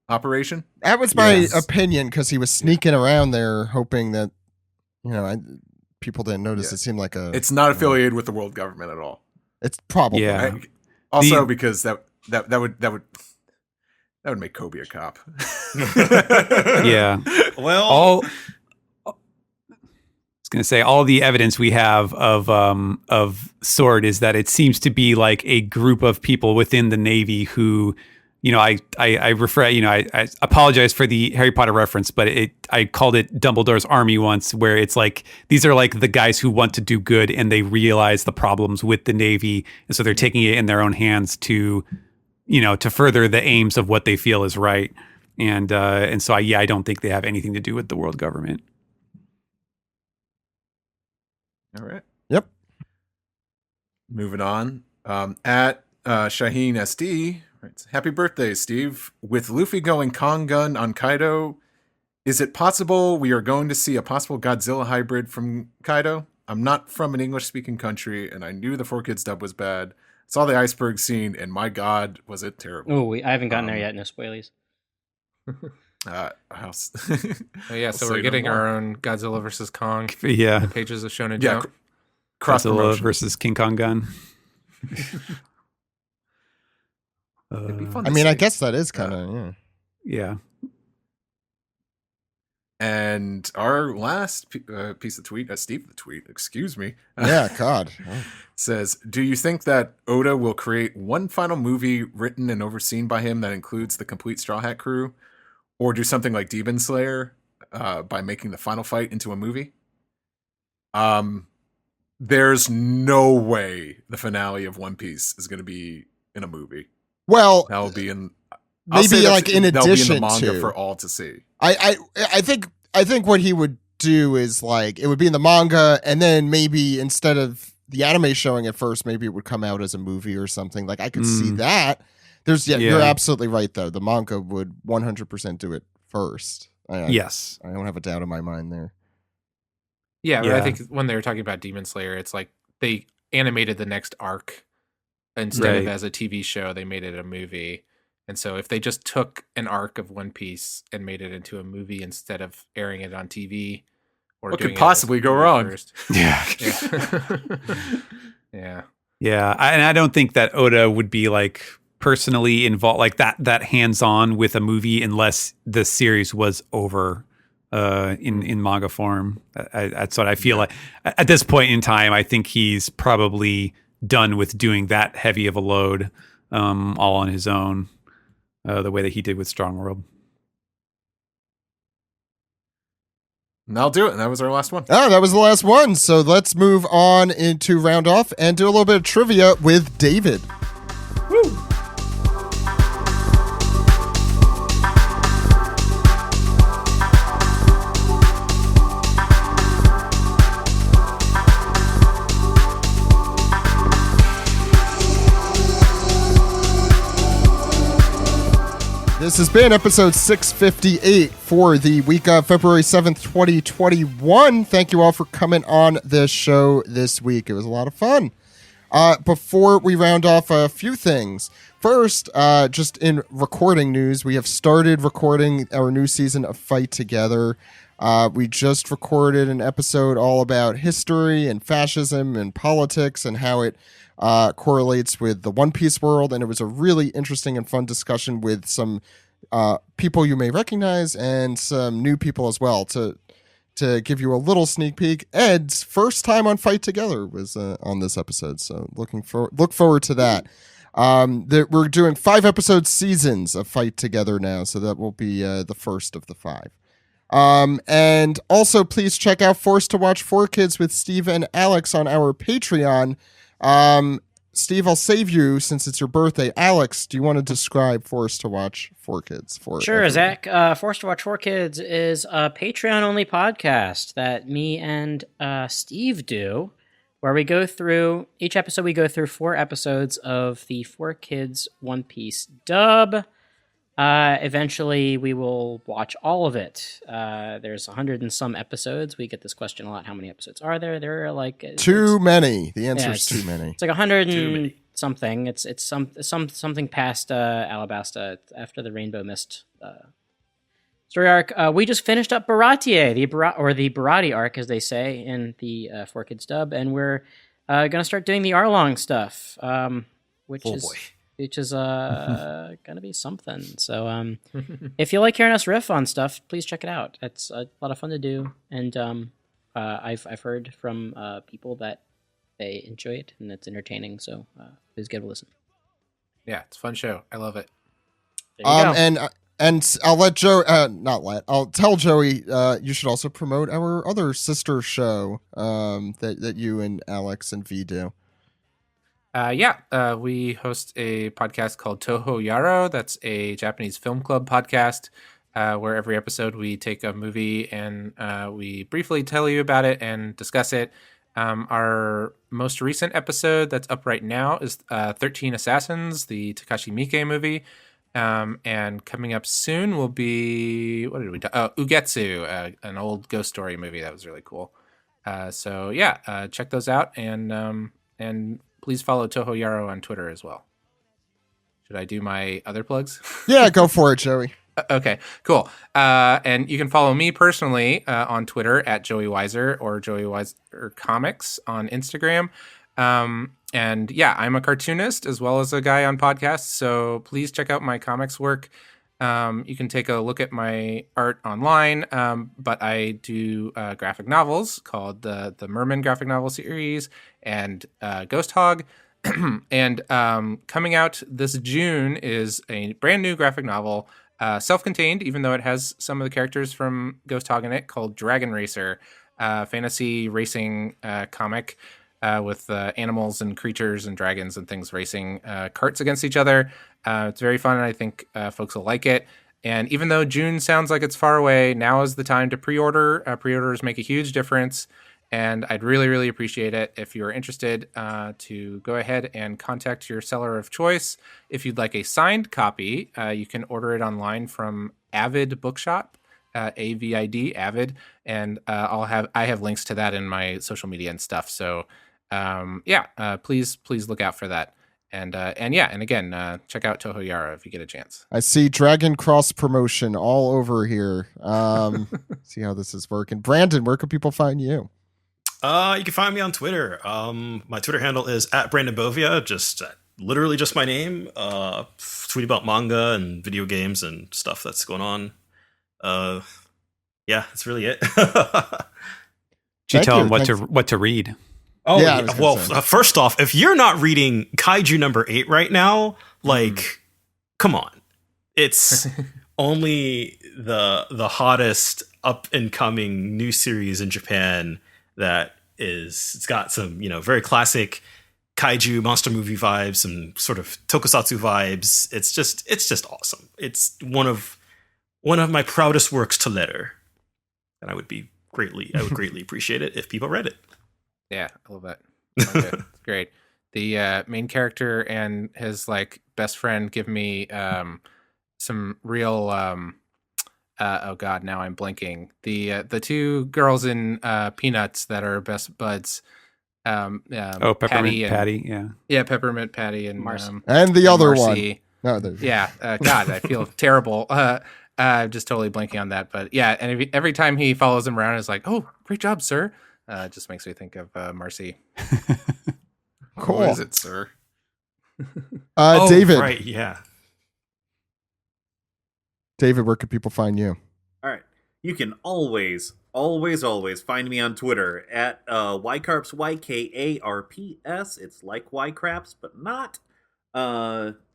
operation. That was my Yes. opinion because he was sneaking around there, hoping that people didn't notice. Yeah. It seemed like It's not affiliated with the world government at all. It's probably Yeah. Also, because that would make Kobe a cop. Yeah. Well, All I was going to say all the evidence we have of Sword is that it seems to be like a group of people within the Navy who, I apologize for the Harry Potter reference, but I called it Dumbledore's Army once, where it's like these are like the guys who want to do good and they realize the problems with the Navy, and so they're taking it in their own hands to further the aims of what they feel is right. And so I don't think they have anything to do with the world government. All right. Yep. Moving on. At Shaheen SD writes, "Happy birthday, Steve. With Luffy going Kong gun on Kaido, is it possible we are going to see a possible Godzilla hybrid from Kaido? I'm not from an English-speaking country, and I knew the 4Kids dub was bad. Saw the iceberg scene, and my God, was it terrible." Oh, I haven't gotten there yet. No spoilies. Oh, yeah, so I'll we're say getting no more. our own Godzilla versus Kong. Yeah. The pages of Shonen Yeah, Jump. Cross Godzilla promotion. versus King Kong gun. It'd be fun I to mean, I see. guess that is kind of Yeah. And our last piece of tweet, Steve the tweet, excuse me. yeah. God. Oh. Says, do you think that Oda will create one final movie written and overseen by him that includes the complete Straw Hat crew? Or do something like Demon Slayer by making the final fight into a movie? There's no way the finale of One Piece is going to be in a movie. Well, That will be in... I'll say maybe that's- like in that'll be in addition the manga to. for all to see. I think what he would do is like it would be in the manga, and then maybe instead of the anime showing it first, maybe it would come out as a movie or something. Like I could see that. You're absolutely right though. The manga would 100% do it first. Yes. I don't have a doubt in my mind there. Yeah, but Yeah. I think when they were talking about Demon Slayer, it's like they animated the next arc instead of Right. as a TV show, they made it a movie. And so if they just took an arc of One Piece and made it into a movie instead of airing it on TV, or What doing could it possibly as a go movie wrong? first. Yeah. Yeah. Yeah. Yeah. And I don't think that Oda would be like personally involved like that hands-on with a movie unless the series was over in manga form. That's what I feel like at this point in time. I think he's probably done with doing that heavy of a load all on his own, the way that he did with Strong World. And that'll do it. And that was our last one. Oh, that was the last one. So let's move on into round off and do a little bit of trivia with David. This has been episode 658 for the week of February 7th, 2021. Thank you all for coming on this show this week. It was a lot of fun. Before we round off, a few things. First, just in recording news, we have started recording our new season of Fight Together. We just recorded an episode all about history and fascism and politics and how it correlates with the One Piece world, and it was a really interesting and fun discussion with some people you may recognize and some new people as well. To give you a little sneak peek, Ed's first time on Fight Together was on this episode, so look forward to that. We're doing 5-episode seasons of Fight Together now, so that will be the first of the 5. And also, please check out Forced to Watch 4 Kids with Steve and Alex on our Patreon. Steve, I'll save you since it's your birthday. Alex, do you want to describe Forced to Watch 4 Kids for Sure, everyone? Zach. Forced to Watch 4 Kids is a Patreon-only podcast that me and Steve do, where we go through, each episode we go through 4 episodes of the 4 Kids One Piece dub. Eventually, we will watch all of it. There's 100 and some episodes. We get this question a lot. How many episodes are there? There are like Too many. The answer is it's- too many. It's like 100 Too and many. something. It's something past Alabasta after the Rainbow Mist story arc. We just finished up Baratie, the Barati arc, as they say in the 4 Kids dub, and we're gonna start doing the Arlong stuff, which Oh is boy. gonna be something. So if you like hearing us riff on stuff, please check it out. It's a lot of fun to do, and I've heard from people that they enjoy it and it's entertaining. So please give it a listen. Yeah, it's a fun show. I love it. There you go. And I'll let Joe I'll tell Joey you should also promote our other sister show that you and Alex and V do. We host a podcast called Toho Yaro. That's a Japanese film club podcast where every episode we take a movie and we briefly tell you about it and discuss it. Our most recent episode that's up right now is 13 Assassins, the Takashi Miike movie. And coming up soon will be, what did we do? Ugetsu, an old ghost story movie that was really cool. Check those out and please follow Toho Yaro on Twitter as well. Should I do my other plugs? Yeah, go for it, Joey. Okay, cool. And you can follow me personally on Twitter at Joey Weiser or Joey Weiser Comics on Instagram. And yeah, I'm a cartoonist as well as a guy on podcasts. So please check out my comics work. You can take a look at my art online, but I do graphic novels called the Merman graphic novel series and Ghost Hog. And coming out this June is a brand new graphic novel, self-contained, even though it has some of the characters from Ghost Hog in it, called Dragon Racer, fantasy racing comic with animals and creatures and dragons and things racing carts against each other. It's very fun, and I think folks will like it. And even though June sounds like it's far away, now is the time to pre-order. Pre-orders make a huge difference. And I'd really, really appreciate it if you're interested to go ahead and contact your seller of choice. If you'd like a signed copy, you can order it online from Avid Bookshop, AVID, Avid, and I have links to that in my social media and stuff. So please look out for that. And again, check out Toho Yara if you get a chance. I see Dragon Cross promotion all over here. See how this is working. Brandon, where can people find you? You can find me on Twitter. My Twitter handle is @BrandonBovia, literally just my name. Tweet about manga and video games and stuff that's going on. That's really it. Did you tell him what to read? Oh, yeah. Well, first off, if you're not reading Kaiju number 8 right now, come on. It's only the hottest up and coming new series in Japan it's got some, very classic kaiju monster movie vibes, some sort of tokusatsu vibes. It's just awesome. It's one of my proudest works to letter. And I would greatly appreciate it if people read it. Yeah, I love it. It's great. The main character and his best friend give me some real oh god, now I'm blanking. The two girls in Peanuts that are best buds. Peppermint Patty, yeah. Yeah, Peppermint Patty and and the other Marcy. one. No, God, I feel terrible. I'm just totally blanking on that. But yeah, and every time he follows him around, it's like, oh, great job, sir. It just makes me think of Marcy. Cool. What is it, sir? David. Right, yeah. David, where can people find you? All right. You can always find me on Twitter at Ycarps, YKARPS. It's like Ycraps, but not.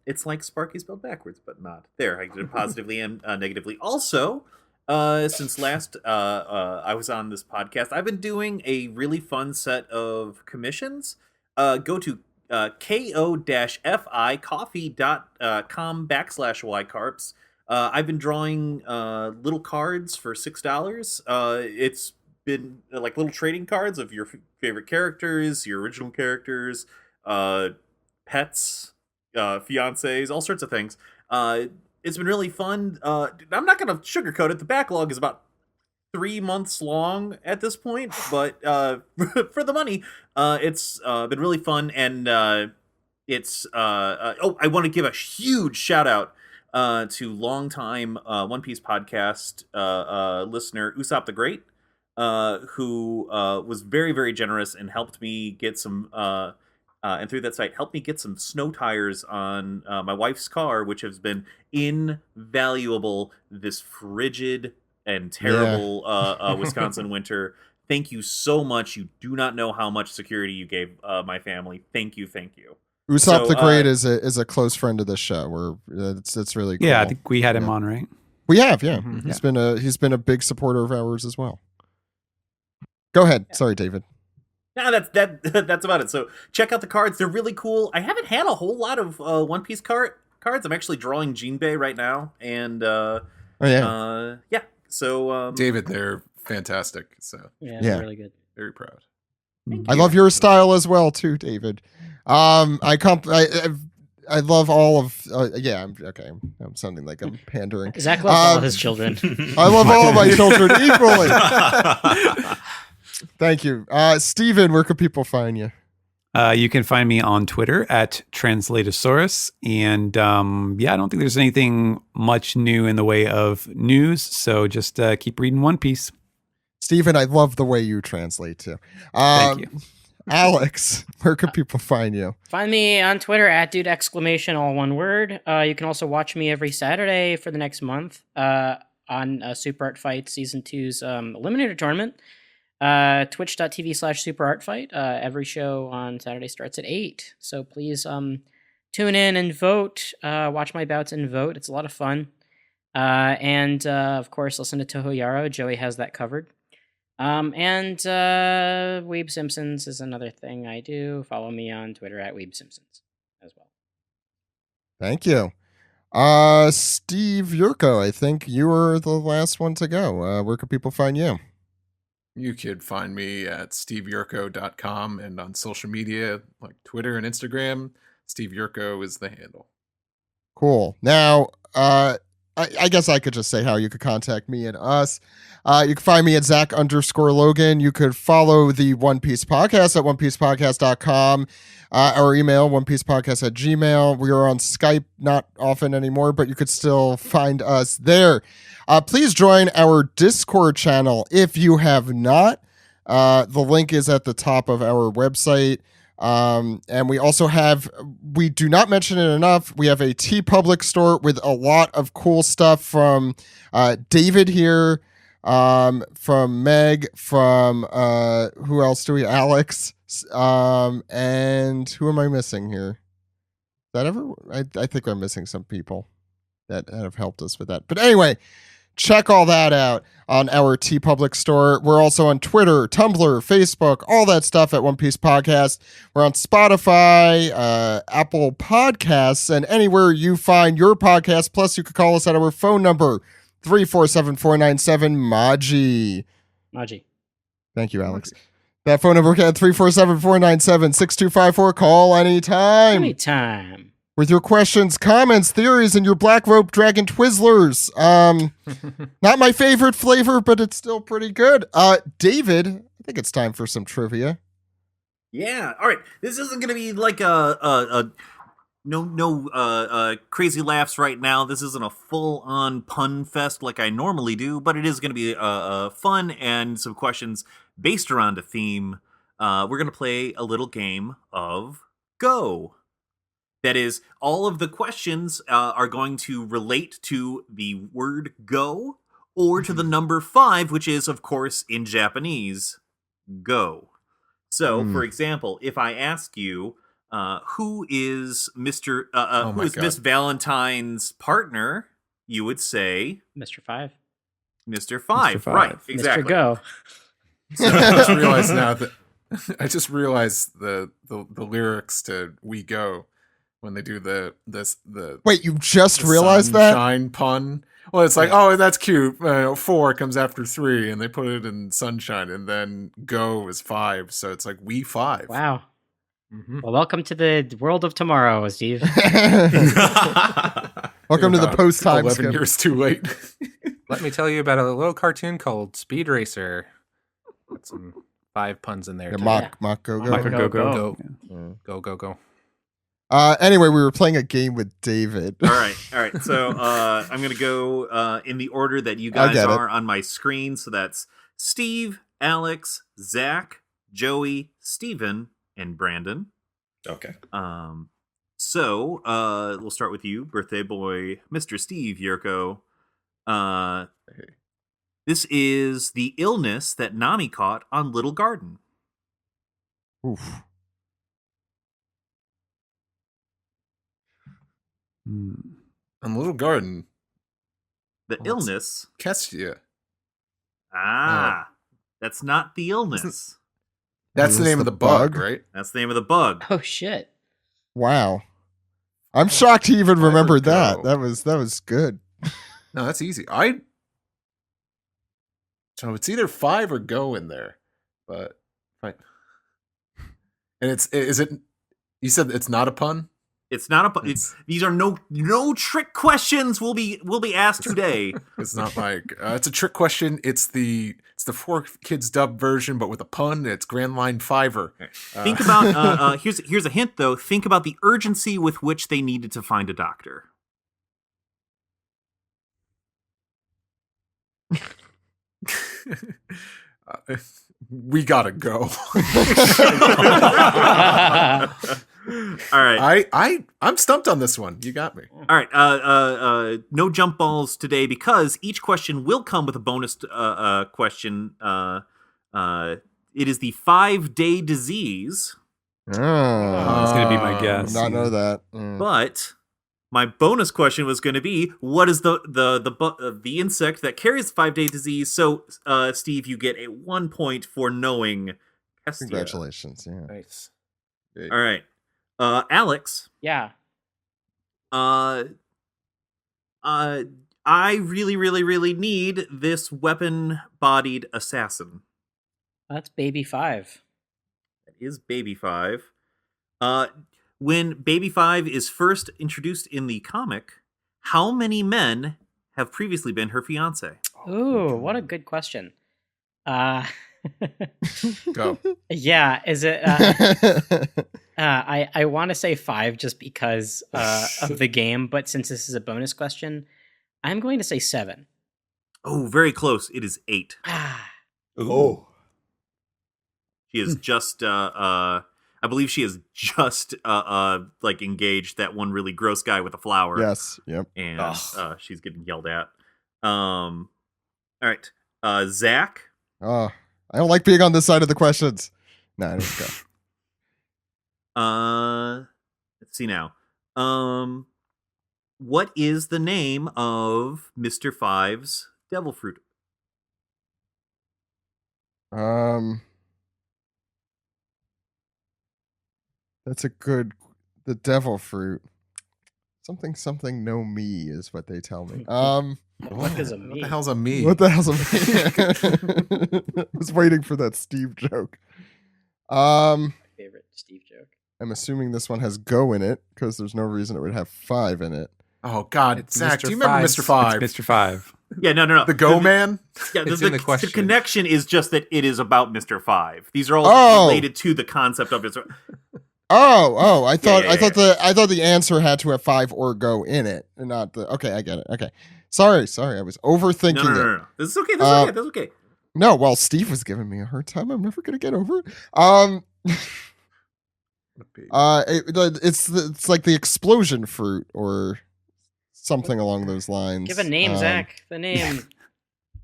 It's like Sparky spelled backwards, but not. There, I did it positively and negatively. Also, since last I was on this podcast, I've been doing a really fun set of commissions. Go to ko-fi coffee.com/Ycarps. I've been drawing little cards for $6. It's been little trading cards of your favorite characters, your original characters, pets, fiancés, all sorts of things. It's been really fun. I'm not going to sugarcoat it. The backlog is about 3 months long at this point, but for the money, it's been really fun. And I want to give a huge shout out to longtime One Piece podcast listener Usopp the Great, who was very, very generous and helped me get some, and through that site, helped me get some snow tires on my wife's car, which has been invaluable this frigid and terrible Wisconsin winter. Thank you so much. You do not know how much security you gave my family. Thank you. Usopp the Great is a close friend of the show. It's really cool. Yeah, I think we had him on, right? We have, yeah. Mm-hmm. He's been a big supporter of ours as well. Go ahead. Sorry, David. No, that's about it. So check out the cards; they're really cool. I haven't had a whole lot of One Piece cards. I'm actually drawing Jinbei right now, and So David, they're fantastic. So yeah, really good. Very proud. I love your style as well too, David. I love all of. I'm sounding like I'm pandering. Zach loves all his children. I love all of my children equally. Thank you, Steven. Where can people find you? You can find me on Twitter at Translatosaurus. And I don't think there's anything much new in the way of news. So just keep reading One Piece. Stephen, I love the way you translate too. Thank you. Alex, where can people find you? Find me on Twitter at dude exclamation all one word. You can also watch me every Saturday for the next month on Super Art Fight Season 2's Eliminator Tournament. Twitch.tv/SuperArtFight. Every show on Saturday starts at 8. So please tune in and vote. Watch my bouts and vote. It's a lot of fun. And of course, listen to Toho Yaro. Joey has that covered. And Weeb Simpsons is another thing I do. Follow me on Twitter at Weeb Simpsons as well. Thank you. Steve Yurko, I think you were the last one to go. Where can people find you? You could find me at steveyurko.com and on social media like Twitter and Instagram. Steve Yurko is the handle. Cool. Now, I guess I could just say how you could contact me and us. You can find me at Zach_Logan. You could follow the One Piece Podcast at onepiecepodcast.com. Our email, onepiecepodcast@gmail.com. We are on Skype, not often anymore, but you could still find us there. Please join our Discord channel if you have not. The link is at the top of our website. And we also have, we do not mention it enough, we have a TeePublic store with a lot of cool stuff from David here, from Meg, from who else do we, Alex, and who am I missing here? I think I'm missing some people that have helped us with that. But anyway, check all that out on our TeePublic store. We're also on Twitter, Tumblr, Facebook, all that stuff at One Piece Podcast. We're on Spotify, Apple Podcasts, and anywhere you find your podcast. Plus, you could call us at our phone number, 347-497-MAJI. Maji. Thank you, Alex. That phone number again, 347-497-6254. Call anytime. Anytime. With your questions, comments, theories, and your Black Rope Dragon Twizzlers. Not my favorite flavor, but it's still pretty good. David, I think it's time for some trivia. Yeah. All right. This isn't going to be like no crazy laughs right now. This isn't a full-on pun fest like I normally do, but it is going to be fun and some questions based around a theme. We're going to play a little game of Go. That is, all of the questions are going to relate to the word go or to the number 5, which is, of course, in Japanese, go. So, for example, if I ask you, who is who is Miss Valentine's partner, you would say Mr. 5. Mr. 5. Mr. 5. Right, exactly. Mr. Go. So I just realized now that the lyrics to "We Go" when they do the Wait, you just realized that? sunshine pun. Well, it's like, oh, that's cute. 4 comes after 3, and they put it in sunshine, and then go is 5, so it's like we 5. Wow. Well, welcome to the world of tomorrow, Steve. Welcome to the post-time 11 skip. years too late. Let me tell you about a little cartoon called Speed Racer. Got some 5 puns in there. Yeah, today. mock, go, go. Mock, Go, go. Go. Anyway, we were playing a game with David. All right. So I'm going to go in the order that you guys are on my screen. So that's Steve, Alex, Zach, Joey, Steven, and Brandon. Okay. So we'll start with you, birthday boy, Mr. Steve Yurko. This is the illness that Nami caught on Little Garden. Oof. On Little Garden. The illness. Kestia. That's not the illness. That's the name of the bug, right? That's the name of the bug. Oh, shit. Wow. I'm shocked he even remembered that. Go. That was good. No, that's easy. So it's either 5 or go in there, but fine. And is it? You said it's not a pun? It's not a. These are no trick questions. Will be asked today. It's not like it's a trick question. It's the 4Kids dub version, but with a pun. It's Grand Line Fiver. Think about here's a hint though. Think about the urgency with which they needed to find a doctor. We gotta go. All right. I'm stumped on this one. You got me. All right. No jump balls today because each question will come with a bonus question. It is the 5-day disease. Oh, That's going to be my guess. Not know that. Mm. But my bonus question was going to be, what is the insect that carries the 5-day disease? So, Steve, you get a 1 point for knowing Hestia. Congratulations. Yeah. Nice. All right. Alex. Yeah. I really, really, really need this weapon-bodied assassin. That's Baby 5. That is Baby 5. When Baby 5 is first introduced in the comic, how many men have previously been her fiance? Ooh, what a good question. Go. Yeah, is it? I want to say 5 just because of the game, but since this is a bonus question, I'm going to say 7. Oh, very close. It is 8. Oh. She is just I believe she is just like engaged that one really gross guy with a flower. Yes. Yep. And she's getting yelled at. All right. Zach. Oh, I don't like being on this side of the questions. No, I don't go. Let's see now. What is the name of Mr. Five's devil fruit? That's a good. The devil fruit. Something no me is what they tell me. What is a What me? the hell's a me? What the hell's a me? I was waiting for that Steve joke. Favorite Steve joke. I'm assuming this one has go in it because there's no reason it would have 5 in it. Oh God, It's Zach, Mr. do you remember Five. Mr. Five? It's Mr. 5. Yeah, no. The Go Man? Yeah, It's in the question. The connection is just that it is about Mr. Five. These are all Oh. related to the concept of it. Oh! I thought Yeah. I thought the answer had to have 5 or go in it, and not the. Okay, I get it. Okay, sorry, I was overthinking it. No. This is okay. That's okay. No, well, Steve was giving me a hard time. I'm never gonna get over it. It's like the explosion fruit or something along those lines. Give a name, Zach. The name.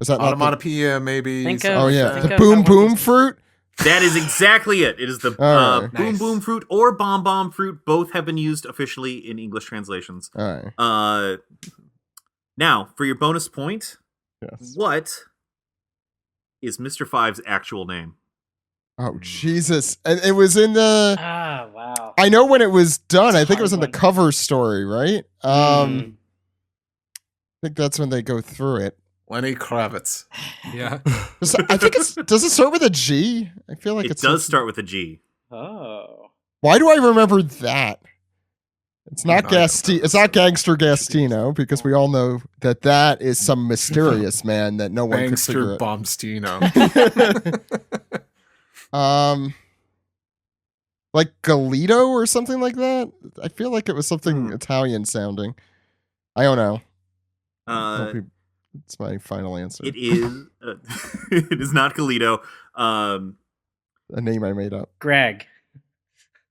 Is that not the, Onomatopoeia, maybe. Think something of- Oh like yeah, that. think the of boom one boom of these- fruit. That is exactly it. It is the All right. boom Nice. boom fruit or bomb bomb fruit. Both have been used officially in English translations. All right. Now for your bonus point, Yes. what is Mr. Five's actual name? Oh Jesus! And it was in the. Ah, wow. I know when it was done. It's a I think it was in hard the one. cover story, right? Mm. I think that's when they go through it. Lenny Kravitz. Yeah. I think it's. Does it start with a G? I feel like It it's does start with a G. Oh. Why do I remember that? It's not I don't It's not Gangster Gastino because we all know that is some mysterious man that no one could figure Bangster it. Bombstino. Like Galito or something like that. I feel like it was something Hmm. Italian sounding. I don't know. Uh, It's my final answer. it is. It is not Galito. A name I made up. Greg.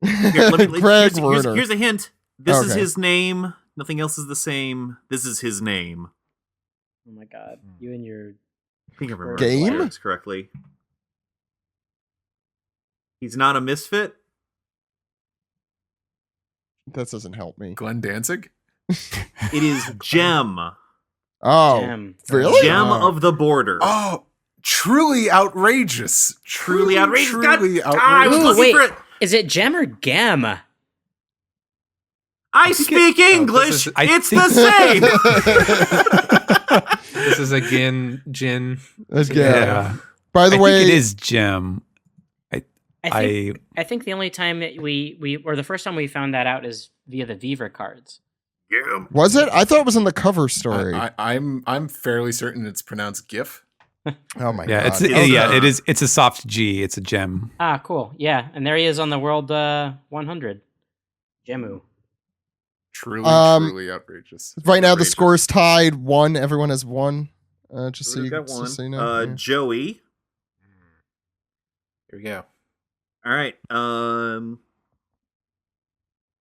Here, Greg Werner. here's a hint. This is Okay. his name. Nothing else is the same. This is his name. Oh my God. You and your. I think I remember Game? the lyrics correctly. He's not a misfit. That doesn't help me. Glenn Danzig? It is Gem. Oh, Gem. really? Gem Oh. of the Border. Oh, truly outrageous. Truly outrageous. Truly God, I was Ooh, looking wait. for it. Is it Gem or Gem? I speak English. I It's think- the same. This is again Jin. That's good. Yeah. By the I way, think it is Gem. I think the only time that we or the first time we found that out is via the Viva cards. Yeah. Was it? I thought it was in the cover story. I'm fairly certain it's pronounced GIF. Oh my Yeah, god. it is. It's a soft G. It's a gem. Ah, cool. Yeah, and there he is on the world 100. Jemu. Truly outrageous. Right now the Outrageous. score's tied 1. Everyone has 1. Just so We've you, got just one. so you know. Yeah. Joey. Here we go. All right.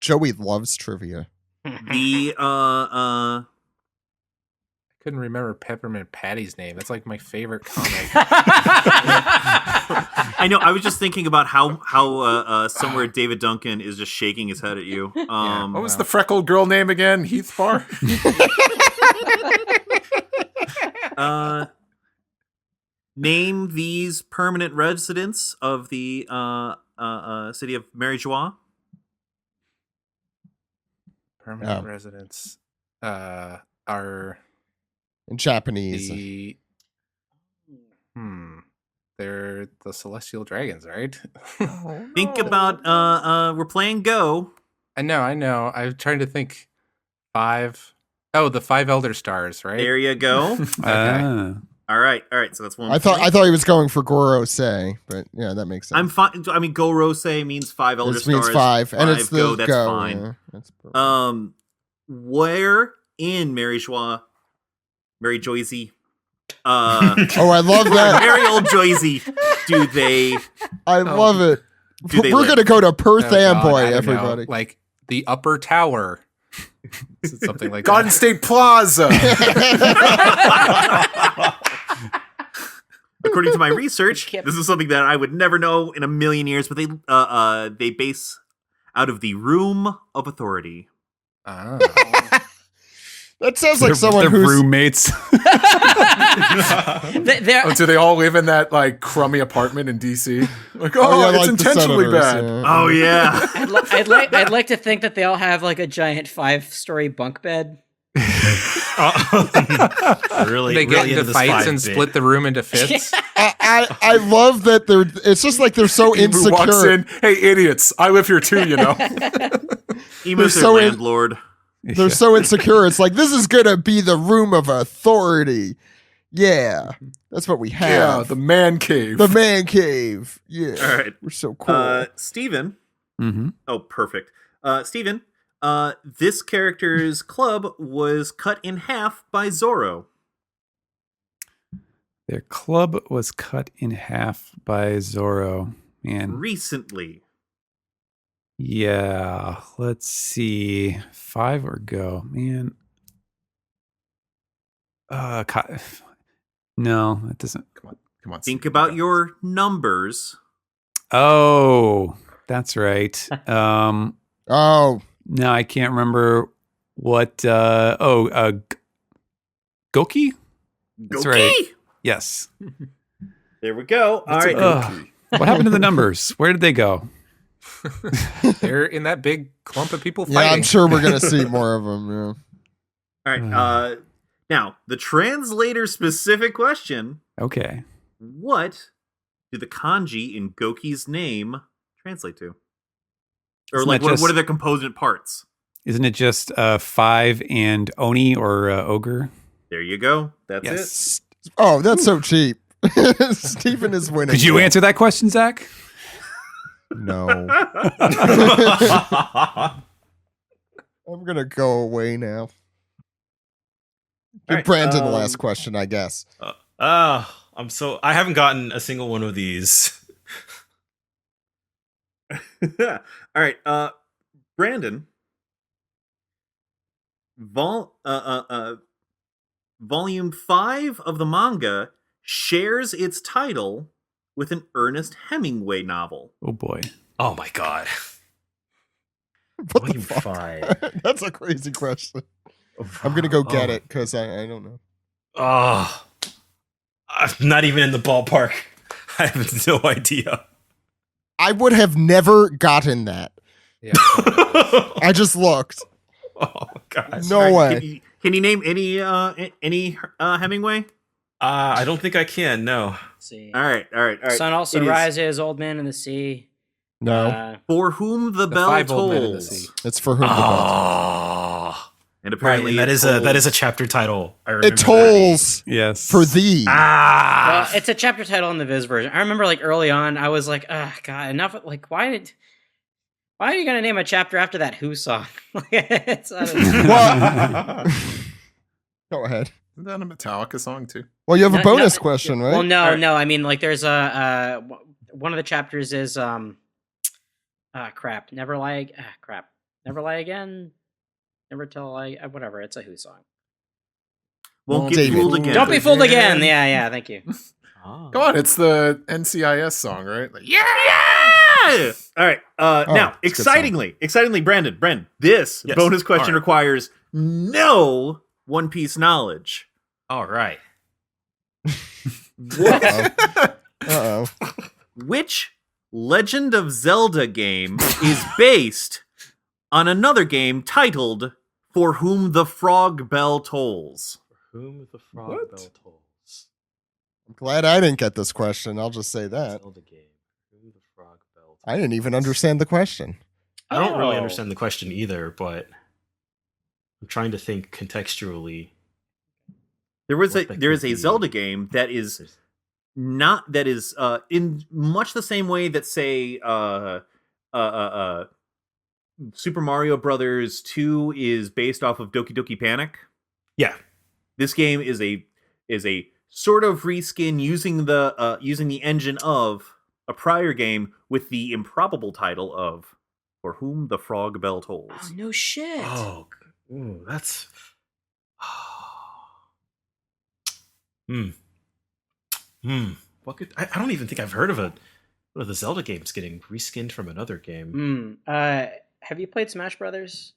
Joey loves trivia. The I couldn't remember Peppermint Patty's name. That's like my favorite comic. I know. I was just thinking about how somewhere David Duncan is just shaking his head at you. What was the freckled girl name again? Heath Bar? Name these permanent residents of the city of Marie-Joie. Permanent residents are In Japanese. they're the Celestial Dragons, right? Think about we're playing Go. I know. I'm trying to think. 5. Oh, the 5 Elder Stars, right? There you go. Ah. All right. So that's one. I thought he was going for Gorosei, but yeah, that makes sense. I'm fine. I mean, Go Rosei means 5 Elder This Stars. means 5, and it's the Go. That's go. fine. Yeah, that's perfect. Where in Marie-Joie? Mary-Joyzy? Oh, I love that. Very old Joyzy. Do they? I love it. Do they We're live? gonna go to Perth Oh, God, Amboy, I don't know. everybody. Like the Upper Tower. Something like Garden that. State Plaza. According to my research, Kip. this is something that I would never know in a million years, but they base out of the Room of Authority. Ah. That sounds like They're someone who's roommates. Oh, do they all live in that like crummy apartment in DC? Like, yeah, it's like the intentionally senators, bad. yeah. Oh yeah. I'd like to think that they all have like a giant 5-story bunk bed. Really, They get really into this fights fight and bit. split the room into fifths. I love that they're. It's just like they're so Who walks insecure. in? Hey, idiots! I live here too. You know. Emo's their so in- landlord. They're so insecure. It's like this is gonna be the room of authority. Yeah, that's what we Yeah, have. the man cave. The man cave. Yeah, All right. we're so cool. Steven. Mm-hmm. Oh, perfect. Steven, this character's club was cut in half by Zorro. Their club was cut in half by Zorro. Man. Recently. Yeah. Let's see. 5 or go. Man. No, it doesn't. Come on. Think Steve. about your numbers. Oh, that's right. Oh, No, I can't remember what. Goki? That's Goki! right. Yes. There we go. All That's a right. good Ugh. What happened to the numbers? Where did they go? They're in that big clump of people yeah. I'm fighting. sure we're gonna see more of them. Yeah. All right. Now, the translator specific question. Okay. What do the kanji in Goki's name translate to? Or Isn't like, that what are their component parts? Isn't it just 5 and Oni or Ogre? There you go. That's it. Yes. Oh, that's so cheap. Stephen is winning. Could you answer that question, Zach? No. I'm gonna go away now. Give right, Brandon the last question, I guess. I haven't gotten a single one of these. All right, Brandon. Volume 5 of the manga shares its title with an Ernest Hemingway novel. Oh boy. Oh my god. What the Volume fuck? 5. That's a crazy question. I'm gonna go get it because I don't know. Oh, I'm not even in the ballpark. I have no idea. I would have never gotten that. Yeah. I just looked. Oh gosh. No All right, way. Can you name any Hemingway? I don't think I can. No. Let's see. All right. Sun also It is- rises, Old Man in the Sea. No, For Whom the Bell 5 Old Men in the Tolls. Sea. it's For Whom the Bell Oh, And right. apparently And that it is a tolls. chapter title. I remember It tolls Yes. for thee. Well, it's a chapter title in the Viz version. I remember like early on, I was like, "Ah, God, enough!" Like, why are you gonna name a chapter after that Who song? It's, Well, go ahead. Isn't that a Metallica song too? Well, you have a No, bonus no, question, right? Well, no, Alright. no. I mean, like, there's one of the chapters is crap. Never lie. Crap. Never lie again. Never tell a lie. Whatever. It's a Who song. Won't get David. fooled again. Don't be fooled again. Yeah. Thank you. Come on, it's the NCIS song, right? Like, Yeah! All right. Now, it's a good excitingly, Brandon, this Yes. bonus question All right. requires no One Piece knowledge. All right. Uh-oh. Which Legend of Zelda game is based on another game titled For Whom the Frog Bell Tolls? Whom the frog What? bell tolls. I'm glad I didn't get this question. I'll just say that. Zelda game. Whom the frog bell tolls. I didn't even understand the question. I don't really Oh. understand the question either, but I'm trying to think contextually. There is What that a could be. Zelda game that is in much the same way that say Super Mario Brothers 2 is based off of Doki Doki Panic. Yeah. This game is a sort of reskin using the engine of a prior game with the improbable title of For Whom the Frog Bell Tolls. Oh, no shit. Oh, ooh, that's. What could I don't even think I've heard of one of the Zelda games getting reskinned from another game. Have you played Smash Brothers?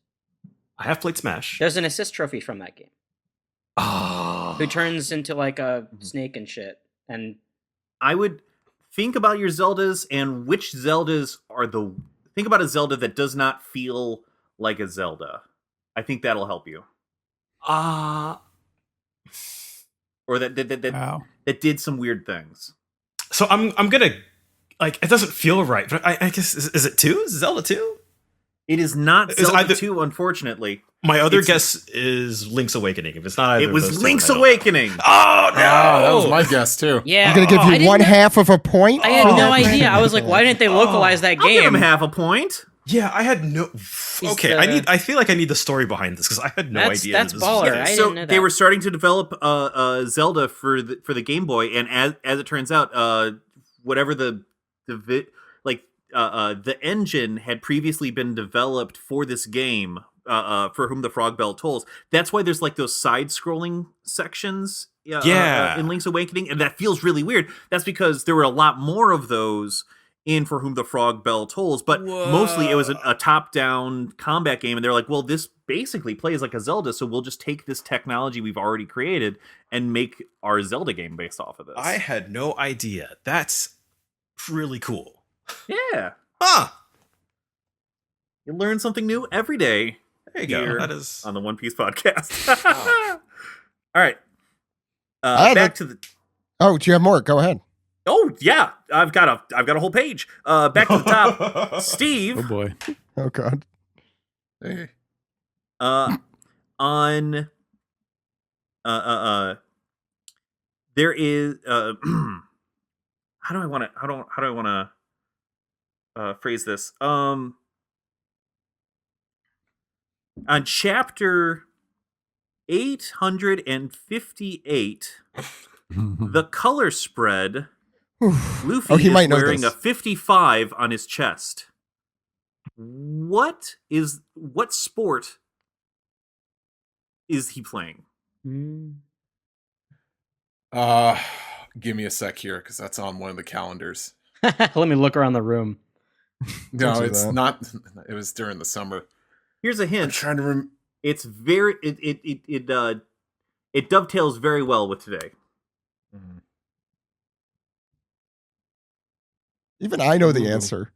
I have played Smash. There's an assist trophy from that game. Oh. Who turns into like a snake and shit. And I would think about your Zeldas and which Zeldas are think about a Zelda that does not feel like a Zelda. I think that'll help you. Or that Wow. that did some weird things. So I'm gonna like it doesn't feel right, but I guess is it 2? Is it Zelda 2? It is not It's Zelda either- 2, unfortunately. My other It's- guess is Link's Awakening. If it's not either It of was those two, Link's I don't know. Awakening. Oh no! that was my guess too. yeah, I'm going to give I you didn't one know- half of a point. I had for no that. idea. I was like, why didn't they localize that I'll give him game? half a point. Yeah, I had no. Okay, the- I feel like I need the story behind this because I had no idea. That's that this baller. was- I So didn't know they that. were starting to develop Zelda for the Game Boy, and as it turns out, whatever the engine had previously been developed for this game, For Whom the Frog Bell Tolls. That's why there's like those side-scrolling sections, in Link's Awakening, and that feels really weird. That's because there were a lot more of those in For Whom the Frog Bell Tolls, but mostly it was a top-down combat game, and they're like, well, this basically plays like a Zelda, so we'll just take this technology we've already created and make our Zelda game based off of this. I had no idea. That's really cool. Yeah. Huh. You learn something new every day There you go. Here. That is. on the One Piece podcast. All right. I had Back a- to the... Oh, do you have more? Go ahead. Oh, yeah. I've got a whole page. Back to the top. Steve. Oh boy. Oh, God. Hey. On there is how do I want to phrase this? On chapter 858, the color spread, Luffy Oh, he is might know wearing this. a 55 on his chest. What sport is he playing? Give me a sec here because that's on one of the calendars. Let me look around the room. No, do it's that. not. It was during the summer. Here's a I'm hint. trying to remember. It's very it dovetails very well with today. Even I know the Ooh. answer.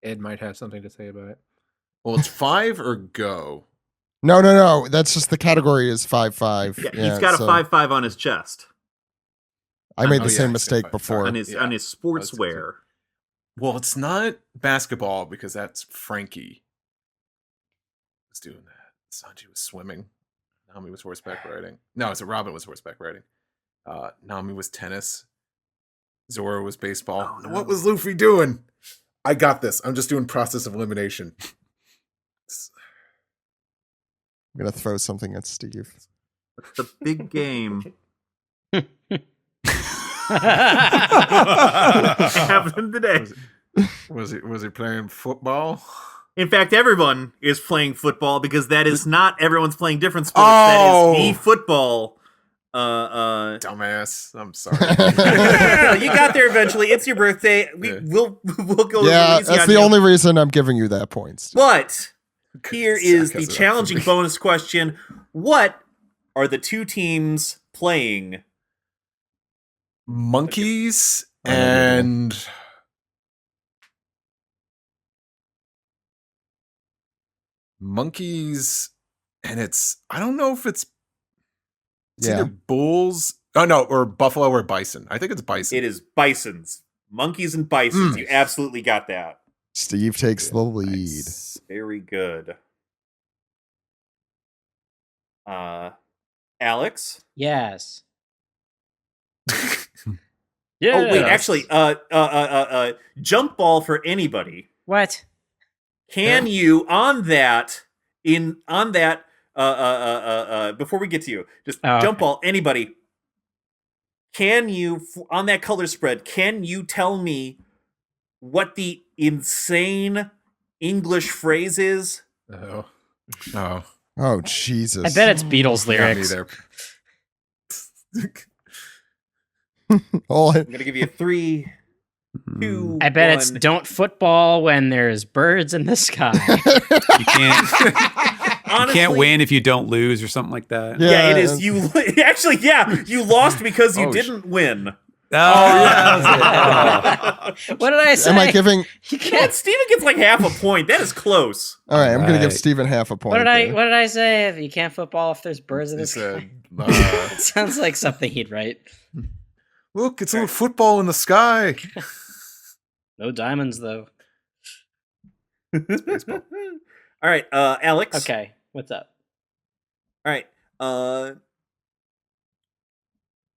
Ed might have something to say about it. Well, it's 5 or go. No. That's just the category is 5-5. Yeah, he's got a 5-5 on his chest I made Oh, the yeah, same it's mistake 5-5. before. on his Yeah. sportswear. Well, it's not basketball because that's Frankie was doing that. Sanji was swimming. Nami was horseback riding. No, so Robin was horseback riding. Nami was tennis. Zoro was baseball. Oh, no. What was Luffy doing? I got this. I'm just doing process of elimination. I'm gonna throw something at Steve. What's the big game happening today? Was he playing football? In fact, everyone is playing football because that is not everyone's playing different sports. Oh! That is the football. Dumbass. I'm sorry. You got there eventually. It's your birthday. We'll go. Yeah, easy that's on the you. only reason I'm giving you that point, Steve. But here is the Suck it up challenging for me. bonus question: what are the two teams playing? Monkeys and I don't know if it's Yeah. either bulls. Oh no, or buffalo or bison. I think it's bison. It is bisons, monkeys, and bisons. You absolutely got that. Steve takes the lead. Nice. Very good. Alex. Yes. Oh wait, actually, jump ball for anybody. What? Can you before we get to you, just Oh, jump okay. ball anybody. Can you on that color spread? Can you tell me what the insane English phrase is? Oh. Oh Jesus! I bet it's Beatles Got me lyrics. there. Oh, I'm gonna give you 3, 2. I bet it's 1. don't football when there's birds in the sky. You can't Honestly, win if you don't lose or something like that. Yeah, it is. You actually, yeah, you lost because you didn't win. Oh, yeah. What did I say? Am I giving? You Yeah, can't. Steven gets like half a point. That is close. All right, I'm gonna give Right. Steven half a point. What did I? there. What did I say? If you can't football if there's birds in He the sky. said, It sounds like something he'd write. "Look, it's a little football in the sky." No diamonds though. Baseball. All right, Alex. Okay, what's up? All right.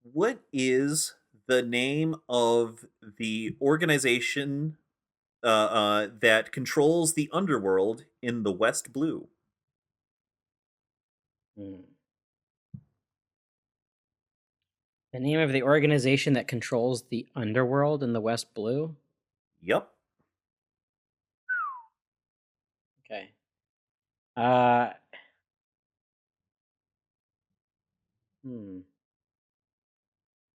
What is the name of the organization that controls the underworld in the West Blue? Hmm. The name of the organization that controls the underworld in the West Blue? Yep. Okay.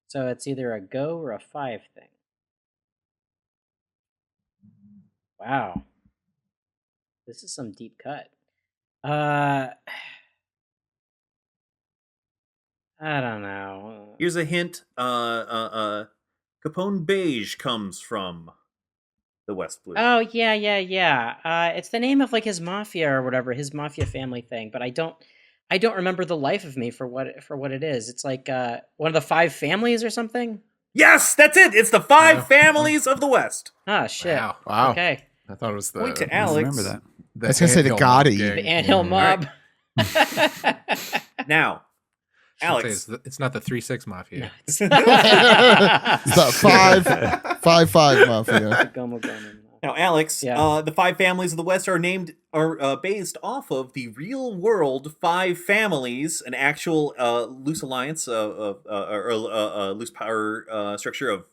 So it's either a go or a 5 thing. Wow. This is some deep cut. I don't know. Here's a hint. Capone Beige comes from the West Blue. Oh yeah. It's the name of like his mafia or whatever, his mafia family thing. But I don't remember the life of me for what it is. It's like one of the 5 families or something. Yes, that's it. It's the 5 families of the West. Ah shit. Wow. Okay. I thought it was the. Point to I Alex. remember that. the I was gonna say the Anthill Mob Gotti. gang. The Anthill Mob. Now, Should Alex. say it's not the 3-6 Mafia. It's the 5-5 mafia. Now, Alex, Yeah. the 5 families of the West are based off of the real world 5 families, an actual loose alliance or loose power structure of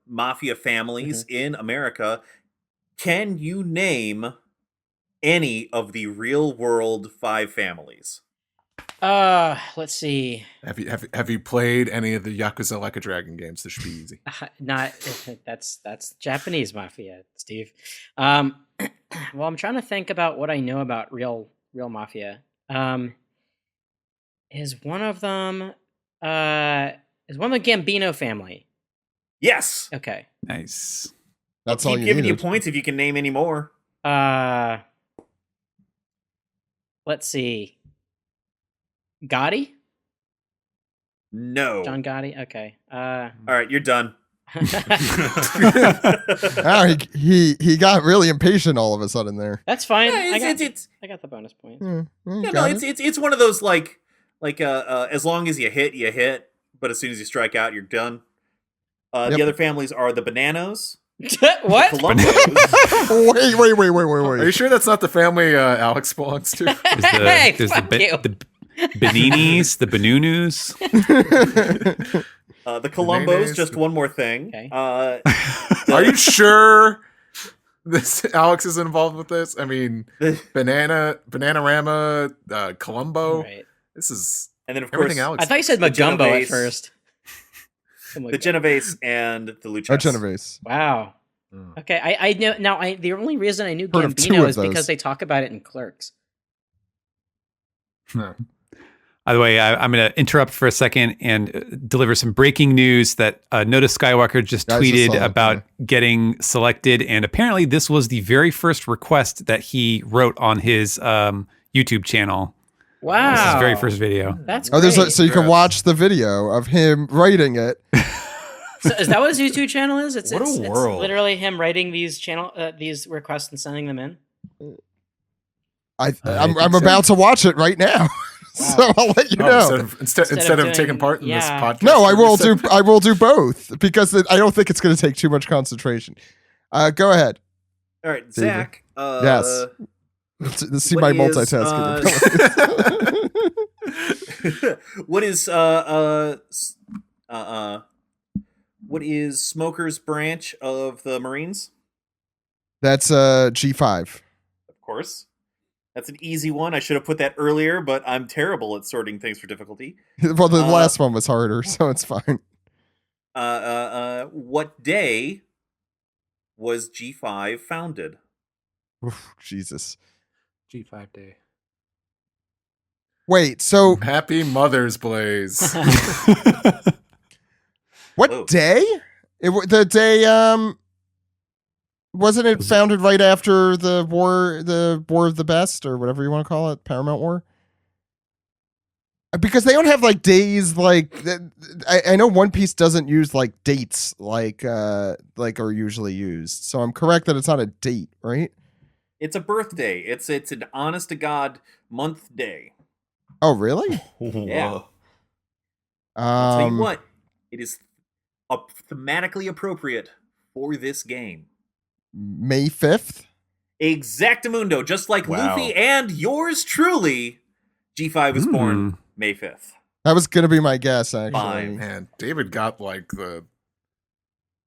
mafia families in America. Can you name any of the real world 5 families? Let's see. Have you played any of the Yakuza Like a Dragon games? This should be easy. Not that's Japanese mafia, Steve. Well, I'm trying to think about what I know about real mafia. Is one of them the Gambino family? Yes. Okay. Nice. That's I'll all keep you giving you needed. points if you can name any more. Let's see. Gotti? No. John Gotti? Okay. All right, you're done. Oh, he got really impatient all of a sudden there. That's fine. Yeah, I got the bonus point. Yeah, you Yeah, got no, it's one of those like as long as you hit, but as soon as you strike out, you're done. Yep. The other families are the Bananos, What? Columbos. Wait. Are you sure that's not the family Alex belongs to? Hey, There's fuck you. the Beninis, the Benunus. The Columbos. Bananas. Just one more thing. Okay. Are you sure this Alex is involved with this? I mean, Bananarama, Columbo. Right. This is And then of everything course Alex. I thought you said The Magumbo at Genovese. first. the Genovese and the Luchas. Oh, Genovese. Wow. Mm. Okay, I know now. The only reason I knew Heard of two Gambino of is those. because they talk about it in Clerks. By the way, I'm going to interrupt for a second and deliver some breaking news that Noda Skywalker just I just tweeted saw that, about getting selected. And apparently this was the very first request that he wrote on his YouTube channel. Wow, This is his very first video. That's Oh, great. so you can watch the video of him writing it. So is that what his YouTube channel is? What a world. It's literally him writing these these requests and sending them in. I'm think so. about to watch it right now, so I'll let you Oh, know. instead of doing- taking part in this yeah. podcast. No, I you're will just- do. I will do both because I don't think it's going to take too much concentration. Go ahead. All right, Zach. Yes. See What my is, multitasking ability. What is Smoker's branch of the Marines? That's G5. Of course. That's an easy one. I should have put that earlier, but I'm terrible at sorting things for difficulty. Well, the last one was harder, so it's fine. What day was G5 founded? Oof, Jesus. G5 day. Wait. So Happy Mother's Blaze. what Whoa. day? The day. Wasn't it founded right after the War of the Best, or whatever you want to call it, Paramount War? Because they don't have like days like I know One Piece doesn't use like dates like are usually used. So I'm correct that it's not a date, right? It's a birthday. It's an honest to God month day. Oh, really? Yeah. I'll tell you Um, what, it is thematically appropriate for this game. May 5th? Exactamundo, just like Wow. Luffy and yours truly, G5 was born May 5th. That was going to be my guess, actually. Fine. Man, David got like the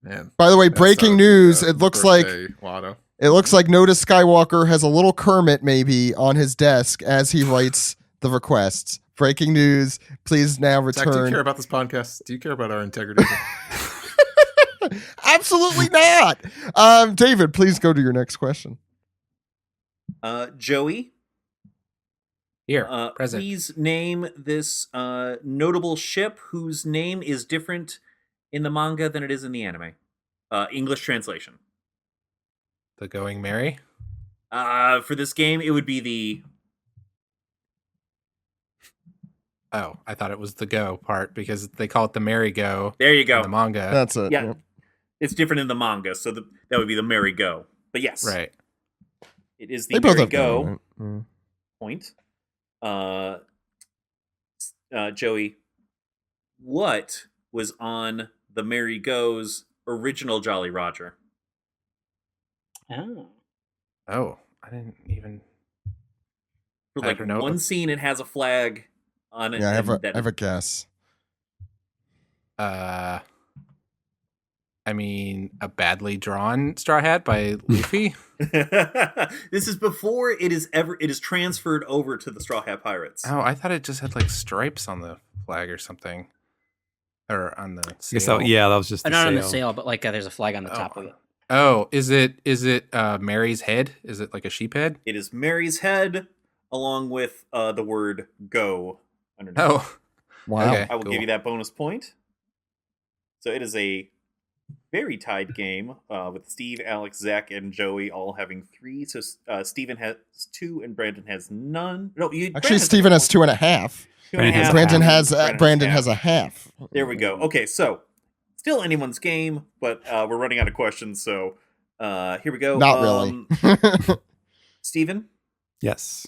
man. By the way, that's breaking the, news, it looks like birthday lotto. Noda Skywalker has a little Kermit maybe on his desk as he writes the requests. Breaking news, please now Zach, do you return. care about this podcast? Do you care about our integrity? Absolutely not. David, please go to your next question. Joey, Here, present. please name this notable ship whose name is different in the manga than it is in the anime. English translation. The Going Merry. For this game, it would be the... Oh, I thought it was the Go part because they call it the Merry Go There you in go. the manga. That's it. Yeah. Yep. It's different in the manga, so that would be the Merry Go. But yes, Right. it is They the both Merry have Go. Go. Mm. Point. Joey, what was on the Merry Go's original Jolly Roger? Oh. Oh, I didn't even. For I like don't know. one scene, it has a flag on it. Yeah, I have and I have a guess. I mean, a badly drawn Straw Hat by Luffy. This is before it is transferred over to the Straw Hat Pirates. Oh, I thought it just had like stripes on the flag or something, or on the I guess sail. that was just the Not on the sail. sail, but like there's a flag on the top of it. Oh, is it Mary's head? Is it like a sheep head? It is Mary's head, along with the word "go" underneath. Oh, Wow. okay. I will cool. give you that bonus point. So it is a very tied game with Steve, Alex, Zach, and Joey all having 3. So Steven has 2 and Brandon has none. No, Actually, Steven has 2.5. two and a half. Brandon has Brandon Brandon half. has a half. There we go. Okay, so Still anyone's game, but we're running out of questions, so here we go. Not really. Steven? Yes.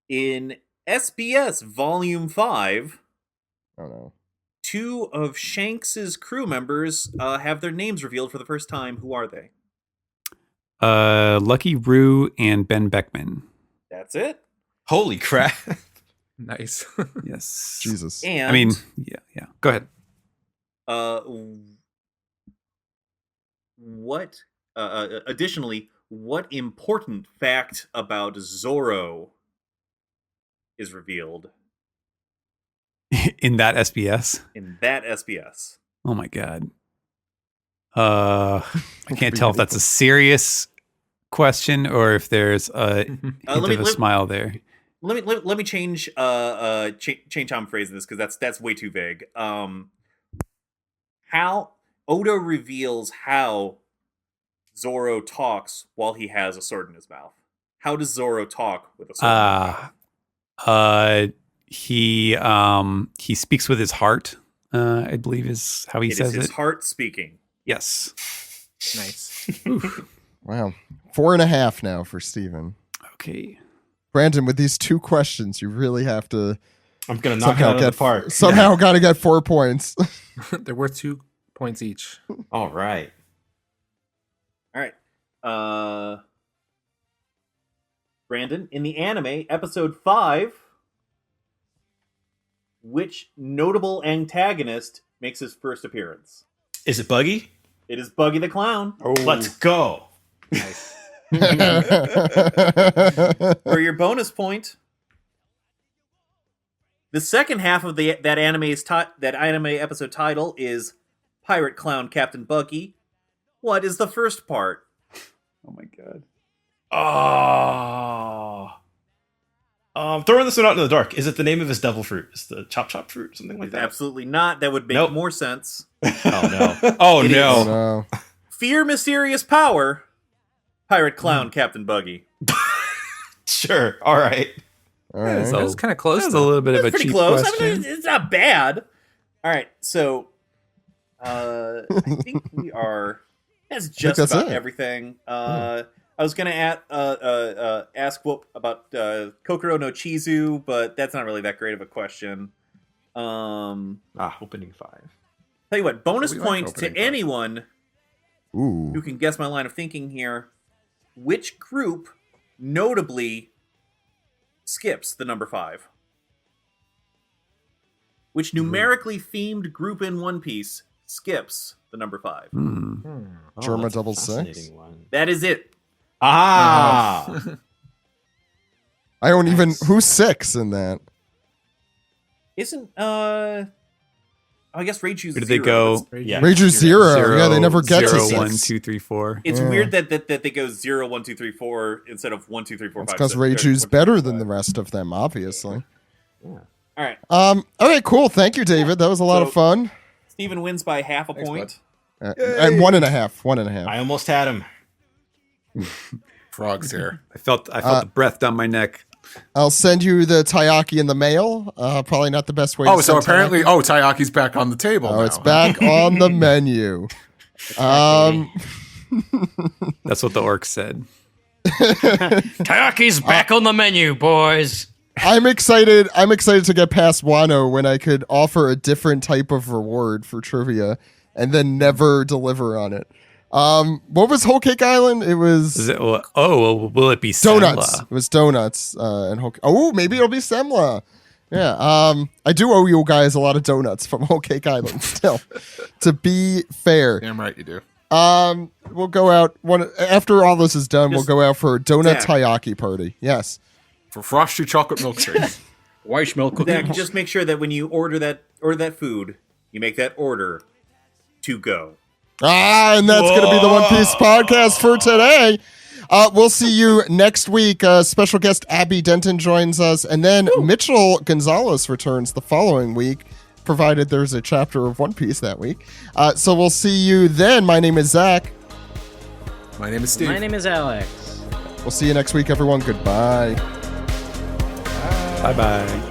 In SBS Volume 5, Oh no. 2 of Shanks's crew members have their names revealed for the first time. Who are they? Lucky Roo and Ben Beckman. That's it. Holy crap. Nice. Yes. Jesus. And I mean, yeah. Go ahead. What? Additionally, what important fact about Zorro is revealed In that SBS. in that SBS? Oh my god. I can't tell if that's a serious question or if there's a hint of a smile there. Let me change how I'm phrasing this, because that's way too vague. How Oda reveals how Zorro talks while he has a sword in his mouth. How does Zorro talk with a sword in his mouth? He speaks with his heart, I believe is how he says It is his it. heart speaking. Yes. Nice. Wow. 4.5 now for Steven. Okay. Brandon, with these 2 questions, you really have to I'm going to knock it out of the park. Somehow got to get 4 points. They're worth 2 points each. All right. All right. Brandon, in the anime, episode 5, which notable antagonist makes his first appearance? Is it Buggy? It is Buggy the Clown. Let's go. Nice. For your bonus point, the second half of that anime episode title is Pirate Clown Captain Buggy. What is the first part? Oh my god. Throwing this one out in the dark. Is it the name of his devil fruit? Is the chop fruit? Something like that? Absolutely not. That would make more sense. Oh, no. Oh It no. is. No. Fear Mysterious Power, Pirate Clown Captain Buggy. Sure. All right. All right. So- That was kind of close. That was a little bit of a That's pretty cheap close. question. I mean, it's not bad. All right, so I think we are. That's just that's about it. everything. I was gonna ask what about Kokoro no Chizu, but that's not really that great of a question. Opening 5. Tell you what, bonus We like points to opening five. anyone Ooh. who can guess my line of thinking here. Which group notably skips the number 5? Which numerically themed group in One Piece skips the number 5? Germa that's a double six? fascinating one. That is it. I don't even. Who's 6 in that? Isn't I guess Reiju's Where did they zero. go? Yeah. Rager 0. Yeah, they never get to 0, 6. 1, 2, 3, 4. It's Yeah. weird that they go 0, 1, 2, 3, 4 instead of 1, 2, 3, 4, 5. Because 6, Reiju's 1, 2, 3, better 4, than the 5. rest of them, obviously. All right. Okay, cool. Thank you, David. That was a lot of So- fun. Steven wins by half a Thanks, point. And 1.5. 1.5. I almost had him. Frogs here. I felt the breath down my neck. I'll send you the taiyaki in the mail. Probably not the best way to So send apparently, taiyaki. Tayaki's back on the table now. It's back on the menu. That's what the orc said. Tayaki's back on the menu, boys. I'm excited to get past Wano when I could offer a different type of reward for trivia and then never deliver on it. What was Whole Cake Island? It was Will it be donuts. Semla? It was donuts and Whole. Oh, maybe it'll be Semla. Yeah. I do owe you guys a lot of donuts from Whole Cake Island still. To be fair. Damn right you do. We'll go out after all this is done. We'll go out for a donut Zach. taiyaki party. Yes. For frosty chocolate milkshake. White milk cookie. Zach, just make sure that when you order that food, you make that order to go. And that's going to be the One Piece podcast for today. We'll see you next week. Special guest Abby Denton joins us, and then Mitchell Gonzalez returns the following week, provided there's a chapter of One Piece that week. So we'll see you then. My name is Zach. My name is Steve. My name is Alex. We'll see you next week, everyone. Goodbye. Bye-bye.